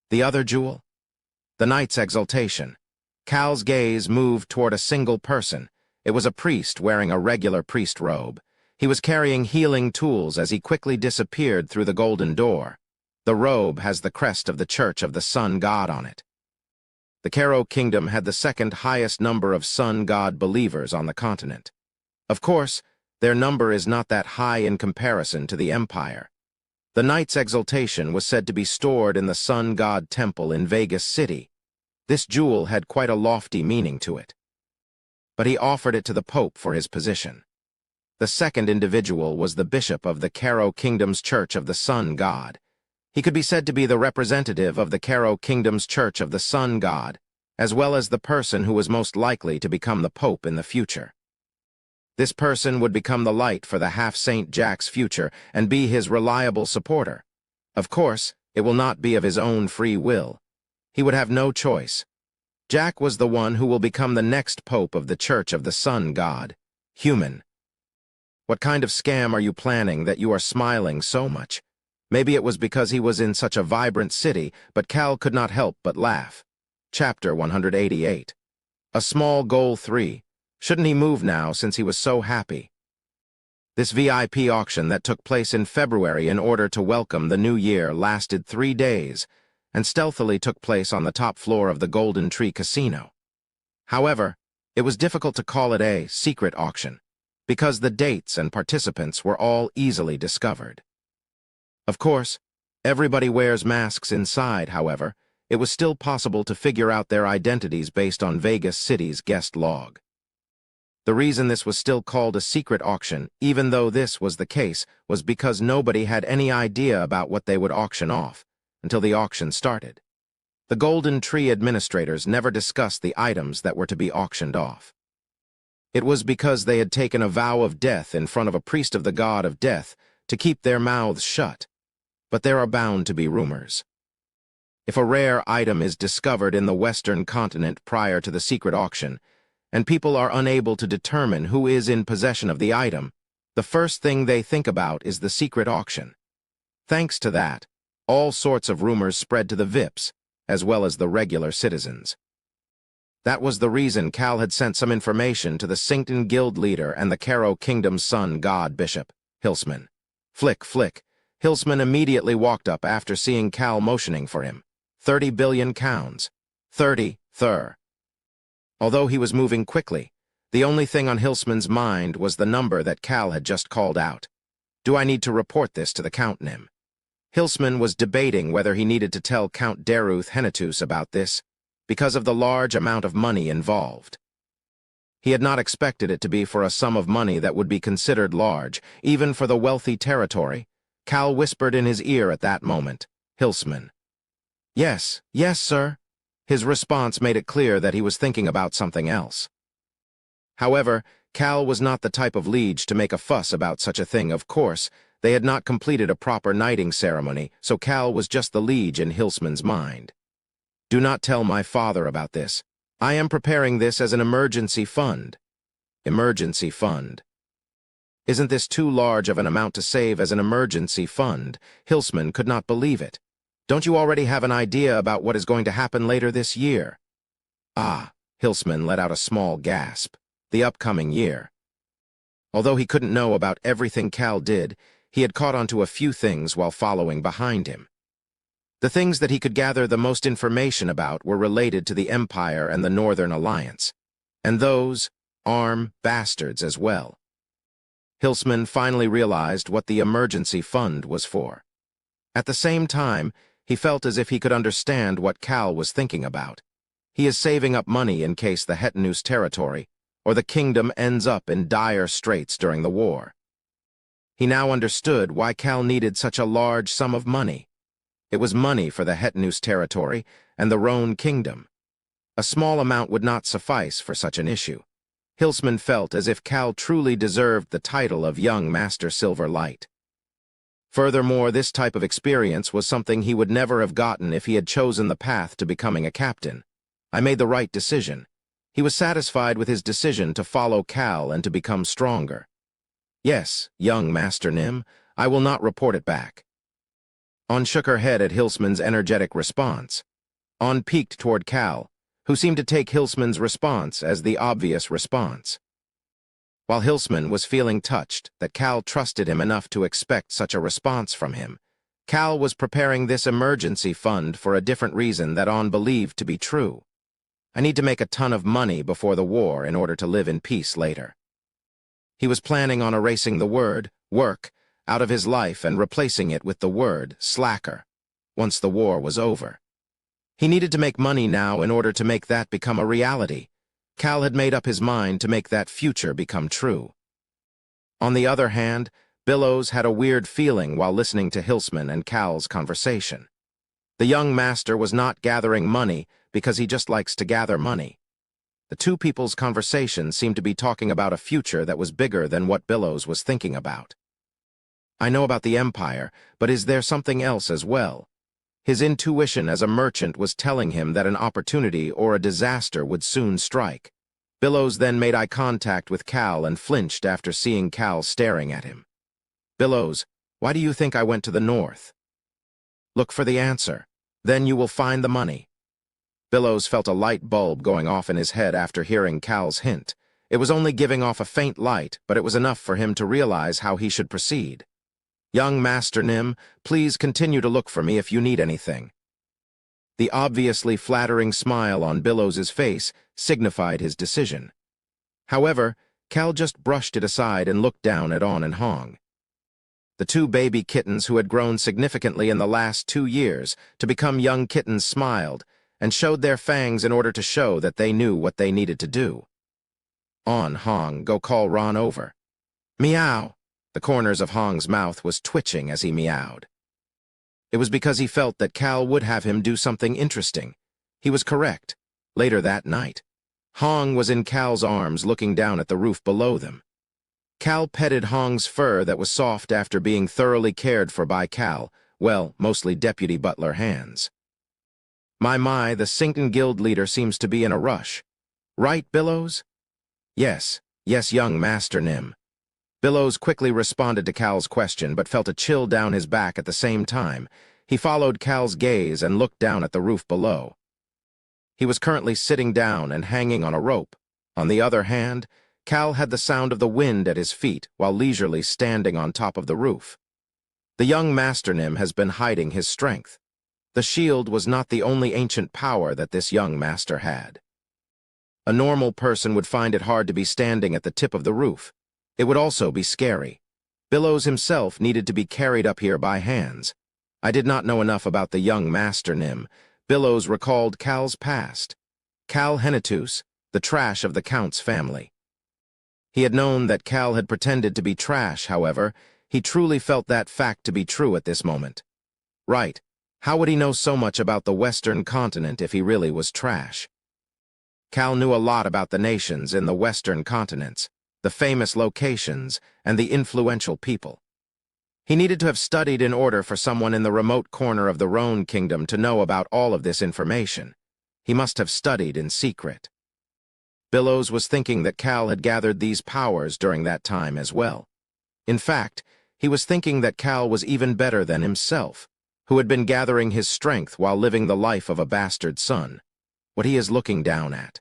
The other jewel? The knight's exaltation. Cal's gaze moved toward a single person. It was a priest wearing a regular priest robe. He was carrying healing tools as he quickly disappeared through the golden door. The robe has the crest of the Church of the Sun God on it. The Caro Kingdom had the 2nd highest number of Sun God believers on the continent. Of course, their number is not that high in comparison to the Empire. The knight's exaltation was said to be stored in the Sun God Temple in Vegas City. This jewel had quite a lofty meaning to it. But he offered it to the Pope for his position. The second individual was the bishop of the Caro Kingdom's Church of the Sun God. He could be said to be the representative of the Caro Kingdom's Church of the Sun God, as well as the person who was most likely to become the Pope in the future. This person would become the light for the half-Saint Jack's future and be his reliable supporter. Of course, it will not be of his own free will. He would have no choice. Jack was the one who will become the next Pope of the Church of the Sun God. Human. What kind of scam are you planning that you are smiling so much? Maybe it was because he was in such a vibrant city, but Cal could not help but laugh. Chapter 188. A small goal 3. Shouldn't he move now since he was so happy? This VIP auction that took place in February in order to welcome the new year lasted 3 days and stealthily took place on the top floor of the Golden Tree Casino. However, it was difficult to call it a secret auction. because the dates and participants were all easily discovered. Of course, everybody wears masks inside, however, it was still possible to figure out their identities based on Vegas City's guest log. The reason this was still called a secret auction, even though this was the case, was because nobody had any idea about what they would auction off until the auction started. The Golden Tree administrators never discussed the items that were to be auctioned off. It was because they had taken a vow of death in front of a priest of the god of death to keep their mouths shut. But there are bound to be rumors. If a rare item is discovered in the Western continent prior to the secret auction, and people are unable to determine who is in possession of the item, the first thing they think about is the secret auction. Thanks to that, all sorts of rumors spread to the VIPs, as well as the regular citizens. That was the reason Cal had sent some information to the Sinkton Guild leader and the Caro Kingdom's sun god bishop, Hilsman. Flick, flick. Hilsman immediately walked up after seeing Cal motioning for him. 30 billion pounds. 30, thir. Although he was moving quickly, the only thing on Hilsman's mind was the number that Cal had just called out. Do I need to report this to the Count Nim? Hilsman was debating whether he needed to tell Count Daruth Henetus about this, because of the large amount of money involved. He had not expected it to be for a sum of money that would be considered large, even for the wealthy territory. Cal whispered in his ear at that moment, Hilsman. Yes, yes, sir. His response made it clear that he was thinking about something else. However, Cal was not the type of liege to make a fuss about such a thing. Of course, they had not completed a proper knighting ceremony, so Cal was just the liege in Hilsman's mind. Do not tell my father about this. I am preparing this as an emergency fund. Emergency fund. Isn't this too large of an amount to save as an emergency fund? Hilsman could not believe it. Don't you already have an idea about what is going to happen later this year? Ah, Hilsman let out a small gasp. The upcoming year. Although he couldn't know about everything Cal did, he had caught on to a few things while following behind him. The things that he could gather the most information about were related to the Empire and the Northern Alliance, and those bastards as well. Hilsman finally realized what the emergency fund was for. At the same time, he felt as if he could understand what Cal was thinking about. He is saving up money in case the Hetenus territory or the kingdom ends up in dire straits during the war. He now understood why Cal needed such a large sum of money. It was money for the Hetenus territory and the Rhone kingdom. A small amount would not suffice for such an issue. Hilsman felt as if Cal truly deserved the title of Young Master Silver Light. Furthermore, this type of experience was something he would never have gotten if he had chosen the path to becoming a captain. I made the right decision. He was satisfied with his decision to follow Cal and to become stronger. Yes, young Master Nim, I will not report it back. On shook her head at Hilsman's energetic response. On peeked toward Cal, who seemed to take Hilsman's response as the obvious response. While Hilsman was feeling touched that Cal trusted him enough to expect such a response from him, Cal was preparing this emergency fund for a different reason that On believed to be true. I need to make a ton of money before the war in order to live in peace later. He was planning on erasing the word, work, out of his life and replacing it with the word, slacker, once the war was over. He needed to make money now in order to make that become a reality. Cal had made up his mind to make that future become true. On the other hand, Billows had a weird feeling while listening to Hilsman and Cal's conversation. The young master was not gathering money because he just likes to gather money. The two people's conversation seemed to be talking about a future that was bigger than what Billows was thinking about. I know about the Empire, but is there something else as well? His intuition as a merchant was telling him that an opportunity or a disaster would soon strike. Billows then made eye contact with Cal and flinched after seeing Cal staring at him. Billows, why do you think I went to the north? Look for the answer. Then you will find the money. Billows felt a light bulb going off in his head after hearing Cal's hint. It was only giving off a faint light, but it was enough for him to realize how he should proceed. Young Master Nim, please continue to look for me if you need anything. The obviously flattering smile on Billows's face signified his decision. However, Cal just brushed it aside and looked down at On and Hong. The two baby kittens who had grown significantly in the last 2 years to become young kittens smiled and showed their fangs in order to show that they knew what they needed to do. On, Hong, go call Ron over. Meow. The corners of Hong's mouth was twitching as he meowed. It was because he felt that Cal would have him do something interesting. He was correct. Later that night, Hong was in Cal's arms looking down at the roof below them. Cal petted Hong's fur that was soft after being thoroughly cared for by Cal, well, mostly Deputy Butler hands. My, the Sinkton Guild leader seems to be in a rush. Right, Billows? Yes, young Master Nim. Billows quickly responded to Cal's question but felt a chill down his back at the same time. He followed Cal's gaze and looked down at the roof below. He was currently sitting down and hanging on a rope. On the other hand, Cal had the sound of the wind at his feet while leisurely standing on top of the roof. The young Master Nim has been hiding his strength. The shield was not the only ancient power that this young master had. A normal person would find it hard to be standing at the tip of the roof. It would also be scary. Billows himself needed to be carried up here by hands. I did not know enough about the young Master Nim. Billows recalled Cal's past. Cal Hennetus, the trash of the Count's family. He had known that Cal had pretended to be trash, however. He truly felt that fact to be true at this moment. Right, how would he know so much about the Western continent if he really was trash? Cal knew a lot about the nations in the Western continents, the famous locations, and the influential people. He needed to have studied in order for someone in the remote corner of the Rhone Kingdom to know about all of this information. He must have studied in secret. Billows was thinking that Cal had gathered these powers during that time as well. In fact, he was thinking that Cal was even better than himself, who had been gathering his strength while living the life of a bastard son. What he is looking down at.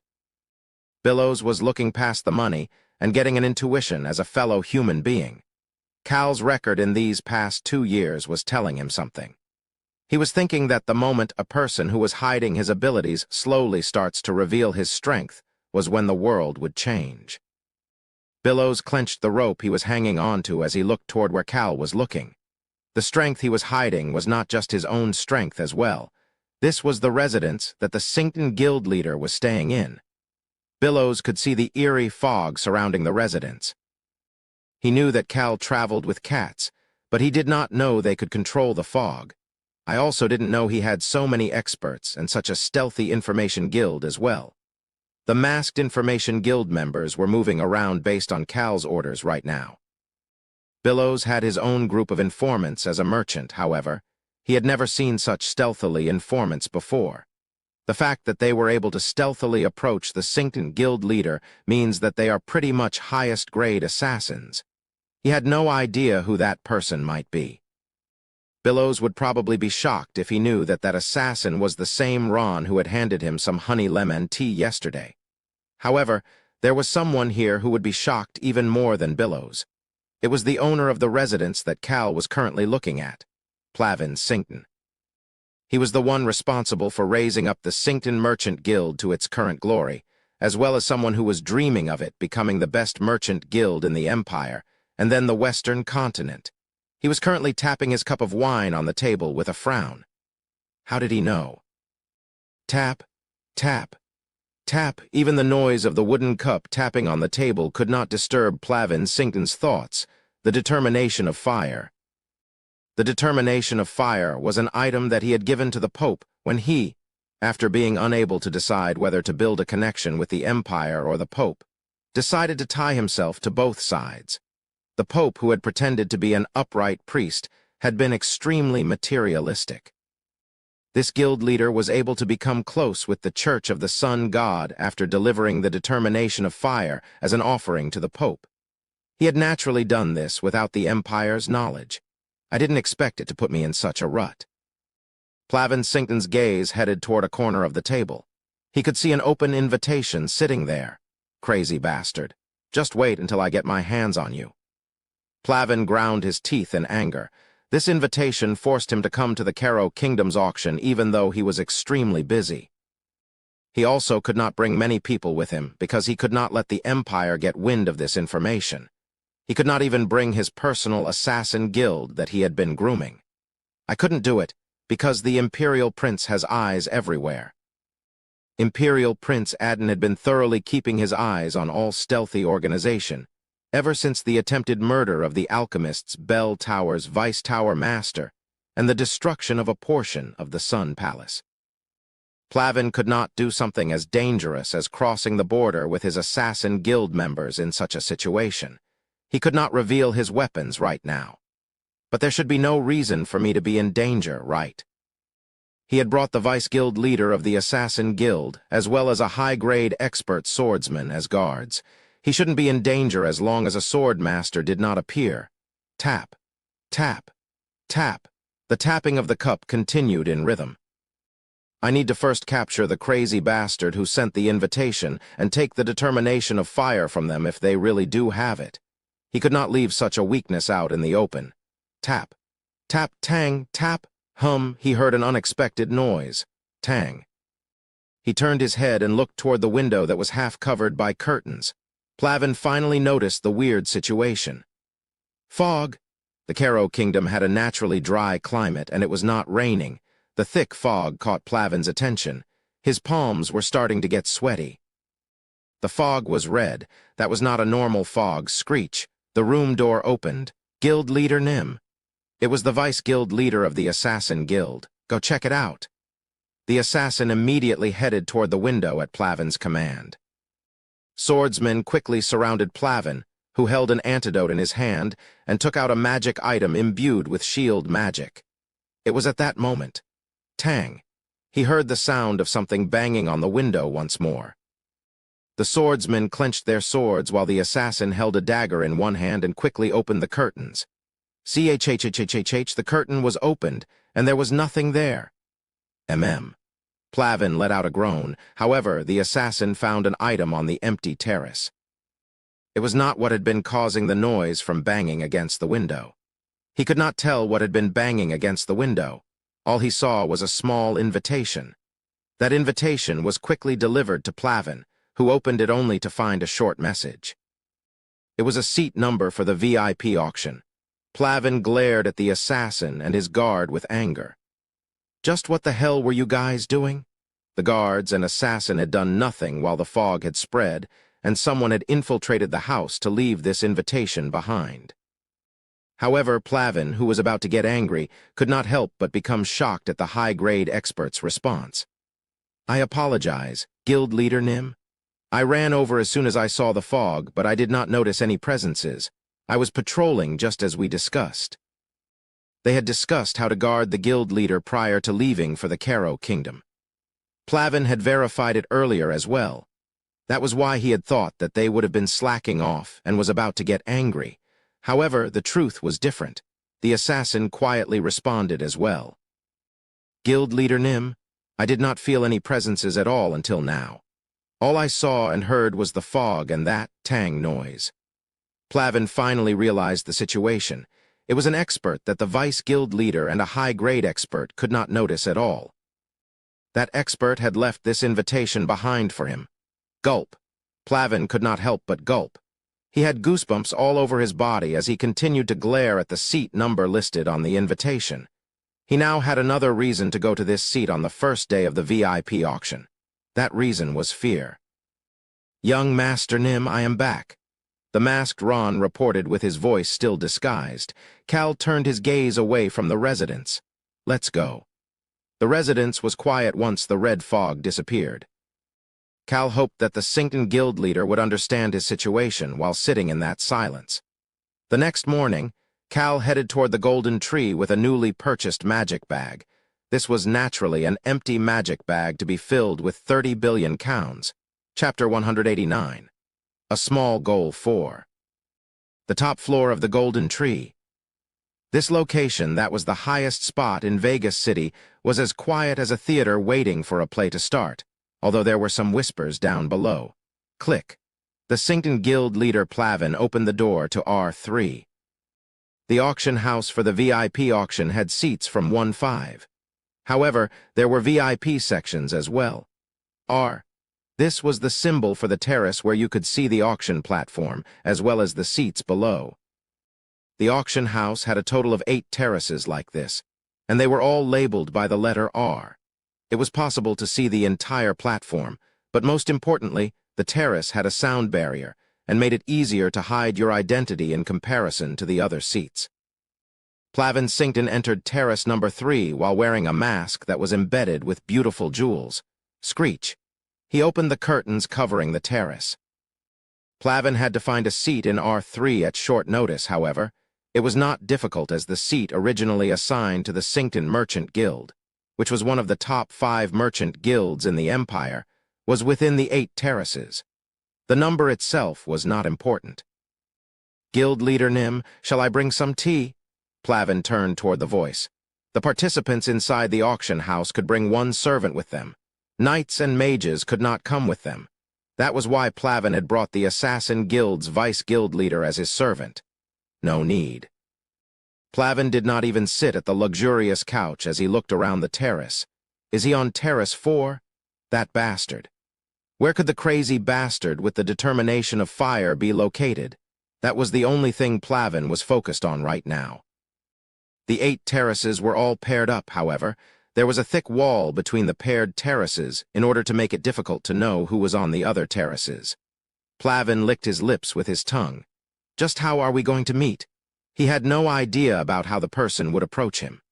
Billows was looking past the money and getting an intuition as a fellow human being. Cal's record in these past 2 years was telling him something. He was thinking that the moment a person who was hiding his abilities slowly starts to reveal his strength was when the world would change. Billows clenched the rope he was hanging onto as he looked toward where Cal was looking. The strength he was hiding was not just his own strength as well. This was the residence that the Sinkton Guild leader was staying in. Billows could see the eerie fog surrounding the residence. He knew that Cal traveled with cats, but he did not know they could control the fog. I also didn't know he had so many experts and such a stealthy information guild as well. The masked information guild members were moving around based on Cal's orders right now. Billows had his own group of informants as a merchant, however. He had never seen such stealthily informants before. The fact that they were able to stealthily approach the Sinkton Guild leader means that they are pretty much highest-grade assassins. He had no idea who that person might be. Billows would probably be shocked if he knew that that assassin was the same Ron who had handed him some honey lemon tea yesterday. However, there was someone here who would be shocked even more than Billows. It was the owner of the residence that Cal was currently looking at, Plavin Sinkton. He was the one responsible for raising up the Sinkton Merchant Guild to its current glory, as well as someone who was dreaming of it becoming the best merchant guild in the Empire, and then the Western continent. He was currently tapping his cup of wine on the table with a frown. How did he know? Tap, tap, tap. Even the noise of the wooden cup tapping on the table could not disturb Plavin Sinkton's thoughts. The determination of fire. The determination of fire was an item that he had given to the Pope when he, after being unable to decide whether to build a connection with the Empire or the Pope, decided to tie himself to both sides. The Pope, who had pretended to be an upright priest, had been extremely materialistic. This guild leader was able to become close with the Church of the Sun God after delivering the determination of fire as an offering to the Pope. He had naturally done this without the Empire's knowledge. I didn't expect it to put me in such a rut. Plavin Sinkton's gaze headed toward a corner of the table. He could see an open invitation sitting there. Crazy bastard. Just wait until I get my hands on you. Plavin ground his teeth in anger. This invitation forced him to come to the Caro Kingdom's auction even though he was extremely busy. He also could not bring many people with him because he could not let the Empire get wind of this information. He could not even bring his personal assassin guild that he had been grooming. I couldn't do it because the Imperial Prince has eyes everywhere. Imperial Prince Adden had been thoroughly keeping his eyes on all stealthy organization, ever since the attempted murder of the alchemist's Bell Tower's Vice Tower Master and the destruction of a portion of the Sun Palace. Plavin could not do something as dangerous as crossing the border with his assassin guild members in such a situation. He could not reveal his weapons right now. But there should be no reason for me to be in danger, right? He had brought the Vice Guild leader of the Assassin Guild, as well as a high-grade expert swordsman as guards. He shouldn't be in danger as long as a sword master did not appear. Tap, tap, tap. The tapping of the cup continued in rhythm. I need to first capture the crazy bastard who sent the invitation and take the determination of fire from them if they really do have it. He could not leave such a weakness out in the open. Tap, tap, tang, tap, hum. He heard an unexpected noise. Tang. He turned his head and looked toward the window that was half covered by curtains. Plavin finally noticed the weird situation. Fog. The Caro Kingdom had a naturally dry climate, and it was not raining. The thick fog caught Plavin's attention. His palms were starting to get sweaty. The fog was red. That was not a normal fog. Screech. The room door opened. Guild leader Nim. It was the Vice Guild leader of the Assassin Guild. Go check it out. The assassin immediately headed toward the window at Plavin's command. Swordsmen quickly surrounded Plavin, who held an antidote in his hand and took out a magic item imbued with shield magic. It was at that moment. Tang. He heard the sound of something banging on the window once more. The swordsmen clenched their swords while the assassin held a dagger in one hand and quickly opened the curtains. The curtain was opened, and there was nothing there. Plavin let out a groan. However, the assassin found an item on the empty terrace. It was not what had been causing the noise from banging against the window. He could not tell what had been banging against the window. All he saw was a small invitation. That invitation was quickly delivered to Plavin, who opened it only to find a short message. It was a seat number for the VIP auction. Plavin glared at the assassin and his guard with anger. Just what the hell were you guys doing? The guards and assassin had done nothing while the fog had spread, and someone had infiltrated the house to leave this invitation behind. However, Plavin, who was about to get angry, could not help but become shocked at the high-grade expert's response. I apologize, Guild Leader Nim. I ran over as soon as I saw the fog, but I did not notice any presences. I was patrolling just as we discussed. They had discussed how to guard the guild leader prior to leaving for the Caro Kingdom. Plavin had verified it earlier as well. That was why he had thought that they would have been slacking off and was about to get angry. However, the truth was different. The assassin quietly responded as well. Guild Leader Nim, I did not feel any presences at all until now. All I saw and heard was the fog and that tang noise. Plavin finally realized the situation. It was an expert that the Vice Guild leader and a high-grade expert could not notice at all. That expert had left this invitation behind for him. Gulp. Plavin could not help but gulp. He had goosebumps all over his body as he continued to glare at the seat number listed on the invitation. He now had another reason to go to this seat on the first day of the VIP auction. That reason was fear. Young Master Nim, I am back. The masked Ron reported with his voice still disguised. Cal turned his gaze away from the residence. Let's go. The residence was quiet once the red fog disappeared. Cal hoped that the Sinkton guild leader would understand his situation while sitting in that silence. The next morning, Cal headed toward the golden tree with a newly purchased magic bag. This was naturally an empty magic bag to be filled with 30 billion pounds. Chapter 189. A small goal 4. The top floor of the golden tree. This location, that was the highest spot in Vegas City, was as quiet as a theater waiting for a play to start, although there were some whispers down below. Click. The Sinkton Guild leader Plavin opened the door to R3. The auction house for the VIP auction had seats from 1-5. However, there were VIP sections as well. R. This was the symbol for the terrace where you could see the auction platform, as well as the seats below. The auction house had a total of 8 terraces like this, and they were all labeled by the letter R. It was possible to see the entire platform, but most importantly, the terrace had a sound barrier and made it easier to hide your identity in comparison to the other seats. Plavin Sinkton entered terrace number 3 while wearing a mask that was embedded with beautiful jewels. Screech. He opened the curtains covering the terrace. Plavin had to find a seat in R3 at short notice, however. It was not difficult as the seat originally assigned to the Sinkton Merchant Guild, which was one of the top 5 merchant guilds in the Empire, was within the 8 terraces. The number itself was not important. "Guild leader Nim, shall I bring some tea?" Plavin turned toward the voice. The participants inside the auction house could bring one servant with them. Knights and mages could not come with them. That was why Plavin had brought the Assassin Guild's vice-guild leader as his servant. No need. Plavin did not even sit at the luxurious couch as he looked around the terrace. Is he on terrace 4? That bastard. Where could the crazy bastard with the determination of fire be located? That was the only thing Plavin was focused on right now. The 8 terraces were all paired up, however. There was a thick wall between the paired terraces in order to make it difficult to know who was on the other terraces. Plavin licked his lips with his tongue. Just how are we going to meet? He had no idea about how the person would approach him.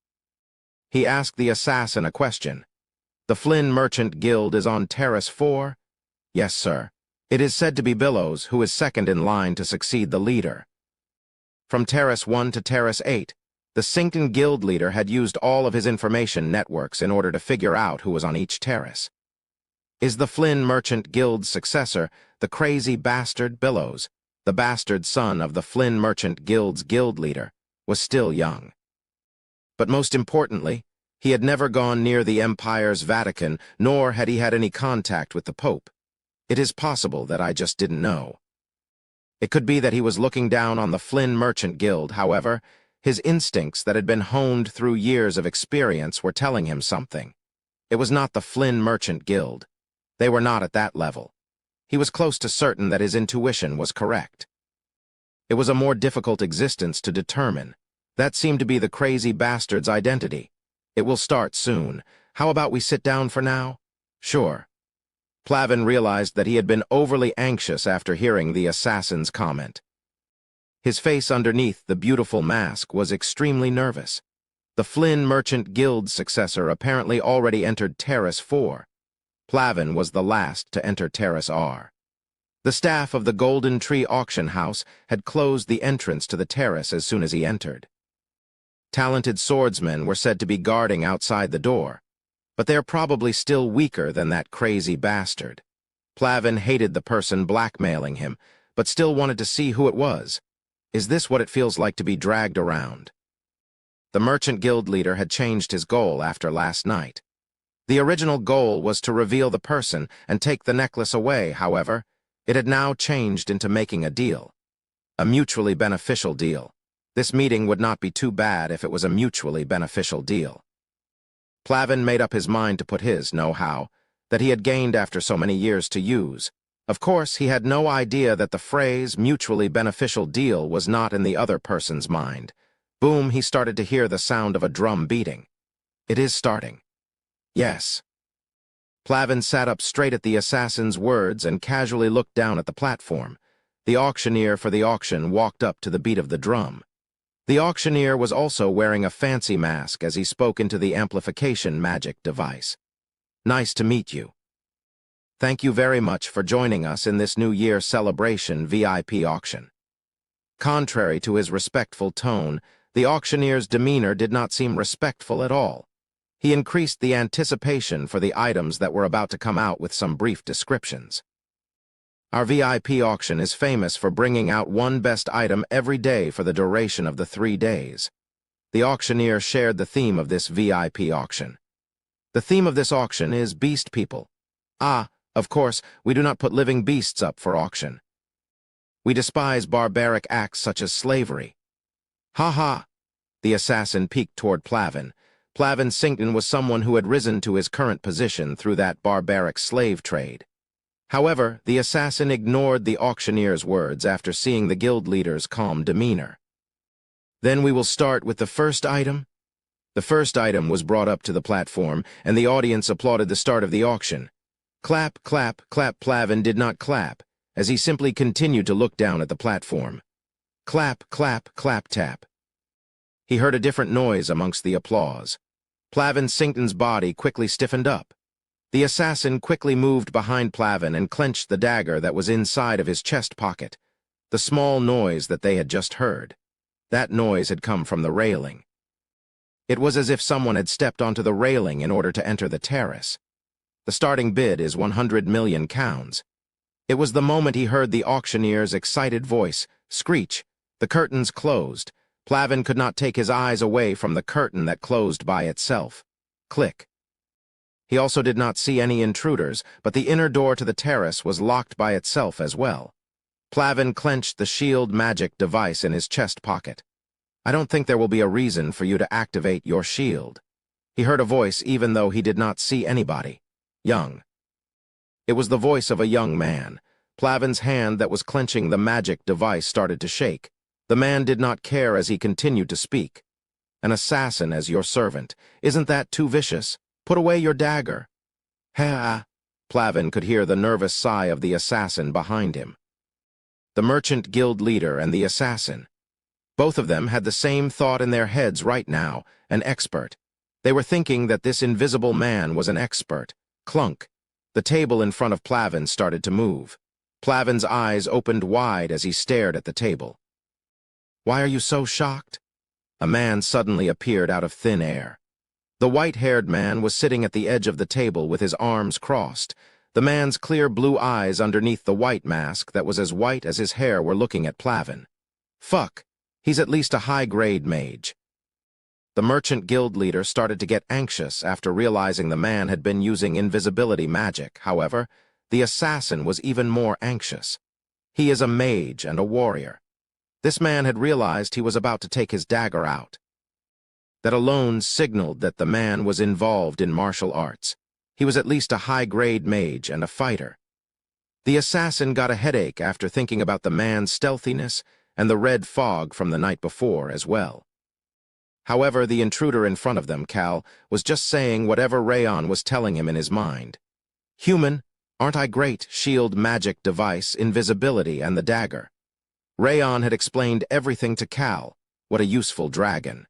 He asked the assassin a question. "The Flynn Merchant Guild is on terrace 4? "Yes, sir. It is said to be Billows, who is second in line to succeed the leader." From terrace 1 to terrace 8, the Sinkton Guild leader had used all of his information networks in order to figure out who was on each terrace. Is the Flynn Merchant Guild's successor the crazy bastard Billows? The bastard son of the Flynn Merchant Guild's guild leader, was still young. But most importantly, he had never gone near the Empire's Vatican, nor had he had any contact with the Pope. It is possible that I just didn't know. It could be that he was looking down on the Flynn Merchant Guild, however. His instincts that had been honed through years of experience were telling him something. It was not the Flynn Merchant Guild. They were not at that level. He was close to certain that his intuition was correct. It was a more difficult existence to determine. That seemed to be the crazy bastard's identity. It will start soon. How about we sit down for now? Sure. Plavin realized that he had been overly anxious after hearing the assassin's comment. His face underneath the beautiful mask was extremely nervous. The Flynn Merchant Guild's successor apparently already entered Terrace 4. Plavin was the last to enter Terrace R. The staff of the Golden Tree Auction House had closed the entrance to the terrace as soon as he entered. Talented swordsmen were said to be guarding outside the door, but they are probably still weaker than that crazy bastard. Plavin hated the person blackmailing him, but still wanted to see who it was. Is this what it feels like to be dragged around? The Merchant Guild leader had changed his goal after last night. The original goal was to reveal the person and take the necklace away, however. It had now changed into making a deal. A mutually beneficial deal. This meeting would not be too bad if it was a mutually beneficial deal. Plavin made up his mind to put his know-how, that he had gained after so many years to use. Of course, he had no idea that the phrase mutually beneficial deal was not in the other person's mind. Boom, he started to hear the sound of a drum beating. It is starting. Yes. Plavin sat up straight at the assassin's words and casually looked down at the platform. The auctioneer for the auction walked up to the beat of the drum. The auctioneer was also wearing a fancy mask as he spoke into the amplification magic device. Nice to meet you. Thank you very much for joining us in this New Year celebration VIP auction. Contrary to his respectful tone, the auctioneer's demeanor did not seem respectful at all. He increased the anticipation for the items that were about to come out with some brief descriptions. Our VIP auction is famous for bringing out one best item every day for the duration of the 3 days. The auctioneer shared the theme of this VIP auction. The theme of this auction is Beast People. Of course, we do not put living beasts up for auction. We despise barbaric acts such as slavery. Ha ha! The assassin peeked toward Plavin, Ainz Audioverse was someone who had risen to his current position through that barbaric slave trade. However, the assassin ignored the auctioneer's words after seeing the guild leader's calm demeanor. Then we will start with the first item. The first item was brought up to the platform, and the audience applauded the start of the auction. Clap, clap, clap. Ainz did not clap, as he simply continued to look down at the platform. Clap, clap, clap, tap. He heard a different noise amongst the applause. Ainz Audioverse's body quickly stiffened up. The assassin quickly moved behind Ainz and clenched the dagger that was inside of his chest pocket. The small noise that they had just heard. That noise had come from the railing. It was as if someone had stepped onto the railing in order to enter the terrace. The starting bid is 100 million pounds. It was the moment he heard the auctioneer's excited voice, screech. The curtains closed. Ainz could not take his eyes away from the curtain that closed by itself. Click. He also did not see any intruders, but the inner door to the terrace was locked by itself as well. Ainz clenched the shield magic device in his chest pocket. I don't think there will be a reason for you to activate your shield. He heard a voice even though he did not see anybody. Young. It was the voice of a young man. Ainz's hand that was clenching the magic device started to shake. The man did not care as he continued to speak. An assassin as your servant. Isn't that too vicious? Put away your dagger. Ha! Ainz could hear the nervous sigh of the assassin behind him. The merchant guild leader and the assassin. Both of them had the same thought in their heads right now, an expert. They were thinking that this invisible man was an expert. Clunk. The table in front of Ainz started to move. Ainz's eyes opened wide as he stared at the table. Why are you so shocked? A man suddenly appeared out of thin air. The white-haired man was sitting at the edge of the table with his arms crossed. The man's clear blue eyes underneath the white mask that was as white as his hair were looking at Ainz. Fuck, he's at least a high-grade mage. The merchant guild leader started to get anxious after realizing the man had been using invisibility magic. However, the assassin was even more anxious. He is a mage and a warrior. This man had realized he was about to take his dagger out. That alone signaled that the man was involved in martial arts. He was at least a high-grade mage and a fighter. The assassin got a headache after thinking about the man's stealthiness and the red fog from the night before as well. However, the intruder in front of them, Cal, was just saying whatever Rayon was telling him in his mind. Human, aren't I great? Shield magic device, invisibility, and the dagger. Rayon had explained everything to Cal. What a useful dragon.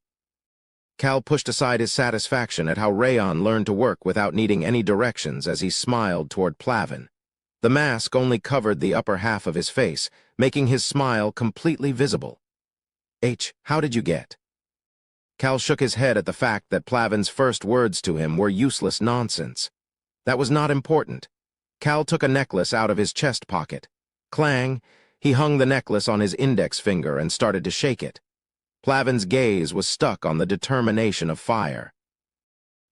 Cal pushed aside his satisfaction at how Rayon learned to work without needing any directions as he smiled toward Ainz. The mask only covered the upper half of his face, making his smile completely visible. How did you get? Cal shook his head at the fact that Ainz's first words to him were useless nonsense. That was not important. Cal took a necklace out of his chest pocket. Clang! He hung the necklace on his index finger and started to shake it. Ainz's gaze was stuck on the determination of fire.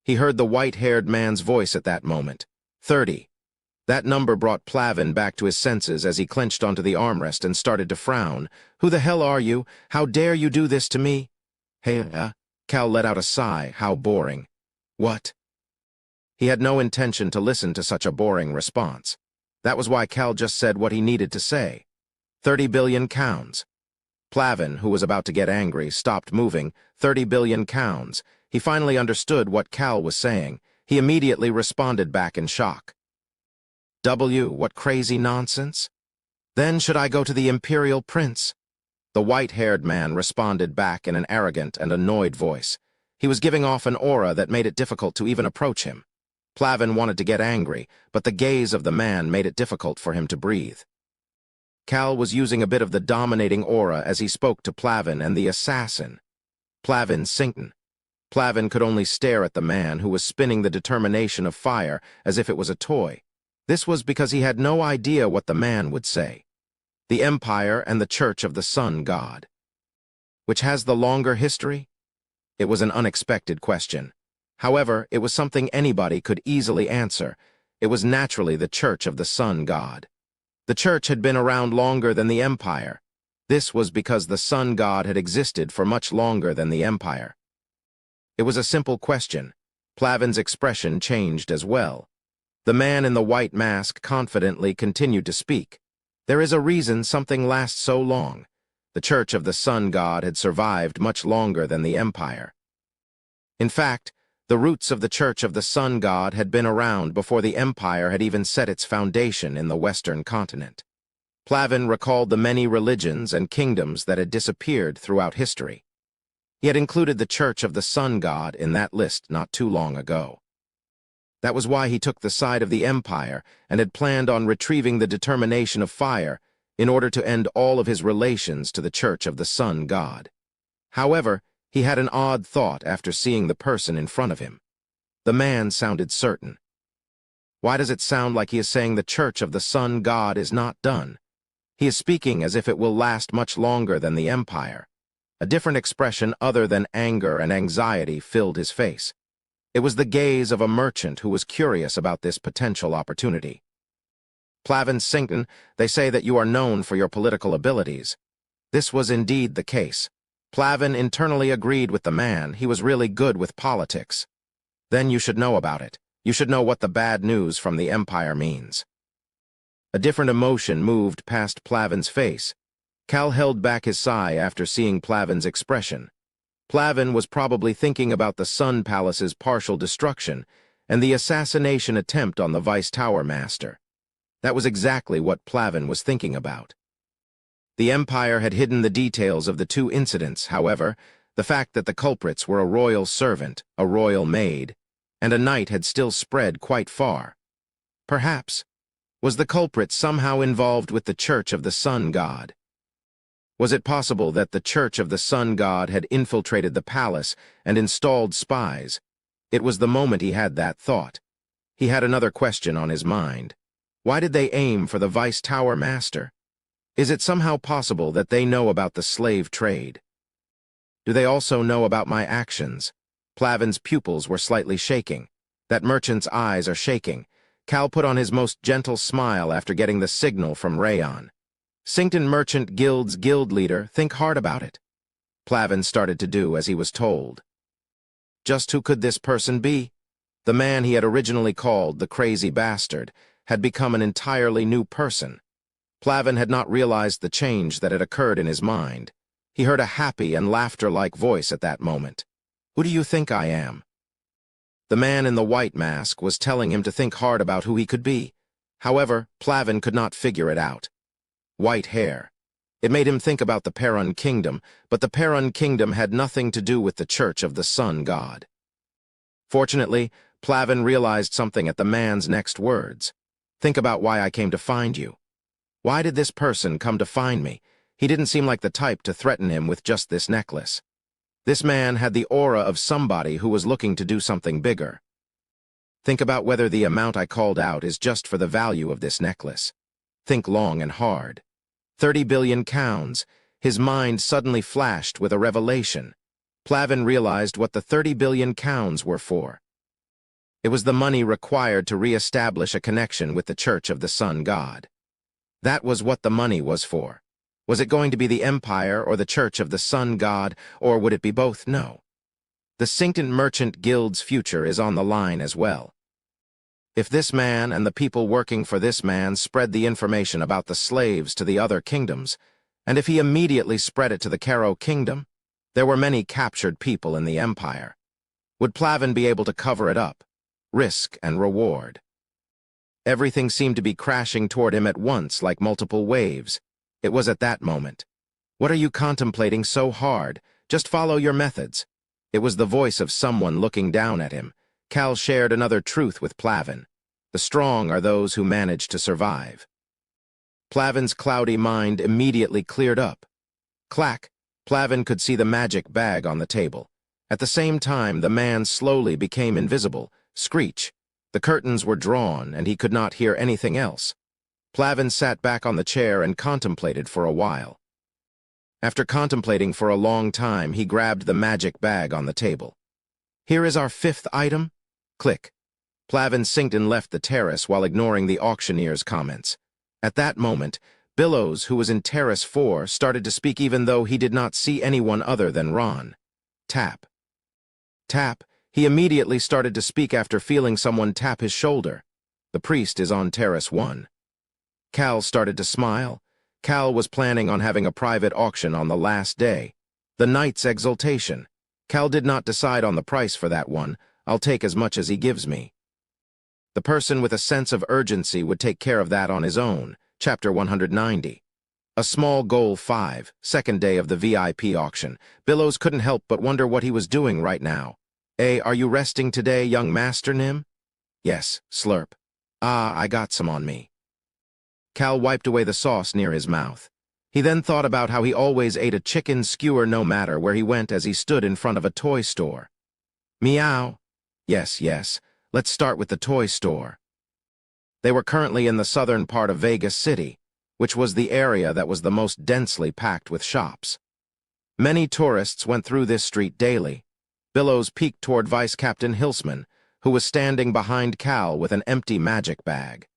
He heard the white-haired man's voice at that moment. 30. That number brought Ainz back to his senses as he clenched onto the armrest and started to frown. Who the hell are you? How dare you do this to me? Hey, Cal let out a sigh. How boring. What? He had no intention to listen to such a boring response. That was why Cal just said what he needed to say. 30 billion pounds. Ainz, who was about to get angry, stopped moving. 30 billion pounds. He finally understood what Cal was saying. He immediately responded back in shock. What crazy nonsense? Then should I go to the Imperial Prince? The white-haired man responded back in an arrogant and annoyed voice. He was giving off an aura that made it difficult to even approach him. Ainz wanted to get angry, but the gaze of the man made it difficult for him to breathe. Cal was using a bit of the dominating aura as he spoke to Ainz and the assassin. Ainz Audioverse. Ainz could only stare at the man who was spinning the determination of fire as if it was a toy. This was because he had no idea what the man would say. The Empire and the Church of the Sun God. Which has the longer history? It was an unexpected question. However, it was something anybody could easily answer. It was naturally the Church of the Sun God. The Church had been around longer than the Empire. This was because the Sun God had existed for much longer than the Empire. It was a simple question. Plavin's expression changed as well. The man in the white mask confidently continued to speak. There is a reason something lasts so long. The Church of the Sun God had survived much longer than the Empire. In fact, the roots of the Church of the Sun God had been around before the Empire had even set its foundation in the Western continent. Plavin recalled the many religions and kingdoms that had disappeared throughout history. He had included the Church of the Sun God in that list not too long ago. That was why he took the side of the Empire and had planned on retrieving the determination of fire in order to end all of his relations to the Church of the Sun God. However, he had an odd thought after seeing the person in front of him. The man sounded certain. Why does it sound like he is saying the Church of the Sun God is not done? He is speaking as if it will last much longer than the Empire. A different expression other than anger and anxiety filled his face. It was the gaze of a merchant who was curious about this potential opportunity. Plavin Sington, they say that you are known for your political abilities. This was indeed the case. Plavin internally agreed with the man. He was really good with politics. Then you should know about it. You should know what the bad news from the Empire means. A different emotion moved past Plavin's face. Cal held back his sigh after seeing Plavin's expression. Plavin was probably thinking about the Sun Palace's partial destruction and the assassination attempt on the Vice Tower Master. That was exactly what Plavin was thinking about. The Empire had hidden the details of the two incidents, however. The fact that the culprits were a royal servant, a royal maid, and a knight had still spread quite far. Perhaps, was the culprit somehow involved with the Church of the Sun God? Was it possible that the Church of the Sun God had infiltrated the palace and installed spies? It was the moment he had that thought. He had another question on his mind. Why did they aim for the Vice Tower Master? Is it somehow possible that they know about the slave trade? Do they also know about my actions? Plavin's pupils were slightly shaking. That merchant's eyes are shaking. Cal put on his most gentle smile after getting the signal from Rayon. Sington Merchant Guild's guild leader, think hard about it. Plavin started to do as he was told. Just who could this person be? The man he had originally called the crazy bastard had become an entirely new person. Plavin had not realized the change that had occurred in his mind. He heard a happy and laughter-like voice at that moment. Who do you think I am? The man in the white mask was telling him to think hard about who he could be. However, Plavin could not figure it out. White hair. It made him think about the Perun Kingdom, but the Perun Kingdom had nothing to do with the Church of the Sun God. Fortunately, Plavin realized something at the man's next words. Think about why I came to find you. Why did this person come to find me? He didn't seem like the type to threaten him with just this necklace. This man had the aura of somebody who was looking to do something bigger. Think about whether the amount I called out is just for the value of this necklace. Think long and hard. 30 billion pounds. His mind suddenly flashed with a revelation. Plavin realized what the 30 billion pounds were for. It was the money required to re-establish a connection with the Church of the Sun God. That was what the money was for. Was it going to be the Empire or the Church of the Sun God, or would it be both? No. The Sington Merchant Guild's future is on the line as well. If this man and the people working for this man spread the information about the slaves to the other kingdoms, and if he immediately spread it to the Caro Kingdom, there were many captured people in the Empire. Would Plavin be able to cover it up? Risk and reward. Everything seemed to be crashing toward him at once like multiple waves. It was at that moment. What are you contemplating so hard? Just follow your methods. It was the voice of someone looking down at him. Cal shared another truth with Plavin. The strong are those who manage to survive. Plavin's cloudy mind immediately cleared up. Clack! Plavin could see the magic bag on the table. At the same time, the man slowly became invisible. Screech! The curtains were drawn, and he could not hear anything else. Plavin sat back on the chair and contemplated for a while. After contemplating for a long time, he grabbed the magic bag on the table. Here is our 5th item. Click. Plavin Sington left the terrace while ignoring the auctioneer's comments. At that moment, Billows, who was in Terrace 4, started to speak even though he did not see anyone other than Ron. Tap. Tap. He immediately started to speak after feeling someone tap his shoulder. The priest is on Terrace 1. Cal started to smile. Cal was planning on having a private auction on the last day. The knight's exultation. Cal did not decide on the price for that one. I'll take as much as he gives me. The person with a sense of urgency would take care of that on his own. Chapter 190. A small goal 5, second day of the VIP auction. Billows couldn't help but wonder what he was doing right now. Are you resting today, young Master Nim? Yes, slurp. Ah, I got some on me. Cal wiped away the sauce near his mouth. He then thought about how he always ate a chicken skewer no matter where he went as he stood in front of a toy store. Meow. Yes, let's start with the toy store. They were currently in the southern part of Vegas City, which was the area that was the most densely packed with shops. Many tourists went through this street daily. Billows peeked toward Vice Captain Hilsman, who was standing behind Cal with an empty magic bag.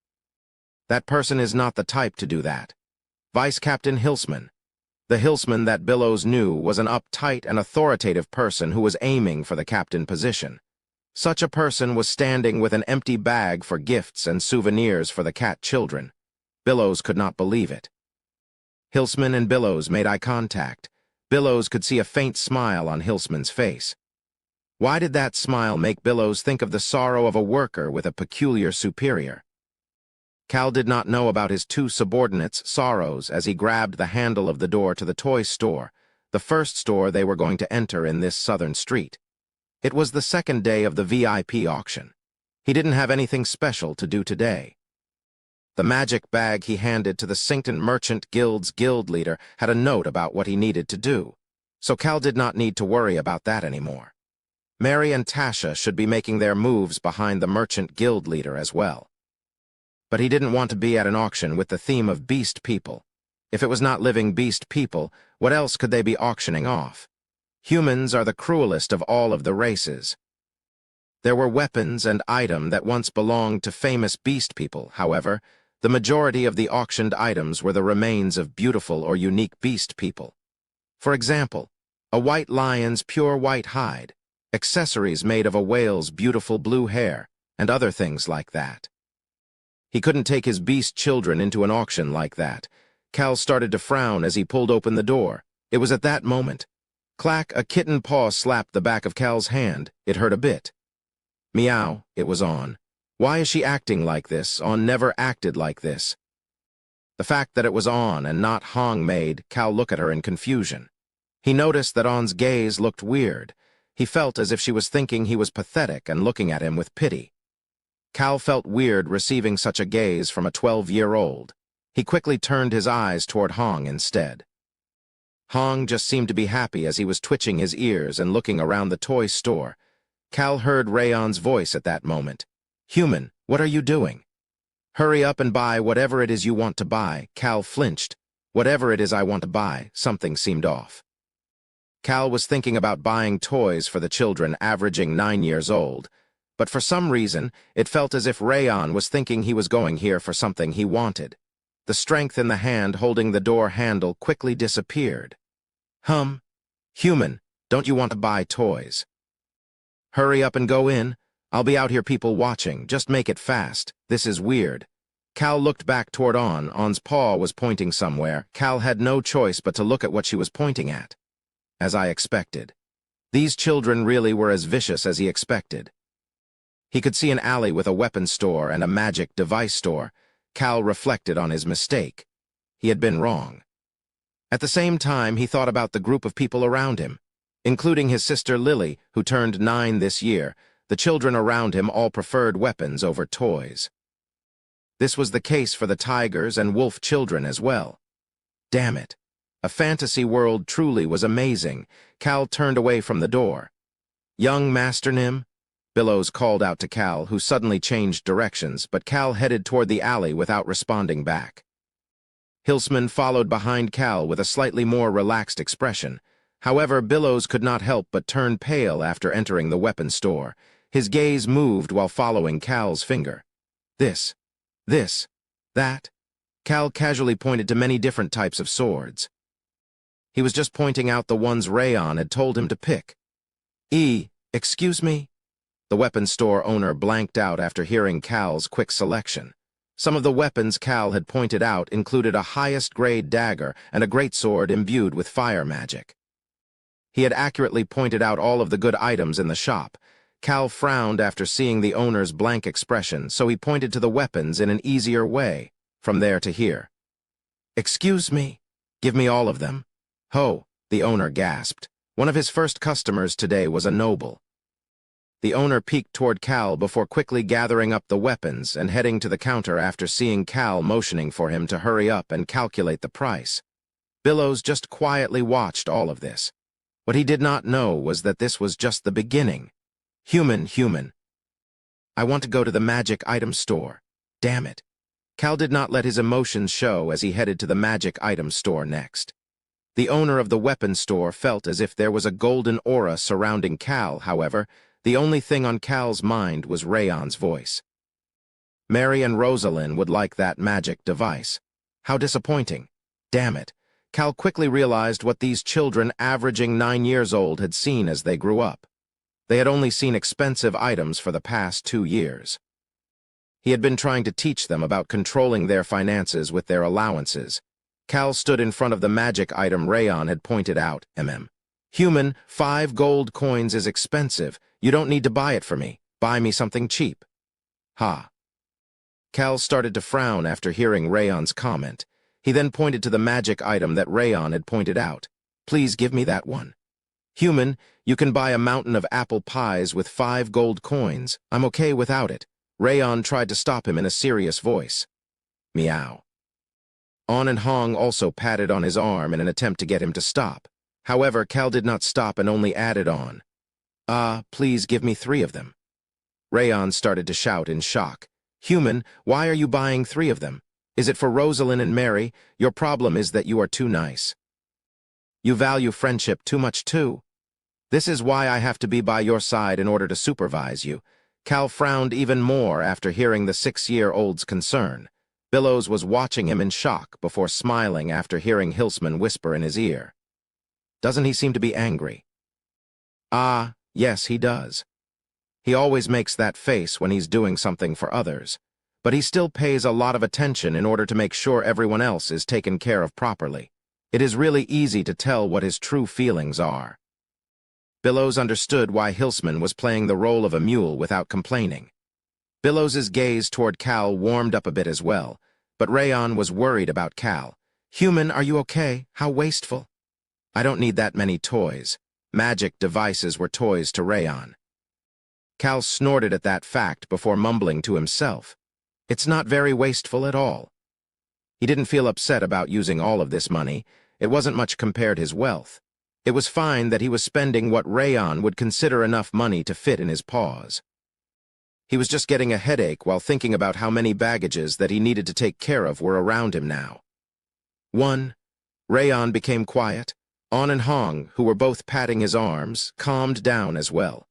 That person is not the type to do that. Vice Captain Hilsman. The Hilsman that Billows knew was an uptight and authoritative person who was aiming for the captain position. Such a person was standing with an empty bag for gifts and souvenirs for the cat children. Billows could not believe it. Hilsman and Billows made eye contact. Billows could see a faint smile on Hilsman's face. Why did that smile make Billows think of the sorrow of a worker with a peculiar superior? Cal did not know about his two subordinates' sorrows as he grabbed the handle of the door to the toy store, the first store they were going to enter in this southern street. It was the second day of the VIP auction. He didn't have anything special to do today. The magic bag he handed to the Sinkton Merchant Guild's guild leader had a note about what he needed to do, so Cal did not need to worry about that anymore. Mary and Tasha should be making their moves behind the Merchant Guild leader as well. But he didn't want to be at an auction with the theme of beast people. If it was not living beast people, what else could they be auctioning off? Humans are the cruelest of all of the races. There were weapons and items that once belonged to famous beast people, however. The majority of the auctioned items were the remains of beautiful or unique beast people. For example, a white lion's pure white hide, accessories made of a whale's beautiful blue hair, and other things like that. He couldn't take his beast children into an auction like that. Cal started to frown as he pulled open the door. It was at that moment. Clack, a kitten paw slapped the back of Cal's hand. It hurt a bit. Meow, it was On. Why is she acting like this? On never acted like this. The fact that it was On and not Hong made Cal look at her in confusion. He noticed that On's gaze looked weird. He felt as if she was thinking he was pathetic and looking at him with pity. Cal felt weird receiving such a gaze from a 12-year-old. He quickly turned his eyes toward Hong instead. Hong just seemed to be happy as he was twitching his ears and looking around the toy store. Cal heard Rayon's voice at that moment. Human, what are you doing? Hurry up and buy whatever it is you want to buy. Cal flinched. Whatever it is I want to buy, something seemed off. Cal was thinking about buying toys for the children averaging 9 years old, but for some reason, it felt as if Rayon was thinking he was going here for something he wanted. The strength in the hand holding the door handle quickly disappeared. Human, don't you want to buy toys? Hurry up and go in. I'll be out here people watching. Just make it fast. This is weird. Cal looked back toward On. On's paw was pointing somewhere. Cal had no choice but to look at what she was pointing at. As I expected. These children really were as vicious as he expected. He could see an alley with a weapons store and a magic device store. Cal reflected on his mistake. He had been wrong. At the same time, he thought about the group of people around him, including his sister Lily, who turned 9 this year. The children around him all preferred weapons over toys. This was the case for the tigers and wolf children as well. Damn it. A fantasy world truly was amazing. Cal turned away from the door. Young Master Nim? Billows called out to Cal, who suddenly changed directions, but Cal headed toward the alley without responding back. Hilsman followed behind Cal with a slightly more relaxed expression. However, Billows could not help but turn pale after entering the weapons store. His gaze moved while following Cal's finger. This, that. Cal casually pointed to many different types of swords. He was just pointing out the ones Rayon had told him to pick. Excuse me? The weapons store owner blanked out after hearing Cal's quick selection. Some of the weapons Cal had pointed out included a highest-grade dagger and a greatsword imbued with fire magic. He had accurately pointed out all of the good items in the shop. Cal frowned after seeing the owner's blank expression, so he pointed to the weapons in an easier way, from there to here. Excuse me? Give me all of them? Ho, the owner gasped. One of his first customers today was a noble. The owner peeked toward Cal before quickly gathering up the weapons and heading to the counter after seeing Cal motioning for him to hurry up and calculate the price. Billows just quietly watched all of this. What he did not know was that this was just the beginning. Human. I want to go to the magic item store. Damn it. Cal did not let his emotions show as he headed to the magic item store next. The owner of the weapons store felt as if there was a golden aura surrounding Cal, however. The only thing on Cal's mind was Rayon's voice. Mary and Rosalind would like that magic device. How disappointing. Damn it. Cal quickly realized what these children averaging 9 years old had seen as they grew up. They had only seen expensive items for the past 2 years. He had been trying to teach them about controlling their finances with their allowances. Cal stood in front of the magic item Rayon had pointed out. Human, 5 gold coins is expensive. You don't need to buy it for me. Buy me something cheap. Ha. Cal started to frown after hearing Rayon's comment. He then pointed to the magic item that Rayon had pointed out. Please give me that one. Human, you can buy a mountain of apple pies with 5 gold coins. I'm okay without it. Rayon tried to stop him in a serious voice. Meow. On and Hong also patted on his arm in an attempt to get him to stop. However, Cal did not stop and only added on. Please give me 3 of them. Rayon started to shout in shock. Human, why are you buying 3 of them? Is it for Rosalind and Mary? Your problem is that you are too nice. You value friendship too much too. This is why I have to be by your side in order to supervise you. Cal frowned even more after hearing the 6-year-old's concern. Billows was watching him in shock before smiling after hearing Hilsman whisper in his ear. Doesn't he seem to be angry? Yes, he does. He always makes that face when he's doing something for others, but he still pays a lot of attention in order to make sure everyone else is taken care of properly. It is really easy to tell what his true feelings are. Billows understood why Hilsman was playing the role of a mule without complaining. Billows's gaze toward Cal warmed up a bit as well, but Rayon was worried about Cal. Human, are you okay? How wasteful. I don't need that many toys. Magic devices were toys to Rayon. Cal snorted at that fact before mumbling to himself. It's not very wasteful at all. He didn't feel upset about using all of this money. It wasn't much compared his wealth. It was fine that he was spending what Rayon would consider enough money to fit in his paws. He was just getting a headache while thinking about how many baggages that he needed to take care of were around him now. 1. Rayon became quiet. On and Hong, who were both patting his arms, calmed down as well.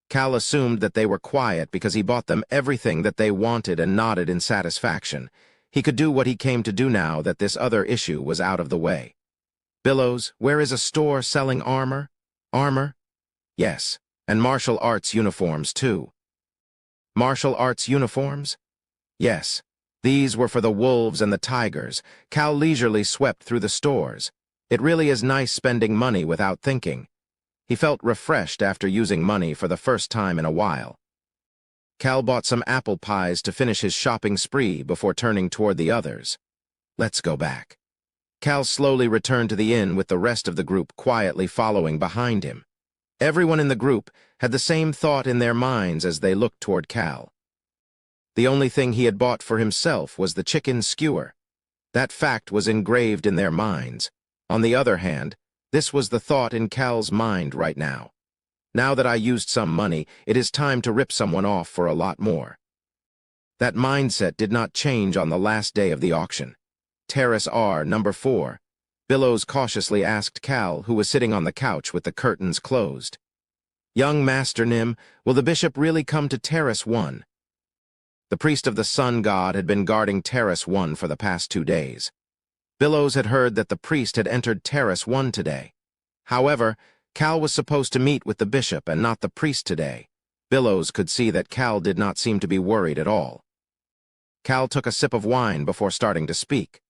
Cal assumed that they were quiet because he bought them everything that they wanted and nodded in satisfaction. He could do what he came to do now that this other issue was out of the way. Billows, where is a store selling armor? Armor? Yes, and martial arts uniforms too. Martial arts uniforms? Yes. These were for the wolves and the tigers. Cal leisurely swept through the stores. It really is nice spending money without thinking. He felt refreshed after using money for the first time in a while. Cal bought some apple pies to finish his shopping spree before turning toward the others. Let's go back. Cal slowly returned to the inn with the rest of the group quietly following behind him. Everyone in the group had the same thought in their minds as they looked toward Cal. The only thing he had bought for himself was the chicken skewer. That fact was engraved in their minds. On the other hand, this was the thought in Cal's mind right now. Now that I used some money, it is time to rip someone off for a lot more. That mindset did not change on the last day of the auction. Terrace R, number 4. Billows cautiously asked Cal, who was sitting on the couch with the curtains closed. Young Master Nim, will the bishop really come to Terrace 1? The priest of the sun god had been guarding Terrace 1 for the past 2 days. Billows had heard that the priest had entered Terrace 1 today. However, Cal was supposed to meet with the bishop and not the priest today. Billows could see that Cal did not seem to be worried at all. Cal took a sip of wine before starting to speak.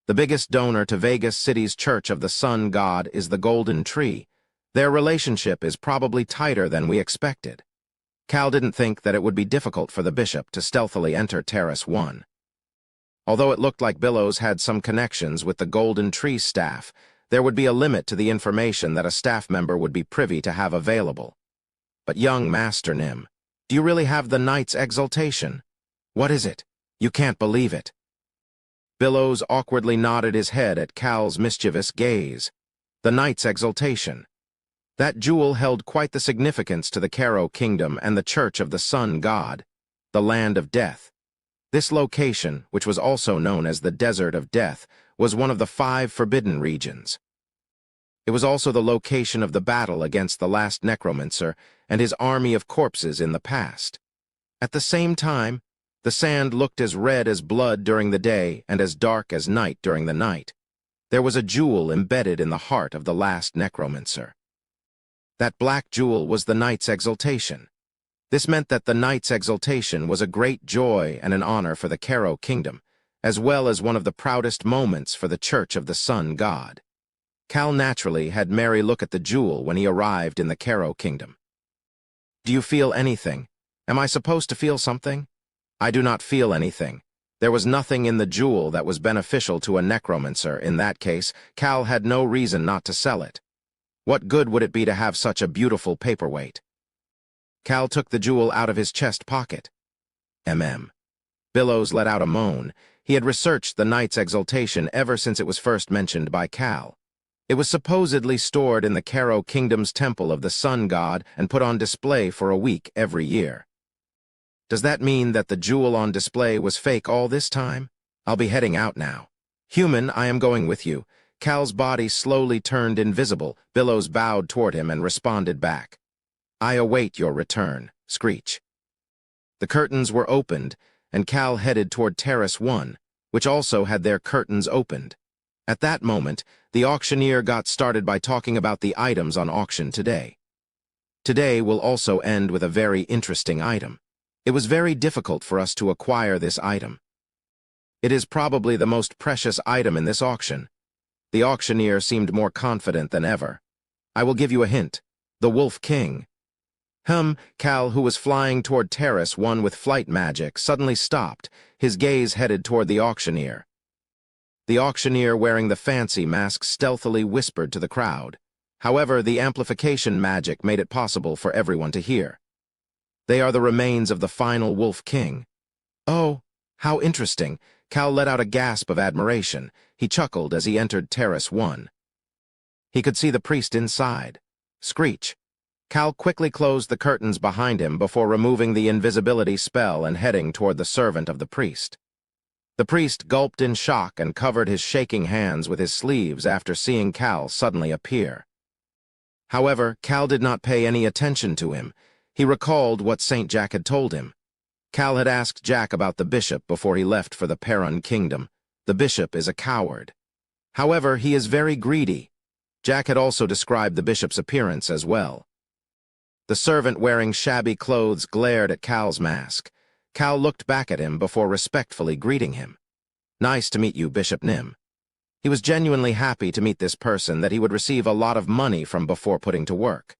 The biggest donor to Vegas City's Church of the Sun God is the Golden Tree. Their relationship is probably tighter than we expected. Cal didn't think that it would be difficult for the bishop to stealthily enter Terrace 1. Although it looked like Billows had some connections with the Golden Tree staff, there would be a limit to the information that a staff member would be privy to have available. But young Master Nim, do you really have the Knight's exaltation? What is it? You can't believe it. Billows awkwardly nodded his head at Cal's mischievous gaze. The Knight's exaltation. That jewel held quite the significance to the Caro Kingdom and the Church of the Sun God, the Land of Death. This location, which was also known as the Desert of Death, was one of the 5 forbidden regions. It was also the location of the battle against the last necromancer and his army of corpses in the past. At the same time, the sand looked as red as blood during the day and as dark as night during the night. There was a jewel embedded in the heart of the last necromancer. That black jewel was the Knight's exaltation. This meant that the Knight's exaltation was a great joy and an honor for the Caro Kingdom, as well as one of the proudest moments for the Church of the Sun God. Cal naturally had Mary look at the jewel when he arrived in the Caro Kingdom. Do you feel anything? Am I supposed to feel something? I do not feel anything. There was nothing in the jewel that was beneficial to a necromancer. In that case, Cal had no reason not to sell it. What good would it be to have such a beautiful paperweight? Cal took the jewel out of his chest pocket. Billows let out a moan. He had researched the Knight's exaltation ever since it was first mentioned by Cal. It was supposedly stored in the Caro Kingdom's Temple of the Sun God and put on display for a week every year. Does that mean that the jewel on display was fake all this time? I'll be heading out now. Human, I am going with you. Cal's body slowly turned invisible. Billows bowed toward him and responded back. I await your return. Screech. The curtains were opened, and Cal headed toward Terrace 1, which also had their curtains opened. At that moment, the auctioneer got started by talking about the items on auction today. Today will also end with a very interesting item. It was very difficult for us to acquire this item. It is probably the most precious item in this auction. The auctioneer seemed more confident than ever. I will give you a hint. The Wolf King. Cal, who was flying toward Terrace 1 with flight magic, suddenly stopped, his gaze headed toward the auctioneer. The auctioneer, wearing the fancy mask, stealthily whispered to the crowd. However, the amplification magic made it possible for everyone to hear. They are the remains of the final Wolf King. Oh, how interesting. Cal let out a gasp of admiration. He chuckled as he entered Terrace 1. He could see the priest inside. Screech. Cal quickly closed the curtains behind him before removing the invisibility spell and heading toward the servant of the priest. The priest gulped in shock and covered his shaking hands with his sleeves after seeing Cal suddenly appear. However, Cal did not pay any attention to him. He recalled what St. Jack had told him. Cal had asked Jack about the bishop before he left for the Perun Kingdom. The bishop is a coward. However, he is very greedy. Jack had also described the bishop's appearance as well. The servant wearing shabby clothes glared at Cal's mask. Cal looked back at him before respectfully greeting him. Nice to meet you, Bishop Nim. He was genuinely happy to meet this person that he would receive a lot of money from before putting to work.